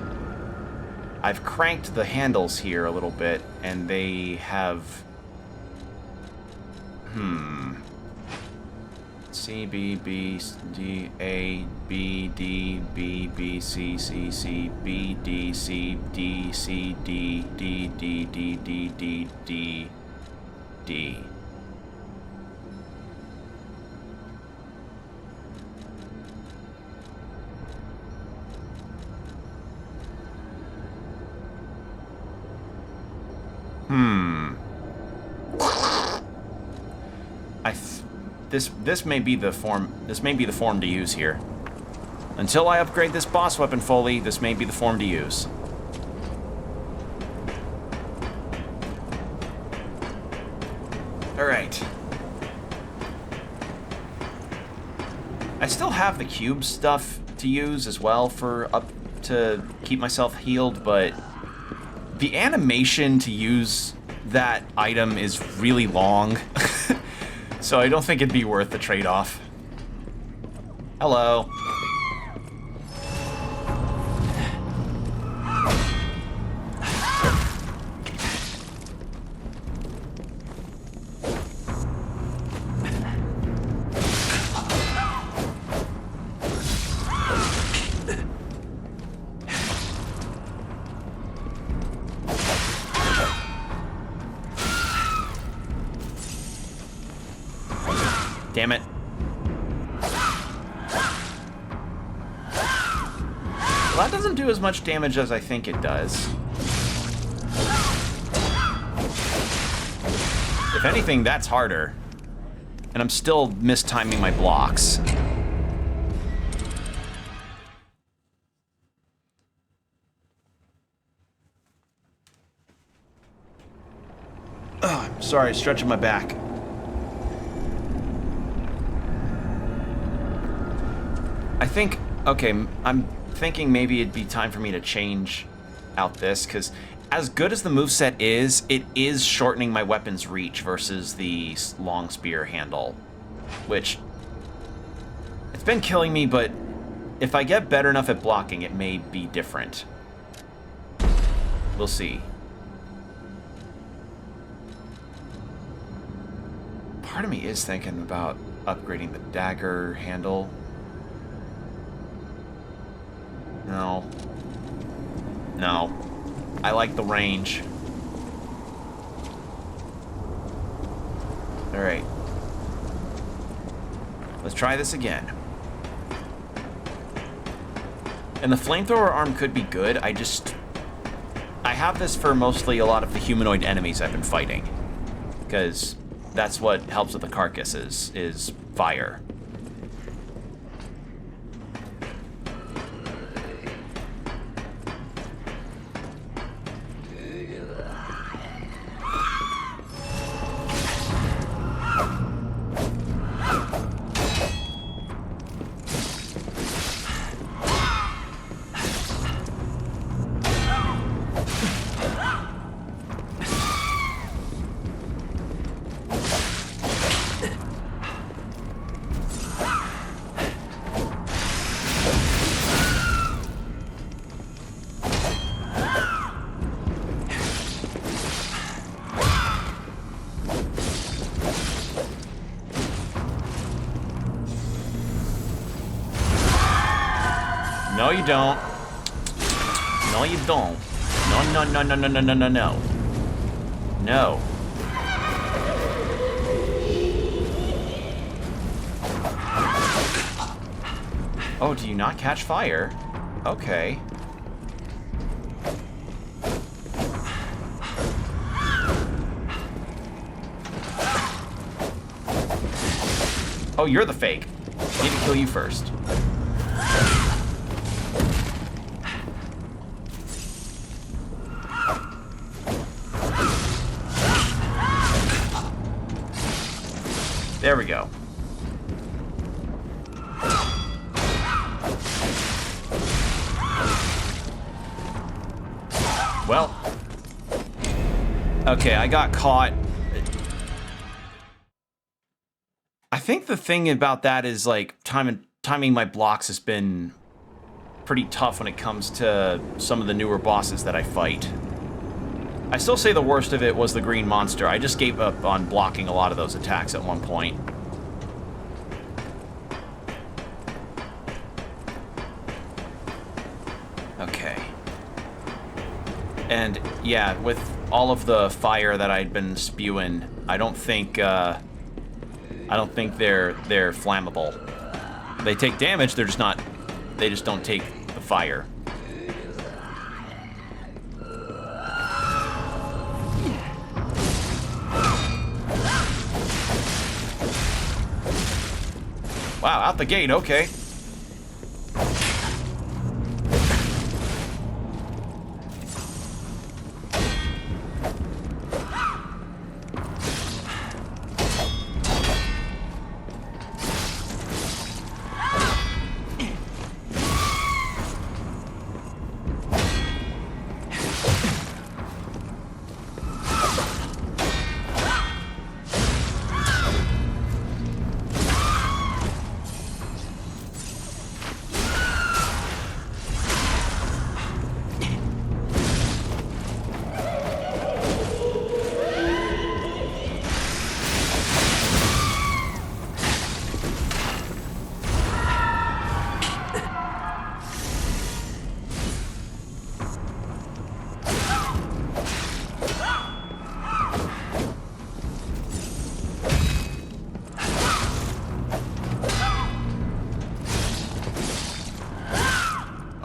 Speaker 1: I've cranked the handles here a little bit, and they have... C, B, B, D, A, B, D, B, B, C, C, C, B, D, C, D, C, D, D, D, D, D, D, D, D. This may be the form. This may be the form to use here. Until I upgrade this boss weapon fully, this may be the form to use. All right. I still have the cube stuff to use as well for up to keep myself healed, but the animation to use that item is really long. So I don't think it'd be worth the trade-off. Hello. Damn it. Well, that doesn't do as much damage as I think it does. If anything, that's harder. And I'm still mistiming my blocks. Oh, sorry, stretching my back. I think, okay, I'm thinking maybe it'd be time for me to change out this, because as good as the moveset is, it is shortening my weapon's reach versus the long spear handle, which, it's been killing me, but if I get better enough at blocking, it may be different. We'll see. Part of me is thinking about upgrading the dagger handle. No. No. I like the range. Alright. Let's try this again. And the flamethrower arm could be good, I have this for mostly a lot of the humanoid enemies I've been fighting. Because that's what helps with the carcasses, is fire. No, you don't. No, you don't. No, no, no, no, no, no, no, no, no. No. Oh, do you not catch fire? Okay. Oh, you're the fake. Need to kill you first. There we go. Well. Okay, I got caught. I think the thing about that is, like, timing my blocks has been pretty tough when it comes to some of the newer bosses that I fight. I still say the worst of it was the green monster. I just gave up on blocking a lot of those attacks at one point. Okay. And yeah, with all of the fire that I'd been spewing, I don't think they're flammable. They take damage, they're just not, they just don't take the fire. Wow, out the gate, okay.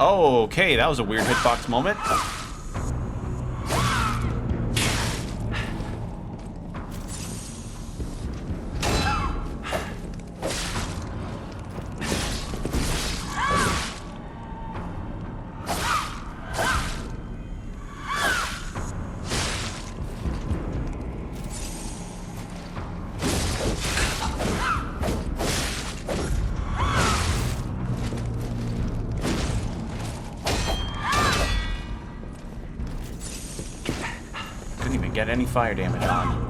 Speaker 1: Oh, okay, that was a weird hitbox moment. Get any fire damage on.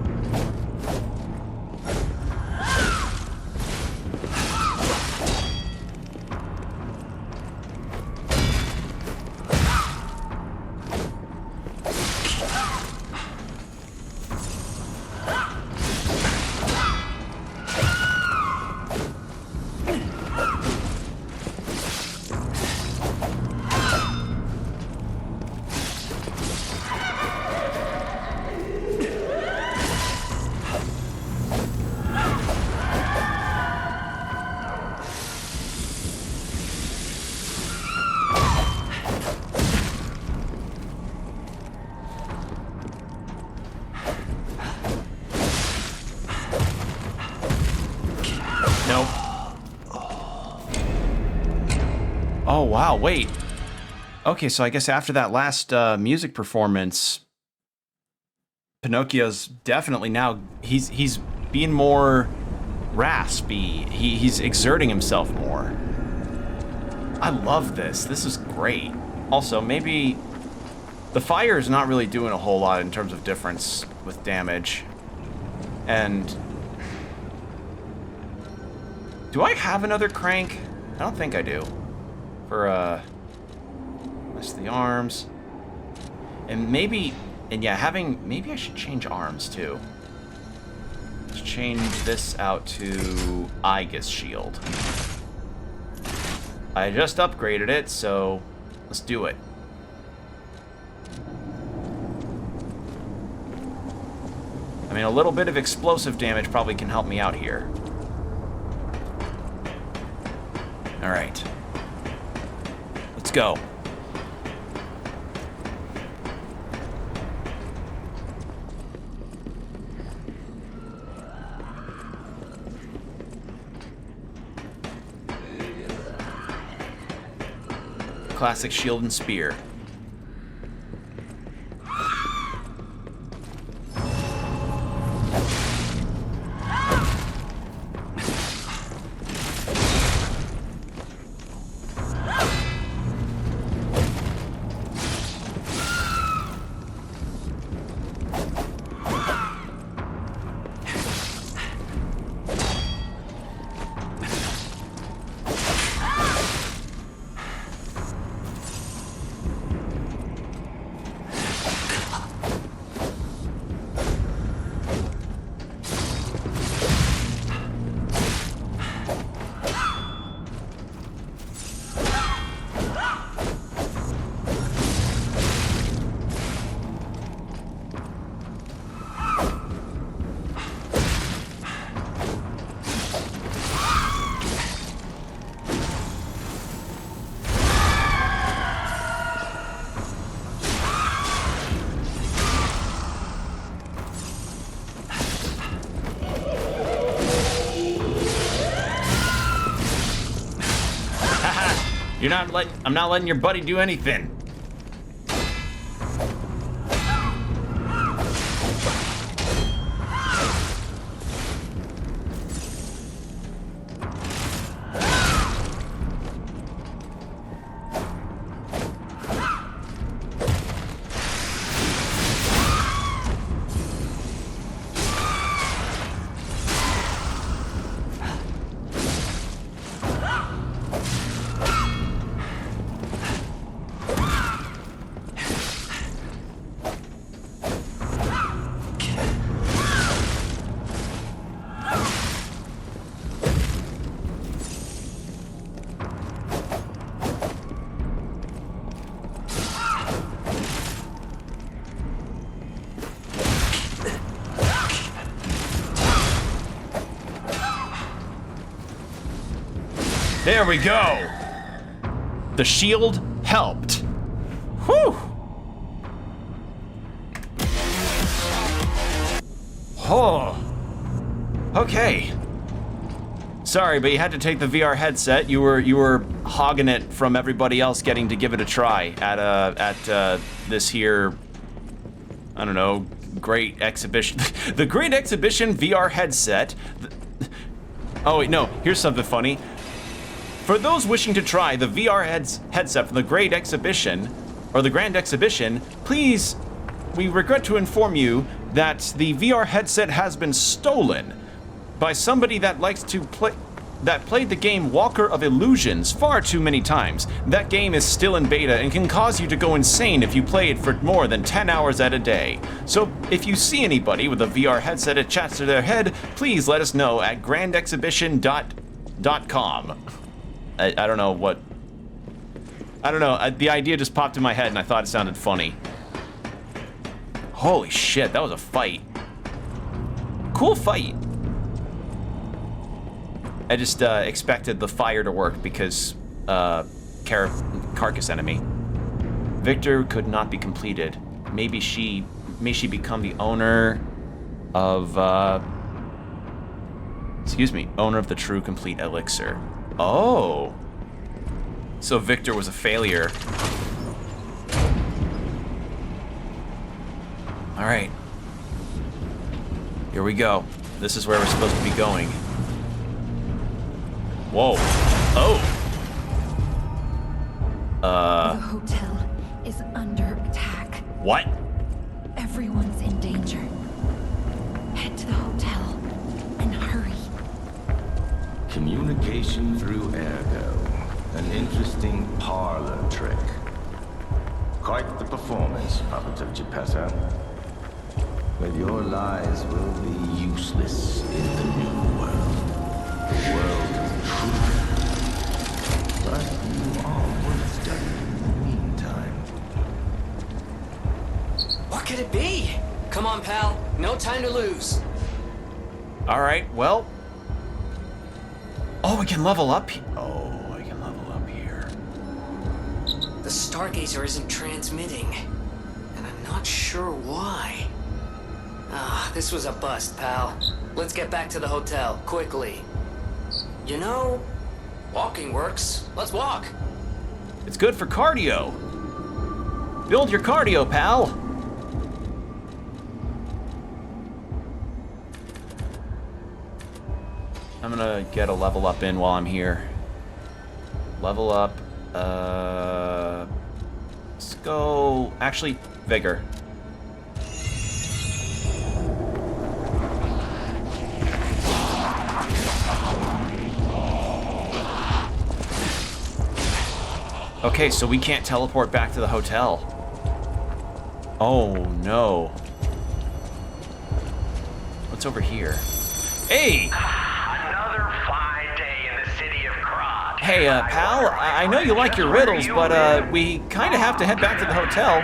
Speaker 1: Nope. Oh, wow, wait. Okay, so I guess after that last music performance, Pinocchio's definitely now, he's being more raspy. He's exerting himself more. I love this. This is great. Also, maybe the fire is not really doing a whole lot in terms of difference with damage. And do I have another crank? I don't think I do. For, that's the arms. And maybe, and yeah, maybe I should change arms too. Let's change this out to Aegis Shield. I just upgraded it, so let's do it. I mean, a little bit of explosive damage probably can help me out here. Alright. Let's go. Classic shield and spear. I'm not letting your buddy do anything. There we go. The shield helped. Whew. Oh. Okay. Sorry, but you had to take the VR headset. You were hogging it from everybody else getting to give it a try at this here, I don't know, great exhibition. The Great Exhibition VR headset. Oh wait, no, here's something funny. For those wishing to try the VR headset from the Great Exhibition, or the Grand Exhibition, please, we regret to inform you that the VR headset has been stolen by somebody that likes to played the game Walker of Illusions far too many times. That game is still in beta and can cause you to go insane if you play it for more than 10 hours at a day. So if you see anybody with a VR headset attached to their head, please let us know at grandexhibition.com. I don't know what... I don't know, the idea just popped in my head and I thought it sounded funny. Holy shit, that was a fight. Cool fight. I just expected the fire to work because carcass enemy. Victor could not be completed. May she become the owner of owner of the true complete elixir. Oh. So Victor was a failure. All right. Here we go. This is where we're supposed to be going. Whoa. Oh.
Speaker 2: The hotel is under attack.
Speaker 1: What?
Speaker 2: Everyone's in danger. Head to the hotel and hurry.
Speaker 13: Communication through ergo. An interesting parlor trick. Quite the performance, puppet of Geppetto. But your lies will be useless in the new world. The world of truth. But you are worth studying in the meantime.
Speaker 10: What could it be? Come on, pal. No time to lose.
Speaker 1: All right, well. Oh, we can level up. Oh, I can level up here.
Speaker 10: The Stargazer isn't transmitting. And I'm not sure why. Ah, this was a bust, pal. Let's get back to the hotel, quickly. You know, walking works. Let's walk.
Speaker 1: It's good for cardio. Build your cardio, pal. I'm gonna get a level up in while I'm here. Level up. Let's go. Actually, vigor. Okay, so we can't teleport back to the hotel. Oh no. What's over here? Hey!
Speaker 14: Another fine day in the city of Kron.
Speaker 1: Hey, pal, I know you like your riddles, but we kind of have to head back to the hotel.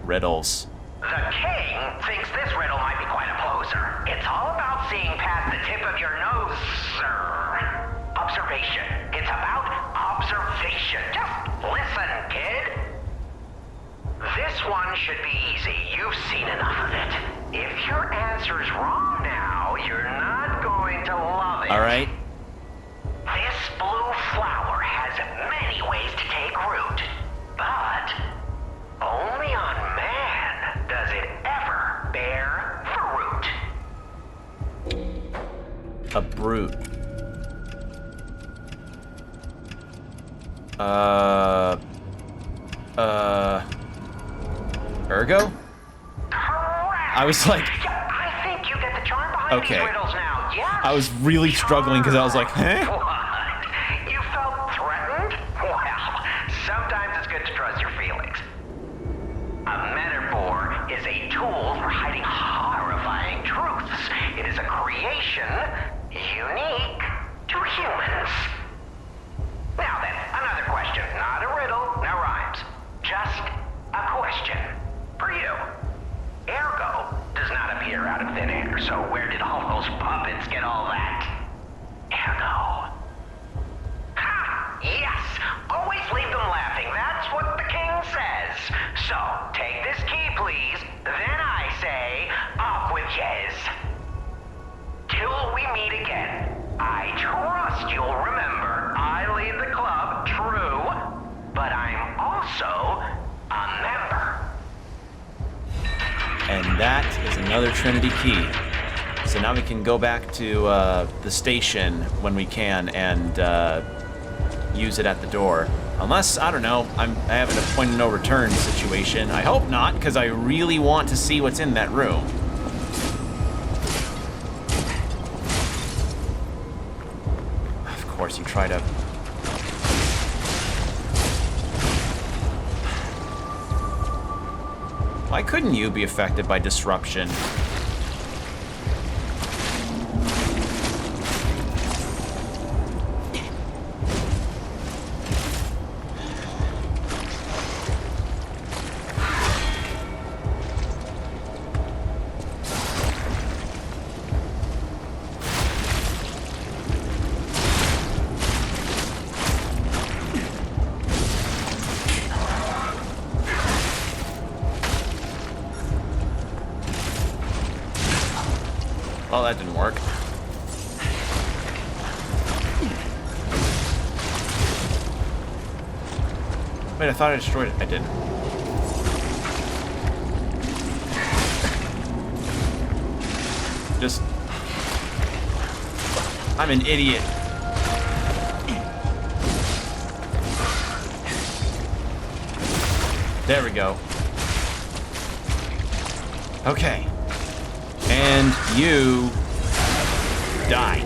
Speaker 1: Riddles.
Speaker 14: The king thinks this riddle might be quite a poser. It's all about seeing past the tip of your nose, sir. Observation. It's about observation. Just listen, kid. This one should be easy. You've seen enough of it. If your answer's wrong now, you're not going to love it.
Speaker 1: All right.
Speaker 14: This blue flower has many ways to take root, but only on man does it ever bear fruit.
Speaker 1: A brute. Ergo?
Speaker 14: Correct.
Speaker 1: I was like...
Speaker 14: I think you get the charm behind these riddles now, yes?
Speaker 1: I was really struggling because I was like, huh?
Speaker 14: What? You felt threatened? Well, sometimes it's good to trust your feelings. A metaphor is a tool for hiding horrifying truths. It is a creation unique to humans. Now then, another question. Not a riddle, no rhymes. Just a question for you. Ergo does not appear out of thin air, so where did all those puppets get all that? Ergo. Ha! Yes! Always leave them left.
Speaker 1: Another Trinity key. So now we can go back to the station when we can and use it at the door. Unless, I don't know, I have a point of no return situation. I hope not, because I really want to see what's in that room. Of course, you try to... Why couldn't you be affected by disruption? Well, that didn't work. Wait, I thought I destroyed it. I didn't. Just... I'm an idiot. There we go. Okay. And you die.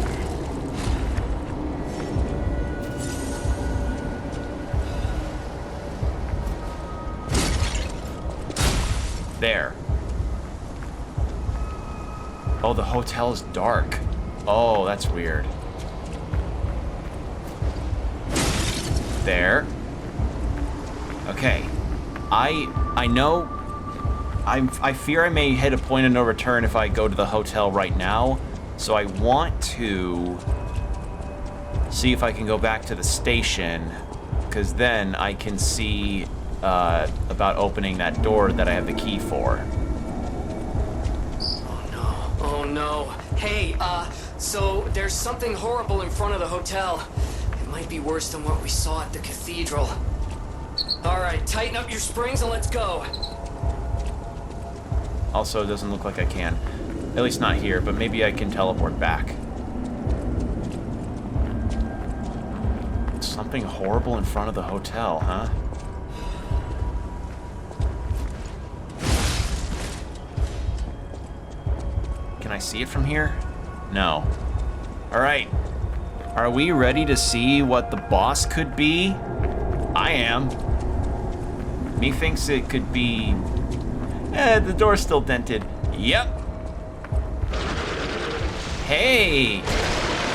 Speaker 1: There. Oh, the hotel is dark. Oh, that's weird. There. Okay. I know... I fear I may hit a point of no return if I go to the hotel right now, so I want to see if I can go back to the station, because then I can see about opening that door that I have the key for.
Speaker 10: Oh no. Hey, so there's something horrible in front of the hotel. It might be worse than what we saw at the cathedral. Alright, tighten up your springs and let's go.
Speaker 1: Also, it doesn't look like I can. At least not here, but maybe I can teleport back. Something horrible in front of the hotel, huh? Can I see it from here? No. Alright. Are we ready to see what the boss could be? I am. Methinks it could be... the door's still dented. Yep. Hey!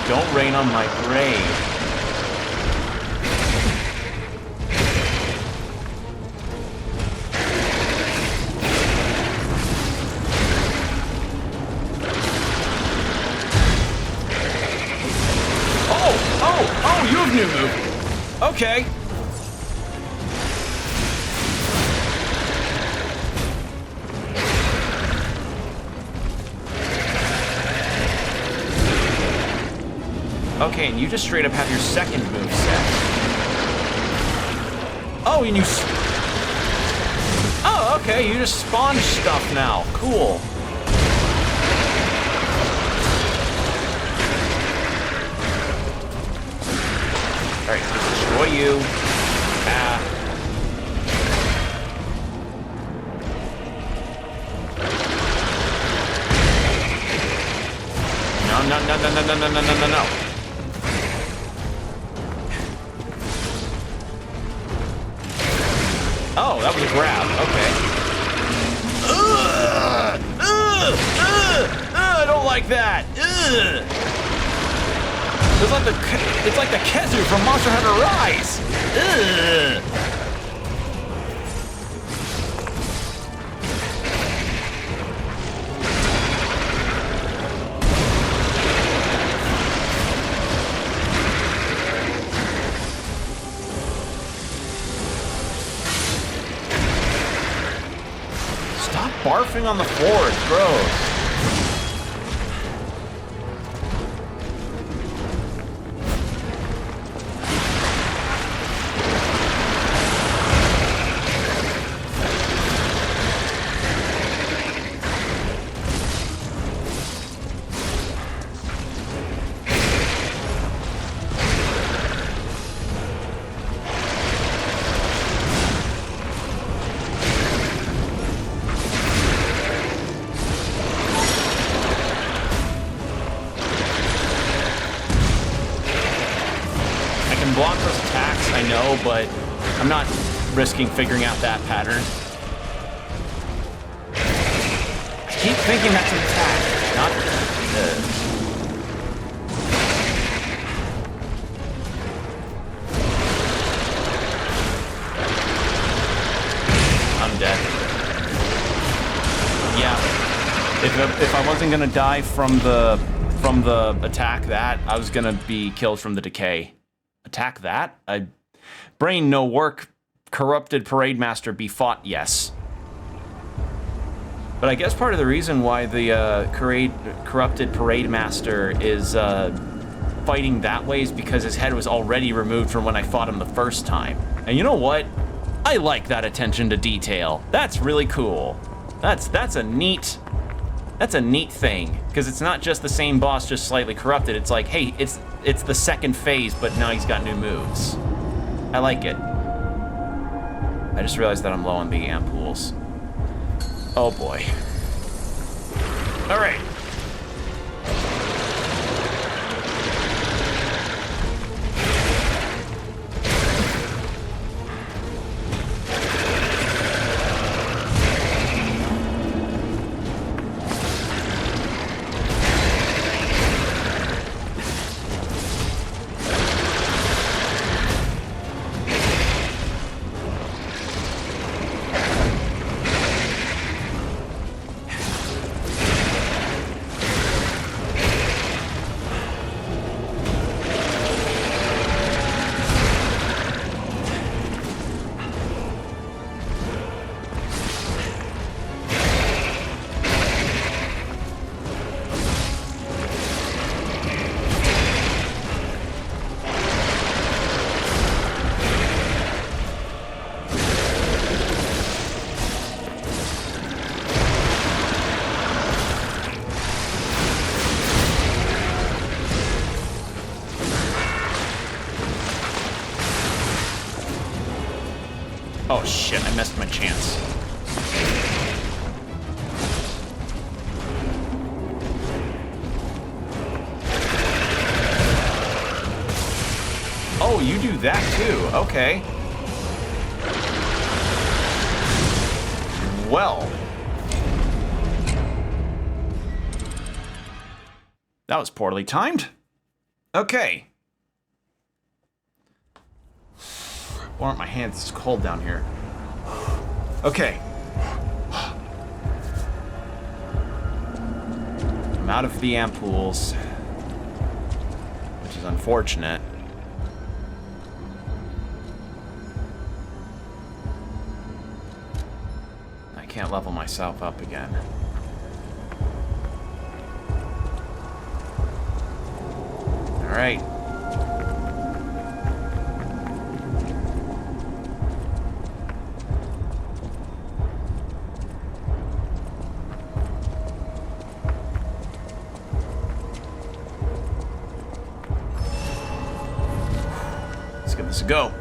Speaker 1: Don't rain on my parade. Oh, you have new move. Okay. Okay, and you just straight up have your second move set. Oh, and you... Oh, okay, you just spawn stuff now. Cool. Alright, destroy you. No. Oh, that was a grab. Okay. I don't like that. It's like the Kezu from Monster Hunter Rise. Stop barfing on the floor. It's gross. but I'm not risking figuring out that pattern. I keep thinking that's an attack, not I'm dead. Yeah. If I wasn't gonna die from the attack that, I was gonna be killed from the decay. Attack that? Brain no work. Corrupted Parade Master be fought, yes. But I guess part of the reason why the Corrupted Parade Master is fighting that way is because his head was already removed from when I fought him the first time. And you know what? I like that attention to detail. That's really cool. That's a neat thing, because it's not just the same boss, just slightly corrupted. It's like, hey, it's the second phase, but now he's got new moves. I like it. I just realized that I'm low on the ampoules. Oh boy. All right. Oh shit, I missed my chance. Oh, you do that too, okay. Well. That was poorly timed. Okay. Why aren't my hands? It's cold down here. Okay. I'm out of the ampoules, which is unfortunate. I can't level myself up again. All right. Give this a go.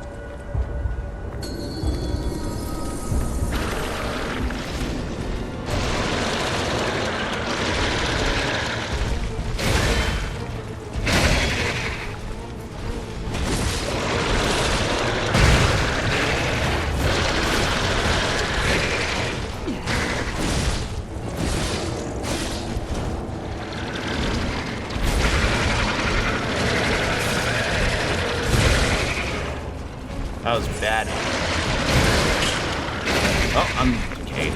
Speaker 1: That was bad. Oh, I'm decayed.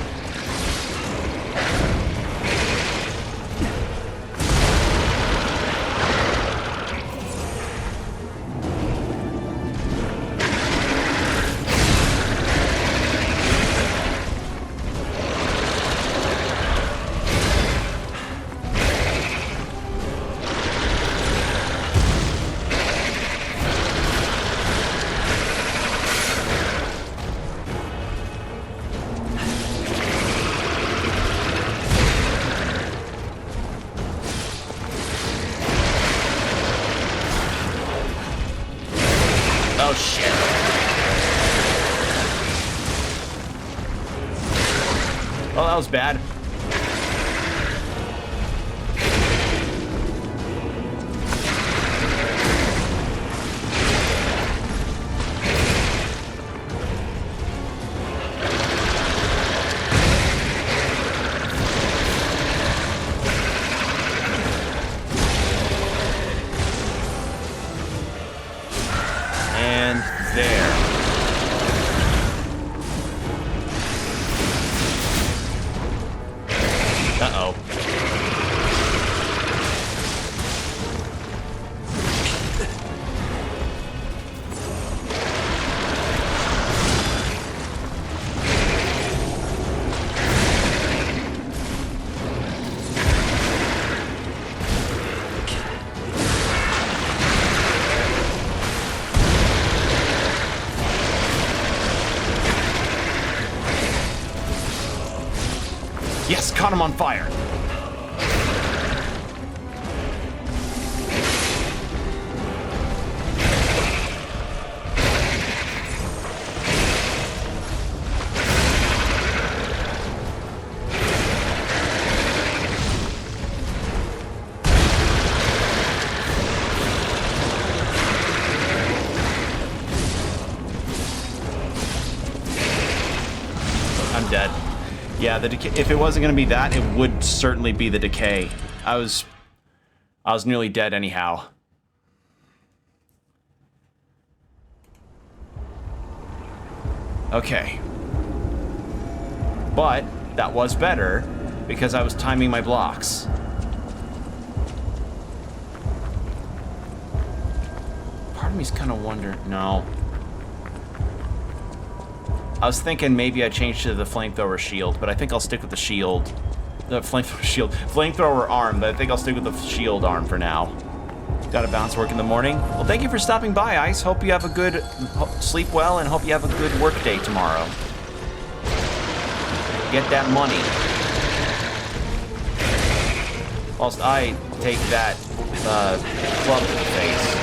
Speaker 1: Oh shit. Well, that was bad. Yes, caught him on fire. I'm dead. Yeah, the decay, if it wasn't going to be that, it would certainly be the decay. I was nearly dead anyhow. Okay. But that was better because I was timing my blocks. Part of me's kind of wondering, no. I was thinking maybe I changed to the flamethrower shield, but I think I'll stick with the shield. The flamethrower shield. Flamethrower arm, but I think I'll stick with the shield arm for now. Got to bounce work in the morning. Well, thank you for stopping by, Ice. Hope you have a good... sleep well, and hope you have a good work day tomorrow. Get that money. Whilst I take that club to the face.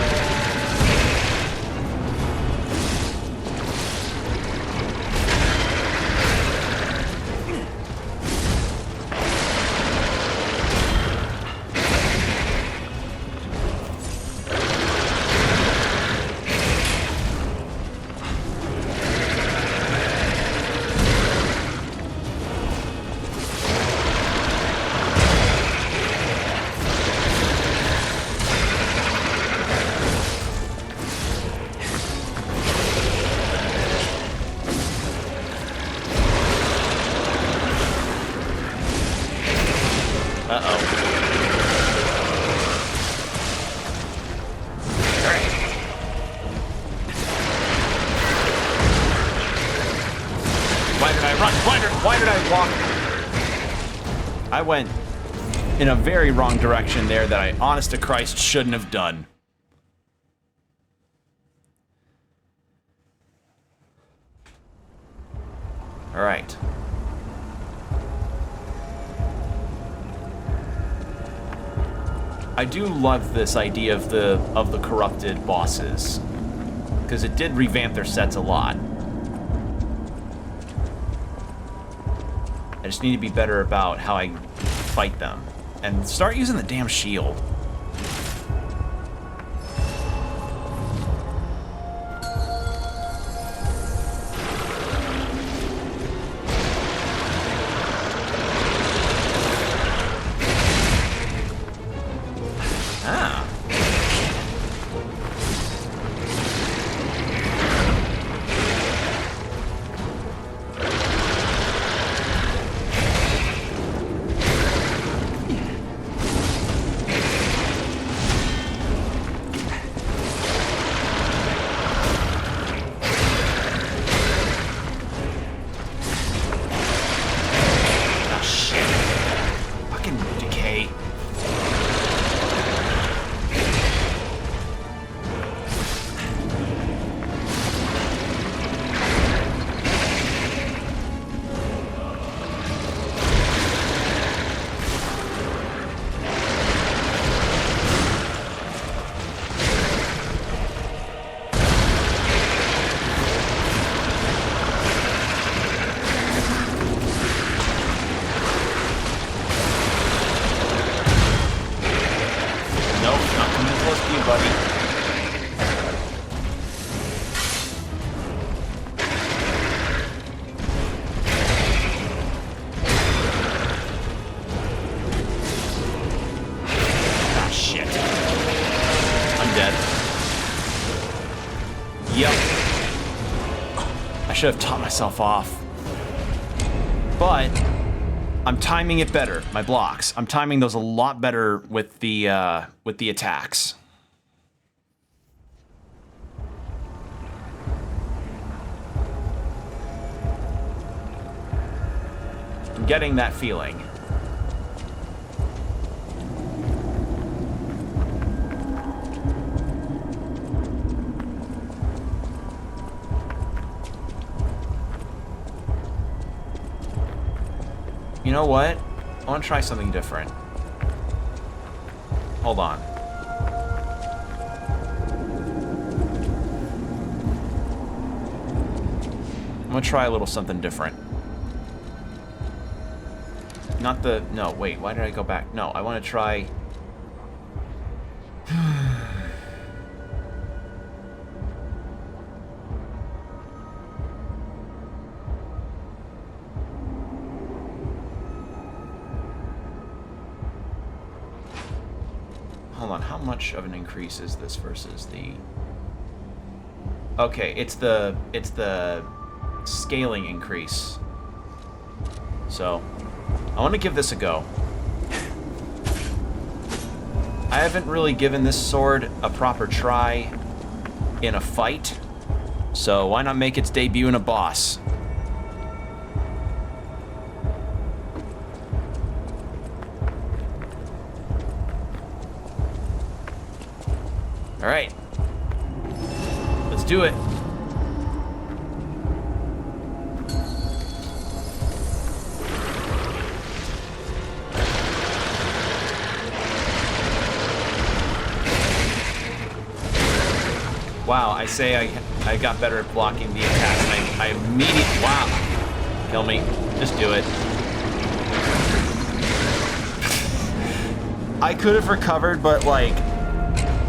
Speaker 1: Why did I walk? I went in a very wrong direction there that I, honest to Christ, shouldn't have done. All right. I do love this idea of the corrupted bosses, because it did revamp their sets a lot. I just need to be better about how I fight them. And start using the damn shield. I should have taught myself off. But I'm timing it better, my blocks. I'm timing those a lot better with the attacks. I'm getting that feeling. You know what? I want to try something different. Hold on. I'm gonna try a little something different. Not the... No, wait, why did I go back? No, I want to try... Hold on, how much of an increase is this versus the... Okay, it's the scaling increase. So, I want to give this a go. I haven't really given this sword a proper try in a fight, so why not make its debut in a boss? Alright. Let's do it. Wow, I say I got better at blocking the attacks, and I immediately... Wow. Kill me. Just do it. I could have recovered, but, like...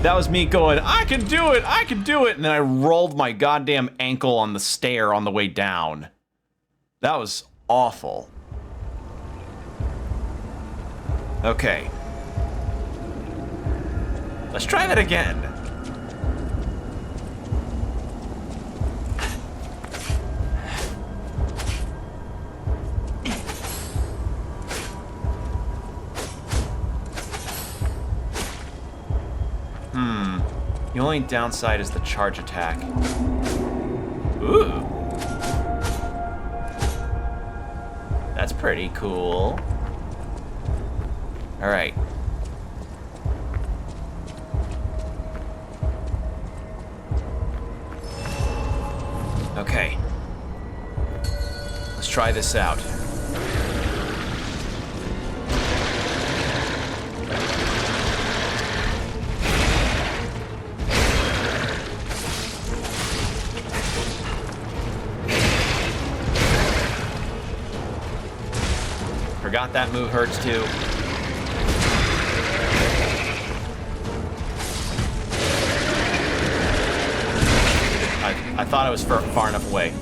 Speaker 1: That was me going, I can do it! I can do it! And then I rolled my goddamn ankle on the stair on the way down. That was awful. Okay. Let's try that again. The only downside is the charge attack. Ooh. That's pretty cool. All right. Okay. Let's try this out. Forgot that move hurts too. I thought I was far enough away.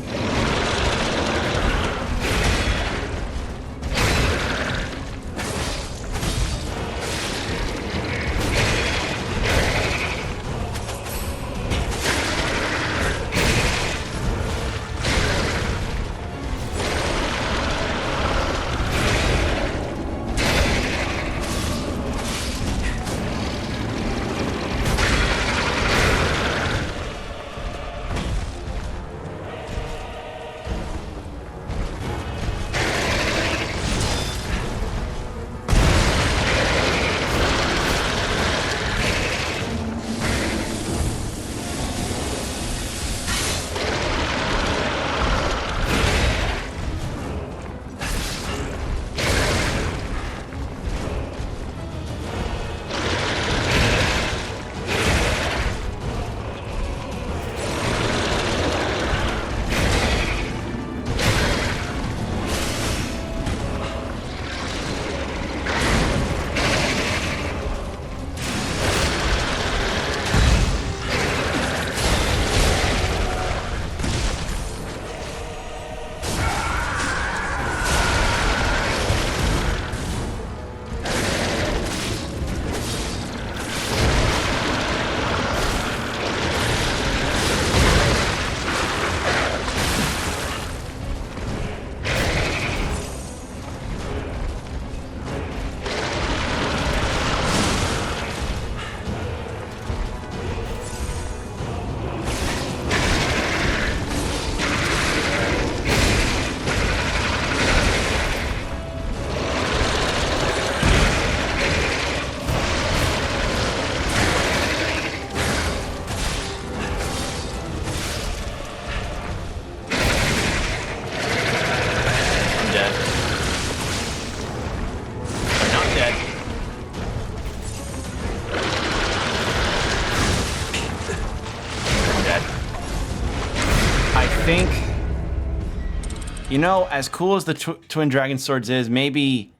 Speaker 1: You know, as cool as the Twin Dragon Swords is, maybe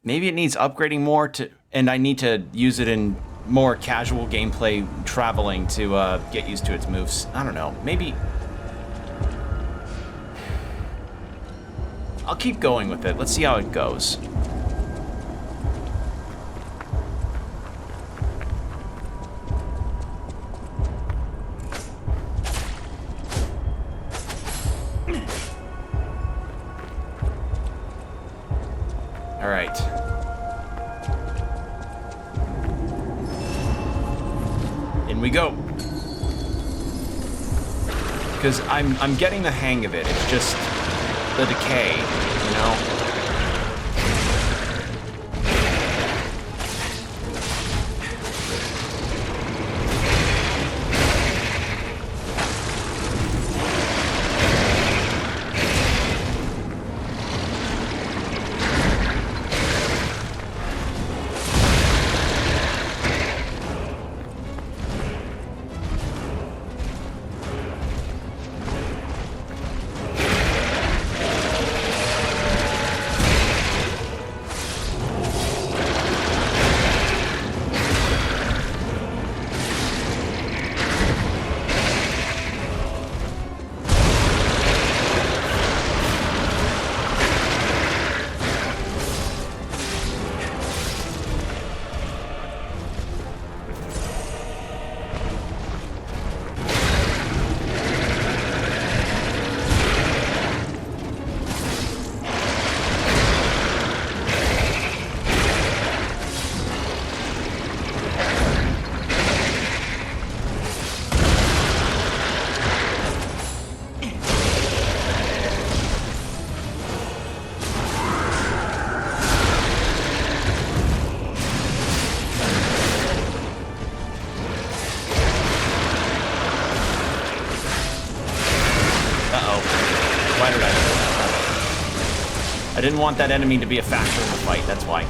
Speaker 1: it needs upgrading more to, and I need to use it in more casual gameplay traveling to get used to its moves. I don't know. Maybe I'll keep going with it. Let's see how it goes. All right. In we go. Because I'm getting the hang of it. It's just the decay, you know? I didn't want that enemy to be a factor in the fight, that's why.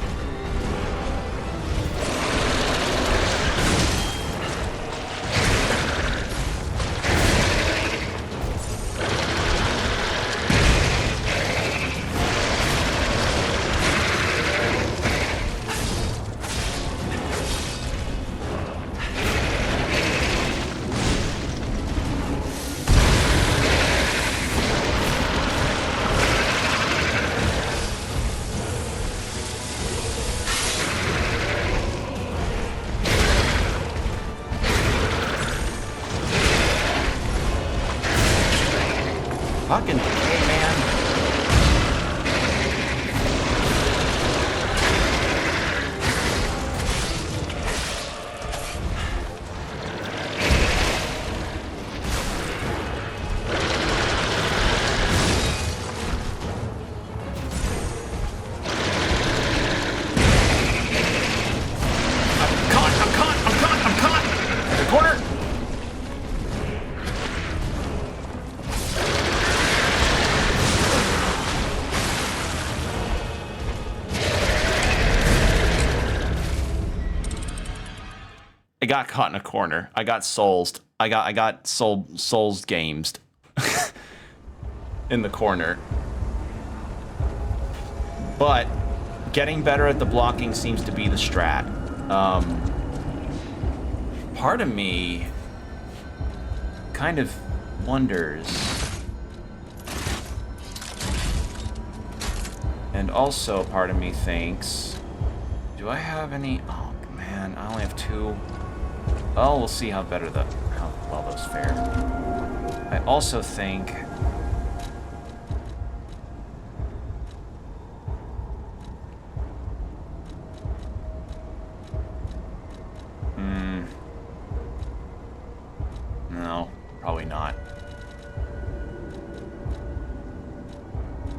Speaker 1: Fucking decay, man. I'm caught. The corner. I got caught in a corner. I got soulsed. I got souls games in the corner. But getting better at the blocking seems to be the strat. Part of me kind of wonders, and also part of me thinks, do I have any? Oh man, I only have 2. Oh, we'll see how well those fare. I also think no, probably not.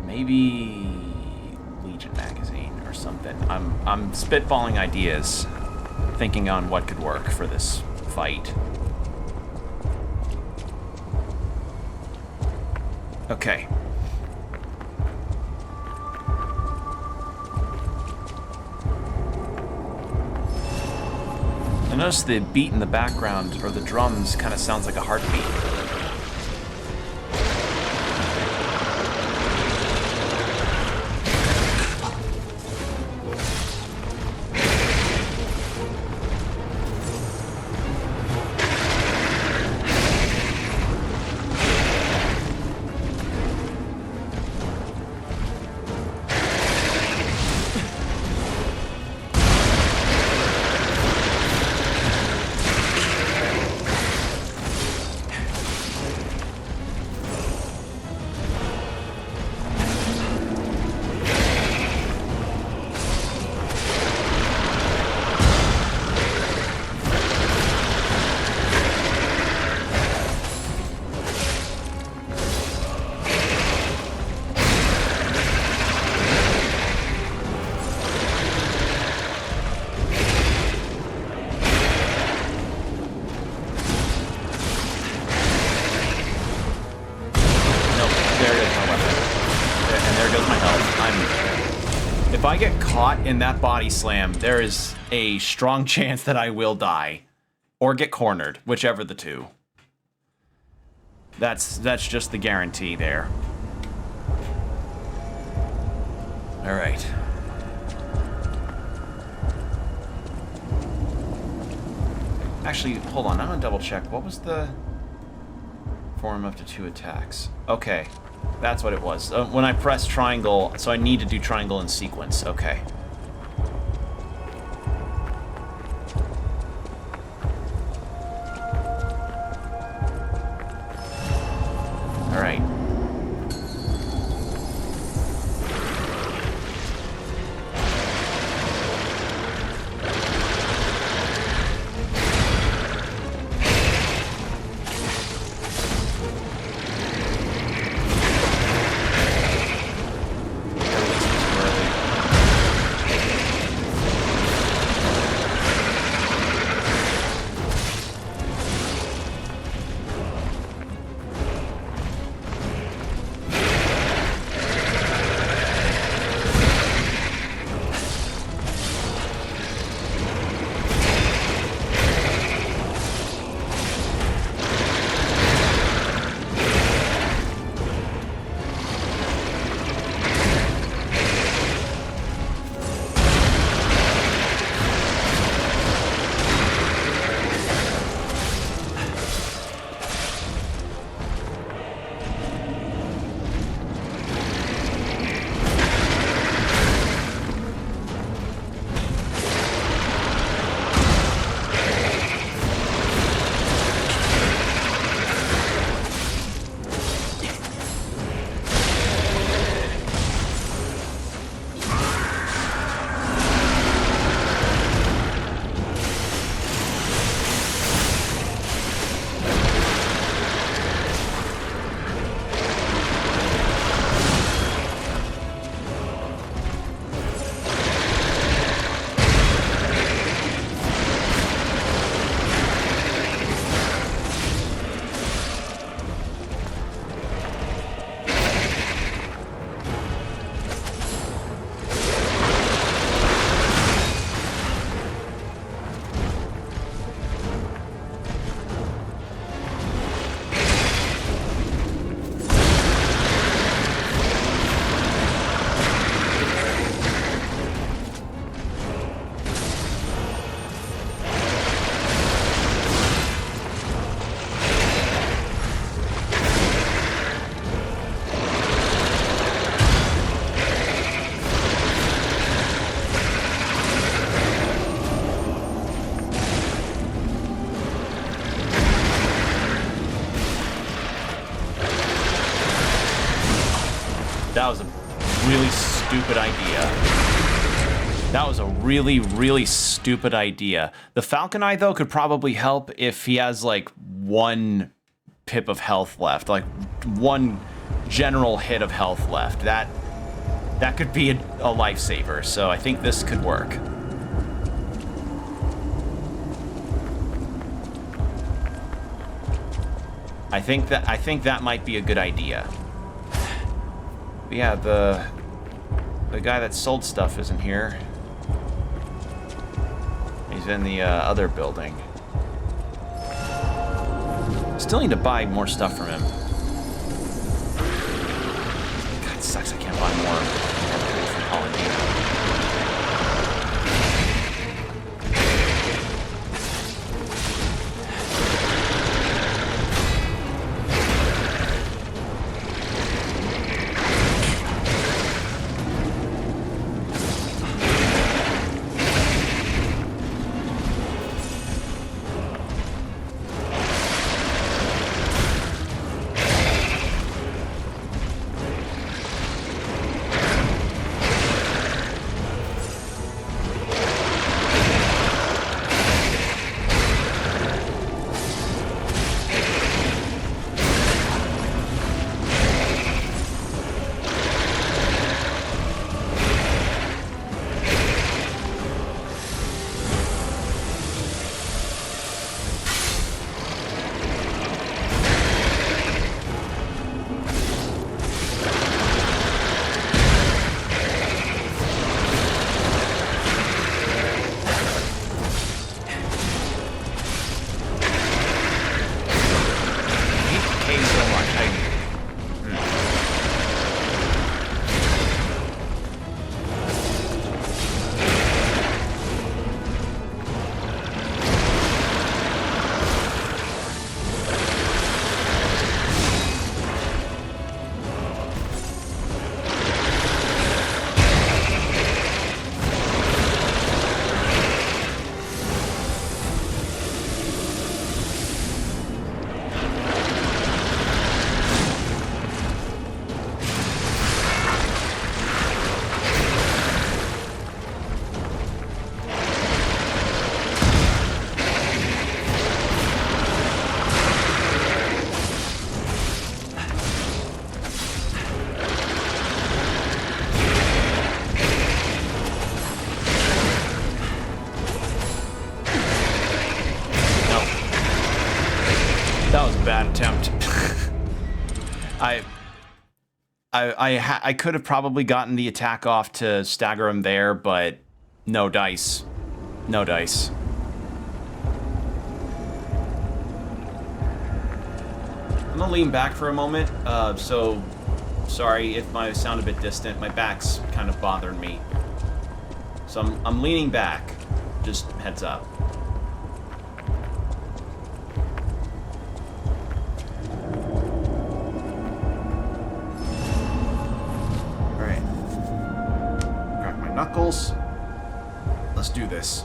Speaker 1: Maybe Legion magazine or something. I'm spitballing ideas, thinking on what could work for this fight. Okay. I noticed the beat in the background, or the drums, kind of sounds like a heartbeat. If I get caught in that body slam, there is a strong chance that I will die. Or get cornered, whichever the two. That's just the guarantee there. Alright. Actually, hold on, I'm gonna double check. What was the form up to 2 attacks? Okay, that's what it was. When I press triangle, so I need to do triangle in sequence. Okay. All right. That was a really stupid idea. That was a really, really stupid idea. The Falcon Eye, though, could probably help if he has, like, 1 pip of health left. Like, 1 general hit of health left. That could be a lifesaver, so I think this could work. I think that might be a good idea. But yeah, the guy that sold stuff isn't here. He's in the other building. Still need to buy more stuff from him. God, it sucks I can't buy more tools from Paladino. I could have probably gotten the attack off to stagger him there, but no dice. No dice. I'm gonna lean back for a moment, so sorry if I sound a bit distant. My back's kind of bothering me. So I'm leaning back, just heads up. Alright. Crack my knuckles. Let's do this.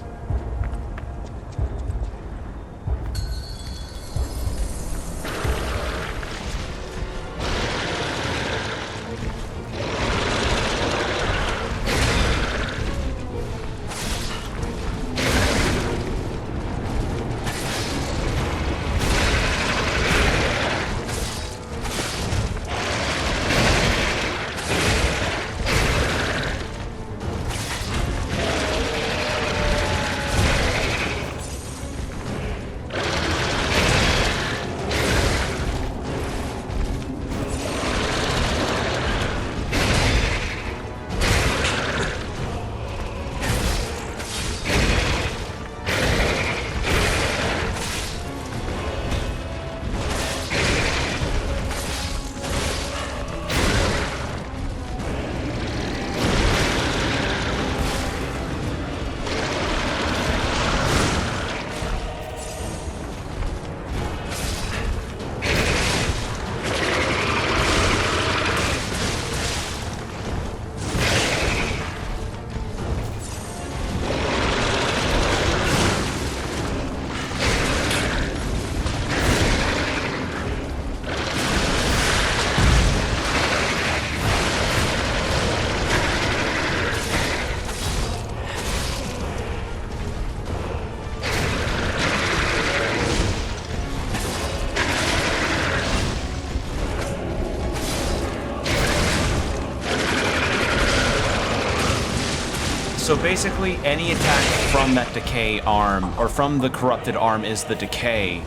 Speaker 1: So basically, any attack from that decay arm, or from the corrupted arm, is the decay.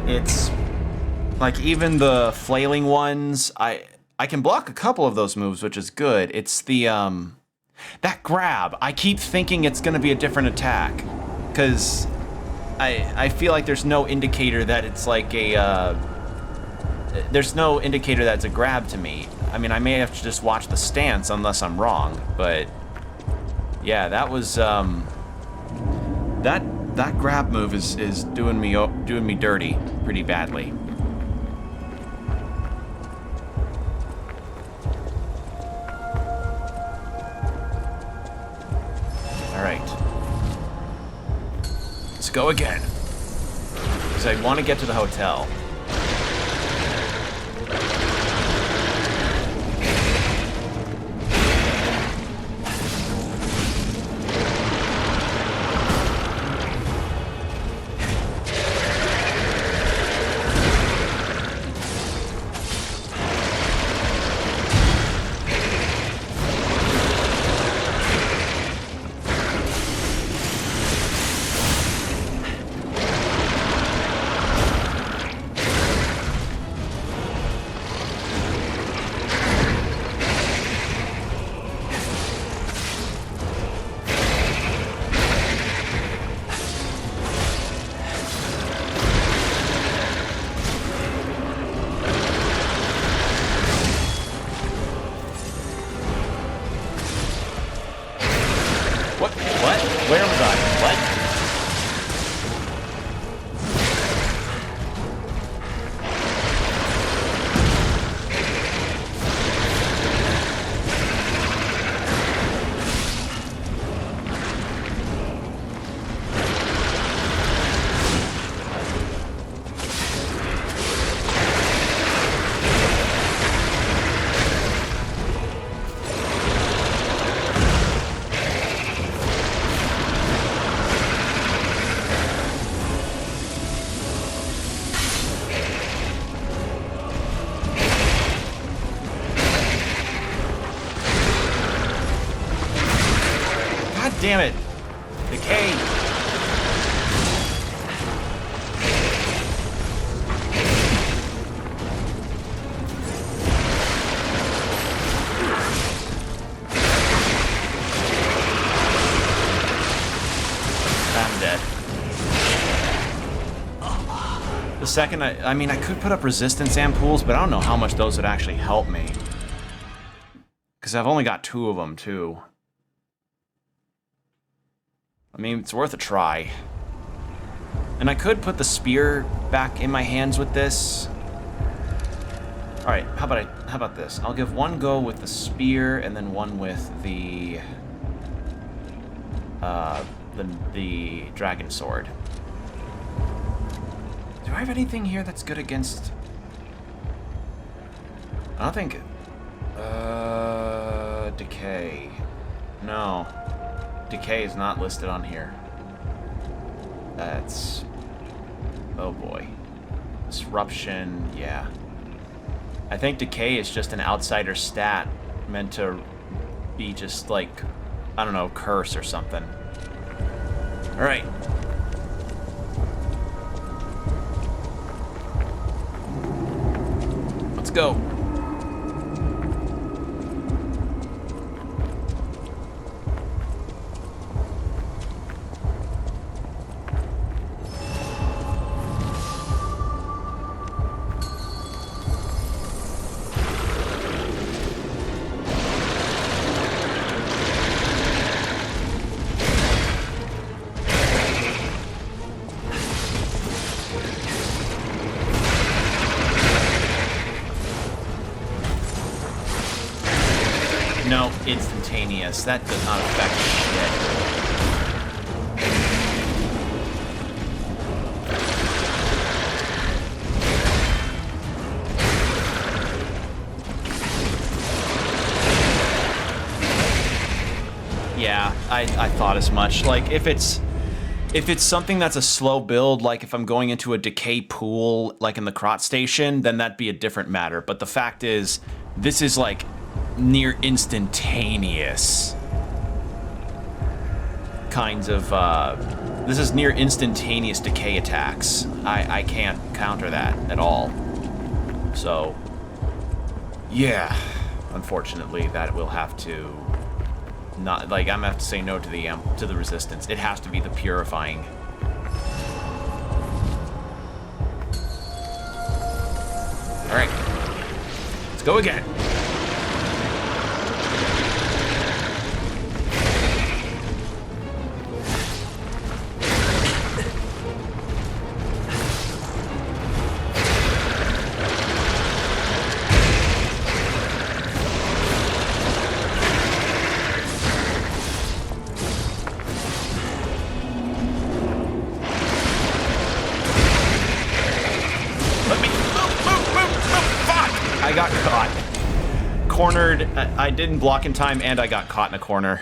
Speaker 1: It's like even the flailing ones, I can block a couple of those moves, which is good. It's the that grab. I keep thinking it's gonna be a different attack, because I feel like there's no indicator that it's like a there's no indicator that it's a grab to me. I mean, I may have to just watch the stance unless I'm wrong, but. Yeah, that was that grab move is doing me dirty pretty badly. All right, let's go again. Because I want to get to the hotel. Where was I? What? Damn it! Decay! second. I mean, I could put up resistance ampoules, but I don't know how much those would actually help me. Because I've only got 2 of them, too. I mean, it's worth a try. And I could put the spear back in my hands with this. Alright, how about this? I'll give 1 go with the spear, and then 1 with the dragon sword. Do I have anything here that's good against... I don't think... Decay. No. Decay is not listed on here. That's... Oh boy. Disruption, yeah. I think Decay is just an outsider stat meant to be just like, I don't know, curse or something. Alright. Let's go. No, instantaneous. That does not affect shit. Yeah, I thought as much. Like, if it's something that's a slow build, like if I'm going into a decay pool, like in the Krot station, then that'd be a different matter. But the fact is, this is like near instantaneous kinds of, this is near instantaneous decay attacks. I can't counter that at all. So, yeah, unfortunately, that will have to not, like, I'm gonna have to say no to the resistance. It has to be the purifying. All right, let's go again. I didn't block in time, and I got caught in a corner.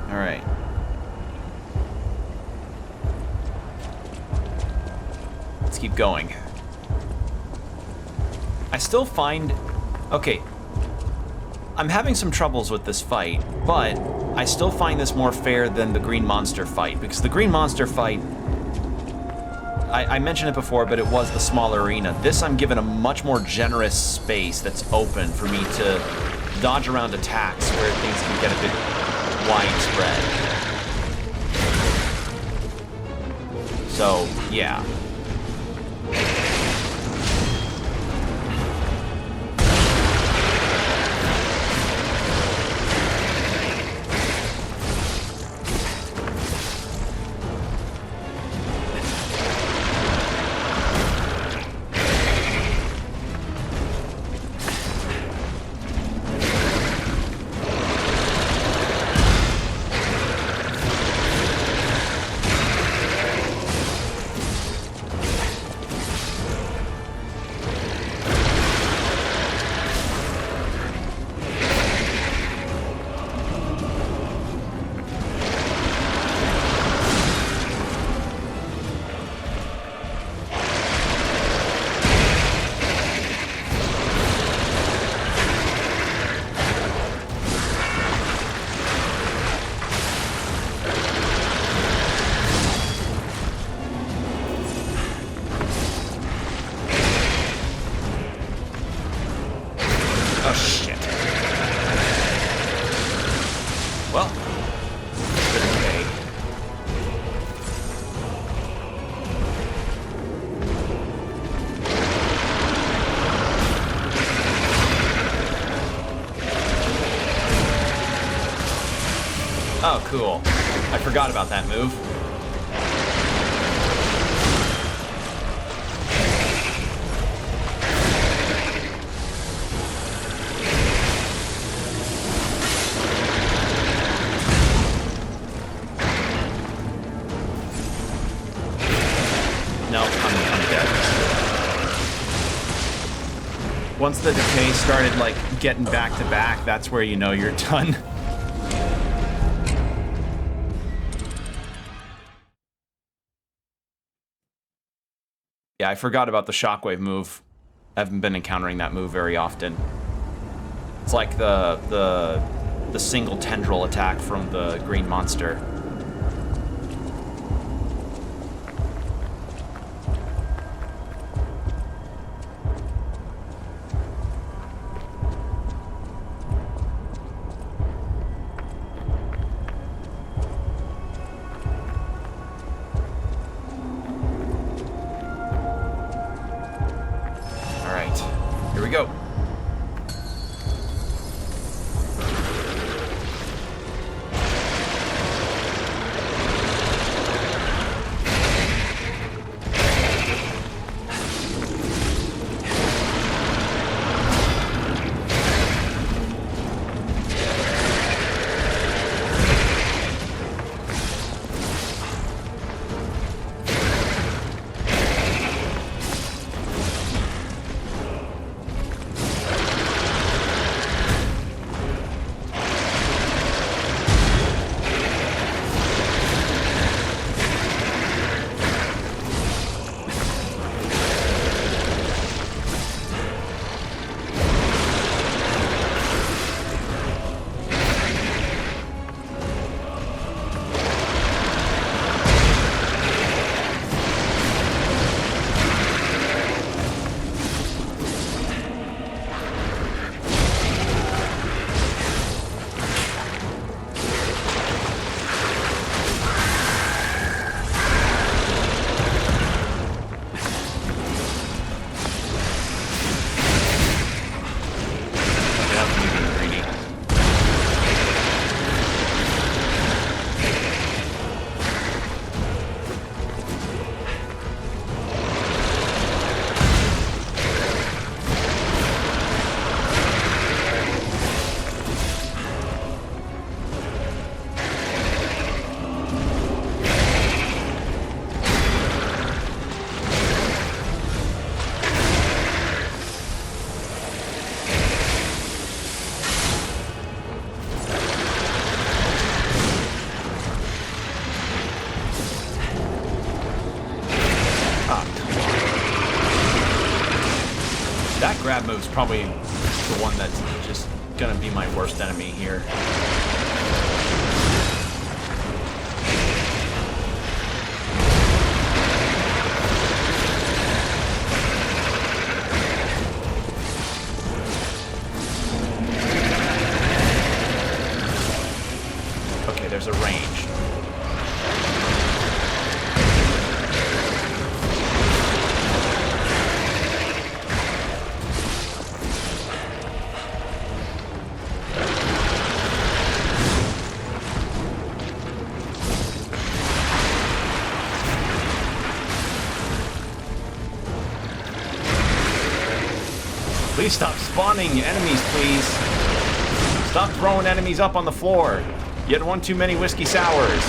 Speaker 1: All right. Let's keep going. I still find... Okay. I'm having some troubles with this fight, but I still find this more fair than the Green Monster fight, because the Green Monster fight, I mentioned it before, but it was the smaller arena. This, I'm given a much more generous space that's open for me to dodge around attacks where things can get a bit widespread. So, yeah. Well, good decay. Oh, cool. I forgot about that move. Nope, I'm dead. Once the decay started, like, getting back to back, that's where you know you're done. Yeah, I forgot about the shockwave move. I haven't been encountering that move very often. It's like the single tendril attack from the green monster. Here we go. That grab move's probably the one that's just gonna be my worst enemy here. Okay, there's a range. Please stop spawning enemies, please. Stop throwing enemies up on the floor. You had one too many whiskey sours.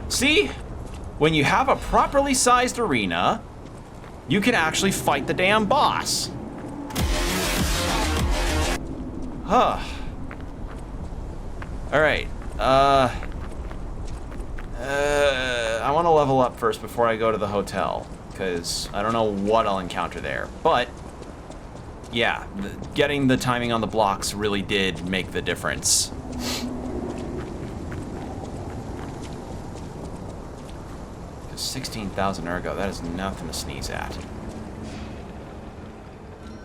Speaker 1: See? When you have a properly sized arena, you can actually fight the damn boss. Huh. Alright. I want to level up first before I go to the hotel, because I don't know what I'll encounter there. But, yeah, getting the timing on the blocks really did make the difference. 16,000 ergo, that is nothing to sneeze at.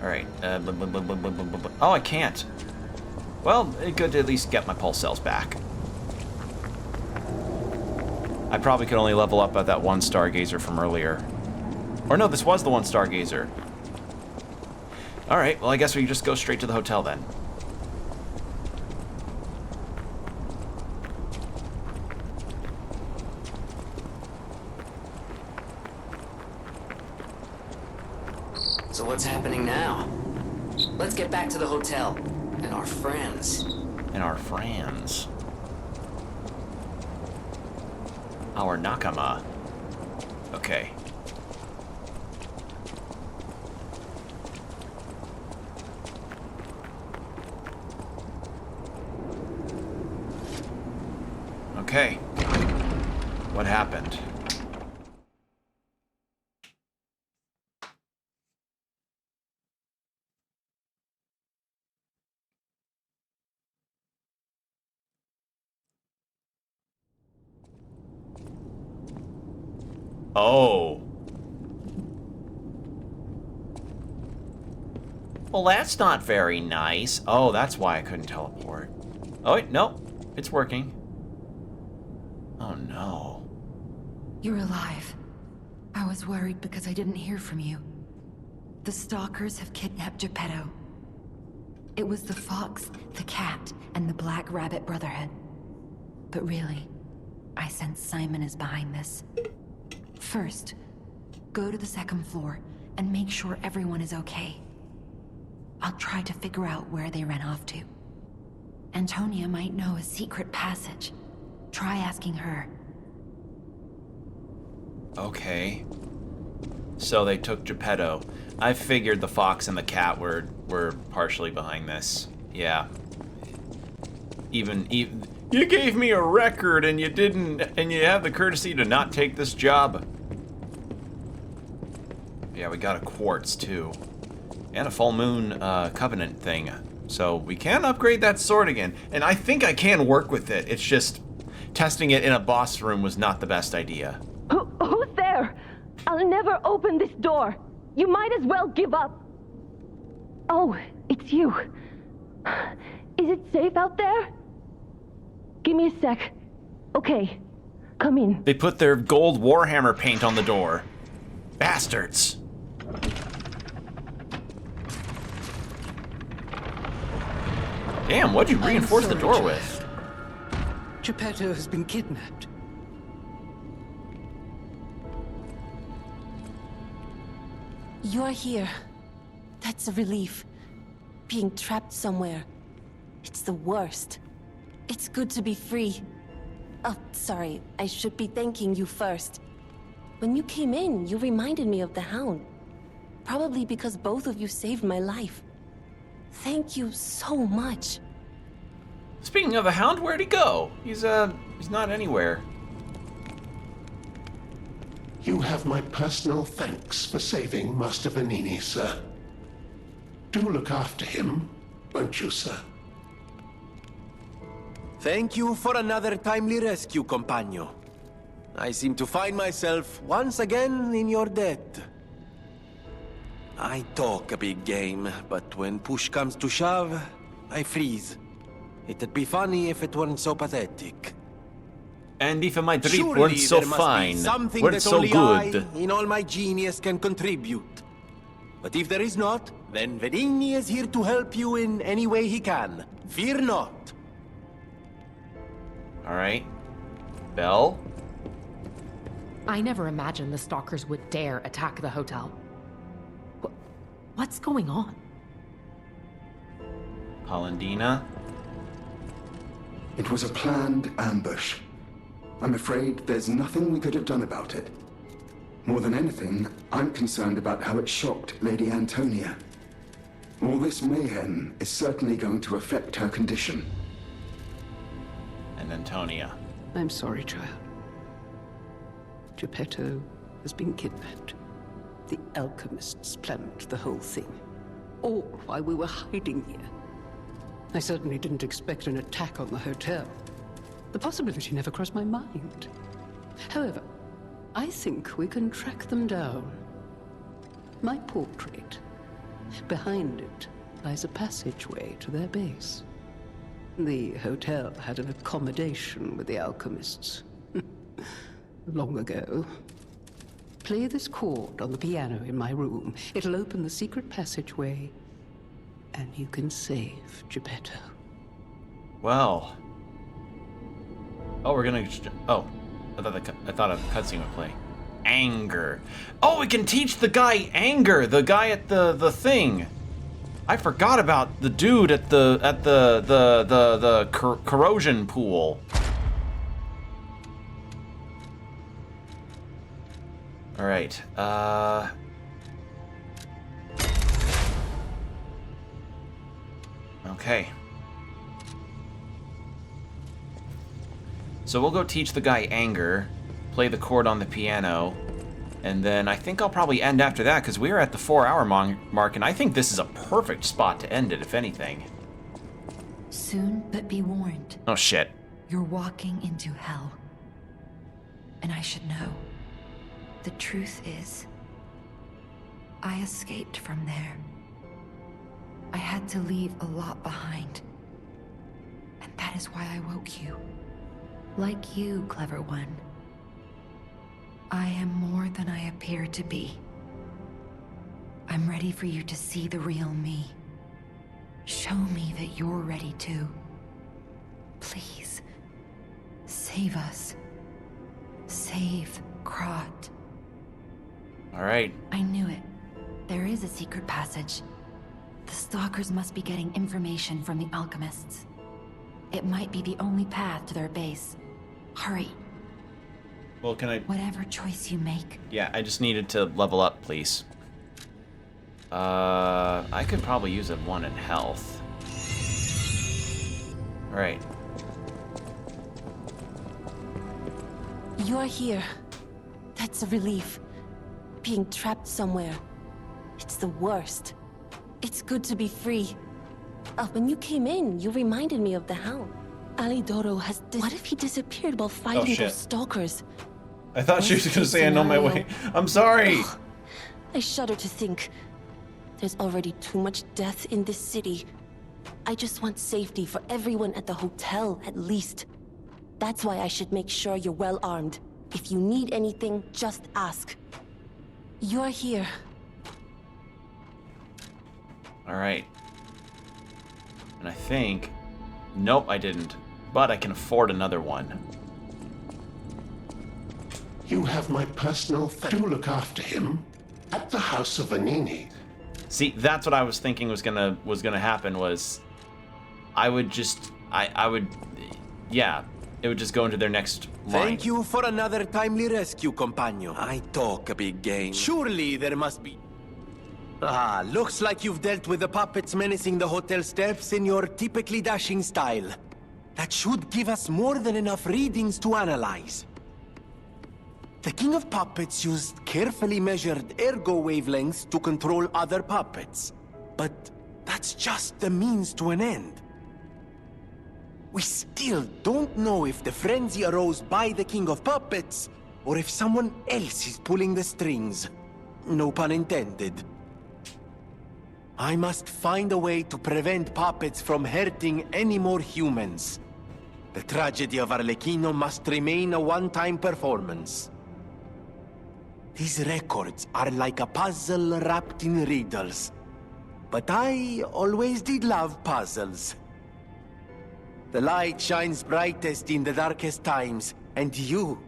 Speaker 1: Alright, oh, I can't. Well, it could at least get my pulse cells back. I probably could only level up at that one stargazer from earlier. Or no, this was the one stargazer. Alright, well I guess we just go straight to the hotel then.
Speaker 10: So what's happening now? Let's get back to the hotel. And our friends.
Speaker 1: And our friends. Our nakama. Okay. Okay. What happened? Oh. Well, that's not very nice. Oh, that's why I couldn't teleport. Oh, wait, no. It's working. Oh, no.
Speaker 2: You're alive. I was worried because I didn't hear from you. The stalkers have kidnapped Geppetto. It was the fox, the cat, and the Black Rabbit Brotherhood. But really, I sense Simon is behind this. First, go to the second floor and make sure everyone is okay. I'll try to figure out where they ran off to. Antonia might know a secret passage. Try asking her.
Speaker 1: Okay. So they took Geppetto. I figured the fox and the cat were partially behind this. Yeah. Even you gave me a record and you didn't, and you have the courtesy to not take this job. Yeah, we got a quartz too. And a full moon covenant thing. So we can upgrade that sword again. And I think I can work with it. It's just testing it in a boss room was not the best idea.
Speaker 9: Who's there? I'll never open this door. You might as well give up. Oh, it's you. Is it safe out there? Give me a sec. Okay, come in.
Speaker 1: They put their gold Warhammer paint on the door. Bastards. Damn, what'd you reinforce the door with?
Speaker 15: Geppetto has been kidnapped.
Speaker 9: You're here. That's a relief. Being trapped somewhere. It's the worst. It's good to be free. Oh, sorry. I should be thanking you first. When you came in, you reminded me of the Hound. Probably because both of you saved my life. Thank you so much.
Speaker 1: Speaking of the Hound, where'd he go? He's not anywhere.
Speaker 12: You have my personal thanks for saving Master Vanini, sir. Do look after him, won't you, sir?
Speaker 5: Thank you for another timely rescue, compagno. I seem to find myself once again in your debt. I talk a big game, but when push comes to shove, I freeze. It'd be funny if it weren't so pathetic.
Speaker 1: And if my drip
Speaker 5: Surely
Speaker 1: weren't so
Speaker 5: there must
Speaker 1: fine,
Speaker 5: be something
Speaker 1: weren't
Speaker 5: that
Speaker 1: so
Speaker 5: only
Speaker 1: good.
Speaker 5: I, in all my genius, can contribute. But if there is not, then Venigni is here to help you in any way he can. Fear not.
Speaker 1: Alright. Belle?
Speaker 6: I never imagined the stalkers would dare attack the hotel. What's going on?
Speaker 1: Polendina?
Speaker 4: It was a planned ambush. I'm afraid there's nothing we could have done about it. More than anything, I'm concerned about how it shocked Lady Antonia. All this mayhem is certainly going to affect her condition.
Speaker 1: And Antonia.
Speaker 15: I'm sorry, child. Geppetto has been kidnapped. The alchemists planned the whole thing. All while we were hiding here. I certainly didn't expect an attack on the hotel. The possibility never crossed my mind. However, I think we can track them down. My portrait. Behind it lies a passageway to their base. The hotel had an accommodation with the alchemists. Long ago. Play this chord on the piano in my room. It'll open the secret passageway, and you can save Geppetto.
Speaker 1: Well. Oh, we're gonna. Oh, I thought a cutscene would play. Anger. Oh, we can teach the guy anger. The guy at the thing. I forgot about the dude at the corrosion pool. All right. Okay. So we'll go teach the guy anger, play the chord on the piano, and then I think I'll probably end after that because we are at the 4-hour mark, and I think this is a perfect spot to end it, if anything.
Speaker 2: Soon, but be warned.
Speaker 1: Oh, shit.
Speaker 2: You're walking into hell. And I should know. The truth is, I escaped from there. I had to leave a lot behind. And that is why I woke you. Like you, clever one. I am more than I appear to be. I'm ready for you to see the real me. Show me that you're ready too. Please, save us. Save Krat.
Speaker 1: All right.
Speaker 2: I knew it. There is a secret passage. The stalkers must be getting information from the alchemists. It might be the only path to their base. Hurry.
Speaker 1: Well, can I...
Speaker 2: Whatever choice you make.
Speaker 1: Yeah, I just needed to level up, please. I could probably use a 1 in health. All right.
Speaker 9: You're here. That's a relief. Being trapped somewhere. It's the worst. It's good to be free. When you came in, you reminded me of the Hound. Alidoro has What if he disappeared while fighting those stalkers?
Speaker 1: I thought she was going to say I know my way. I'm sorry.
Speaker 9: I shudder to think. There's already too much death in this city. I just want safety for everyone at the hotel, at least. That's why I should make sure you're well armed. If you need anything, just ask. You're here.
Speaker 1: All right. And I think... Nope, I didn't. But I can afford another one.
Speaker 12: You have my personal thanks. Do look after him at the House of Vanini.
Speaker 1: See, that's what I was thinking was gonna happen. Was I would just yeah, it would just go into their next line.
Speaker 5: Thank you for another timely rescue, companion. I talk a big game. Surely there must be. Ah, looks like you've dealt with the puppets menacing the hotel steps in your typically dashing style. That should give us more than enough readings to analyze. The King of Puppets used carefully measured ergo wavelengths to control other puppets. But that's just the means to an end. We still don't know if the frenzy arose by the King of Puppets, or if someone else is pulling the strings. No pun intended. I must find a way to prevent puppets from hurting any more humans. The tragedy of Arlecchino must remain a one-time performance. These records are like a puzzle wrapped in riddles. But I always did love puzzles. The light shines brightest in the darkest times, and you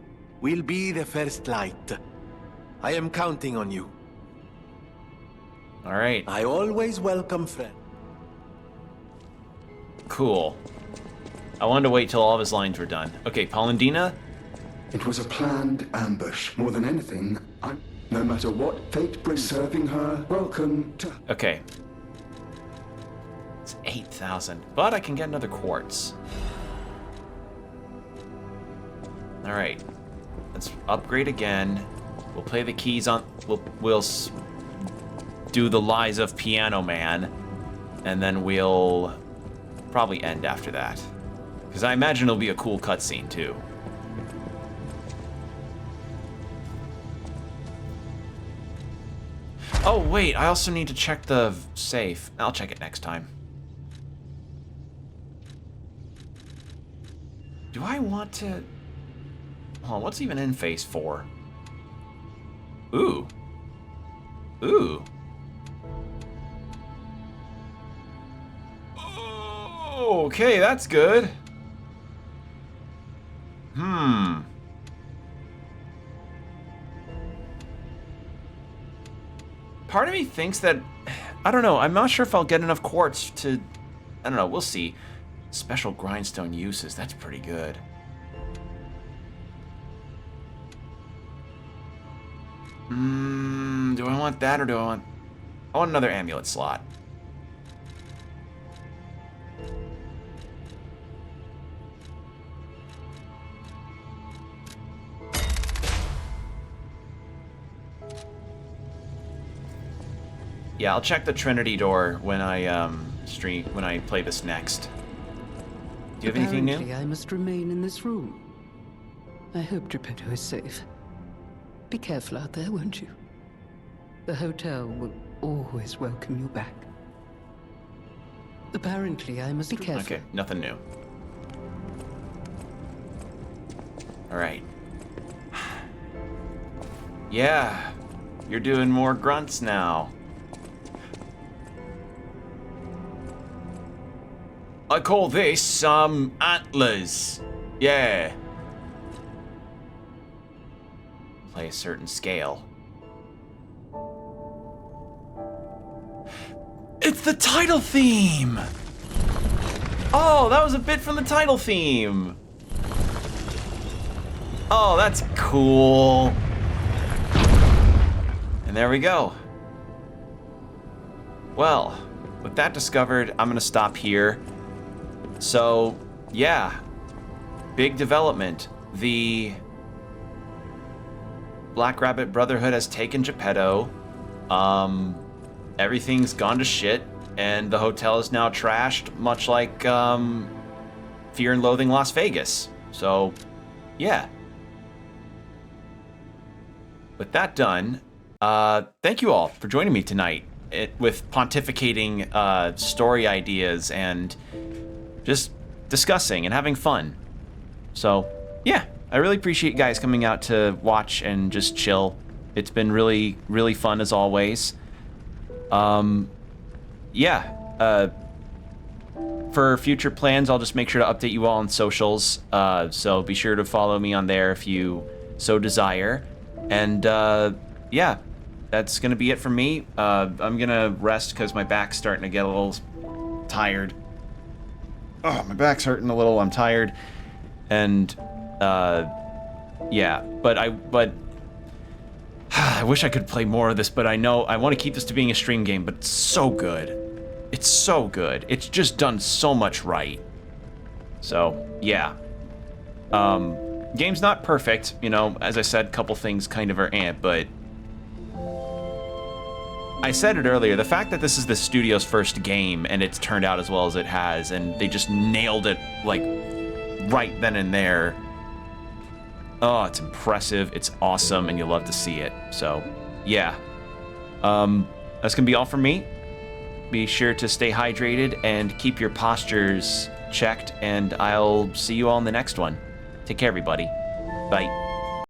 Speaker 5: will be the first light. I am counting on you.
Speaker 1: All right.
Speaker 5: I always welcome friends.
Speaker 1: Cool. I wanted to wait till all of his lines were done. Okay, Polendina,
Speaker 4: It was a planned ambush. More than anything, no matter what fate brings, serving her, welcome to...
Speaker 1: Okay. It's 8,000, but I can get another quartz. Alright. Let's upgrade again. We'll play the keys on... We'll do the Lies of Piano Man. And then we'll probably end after that. Because I imagine it'll be a cool cutscene, too. Oh, wait, I also need to check the safe. I'll check it next time. Do I want to... Hold on, what's even in phase 4? Ooh. Ooh. Okay, that's good. Part of me thinks that... I don't know, I'm not sure if I'll get enough quartz to... I don't know, we'll see. Special grindstone uses, that's pretty good. Do I want that or do I want... I want another amulet slot. Yeah, I'll check the Trinity door when I when I play this next. Do you have anything new?
Speaker 15: Apparently, I must remain in this room. I hope Geppetto is safe. Be careful out there, won't you? The hotel will always welcome you back. Apparently, I must be careful.
Speaker 1: Okay, nothing new. All right. Yeah, you're doing more grunts now. I call this, antlers. Yeah. Play a certain scale. It's the title theme! Oh, that was a bit from the title theme. Oh, that's cool. And there we go. Well, with that discovered, I'm gonna stop here. So, yeah, big development. The Black Rabbit Brotherhood has taken Geppetto. Everything's gone to shit, and the hotel is now trashed, much like Fear and Loathing Las Vegas. So, yeah. With that done, thank you all for joining me tonight with pontificating story ideas and just discussing and having fun. So, yeah, I really appreciate you guys coming out to watch and just chill. It's been really, really fun as always. Yeah, for future plans, I'll just make sure to update you all on socials. So be sure to follow me on there if you so desire. And, yeah, that's gonna be it for me. I'm gonna rest because my back's starting to get a little tired. Oh, my back's hurting a little. I'm tired, and yeah. But I wish I could play more of this. But I know I want to keep this to being a stream game. But it's so good. It's so good. It's just done so much right. So yeah. Game's not perfect. You know, as I said, a couple things kind of are but. I said it earlier, the fact that this is the studio's first game and it's turned out as well as it has, and they just nailed it, like, right then and there. Oh, it's impressive, it's awesome, and you'll love to see it. So, yeah. That's gonna be all from me. Be sure to stay hydrated and keep your postures checked, and I'll see you all in the next one. Take care, everybody. Bye.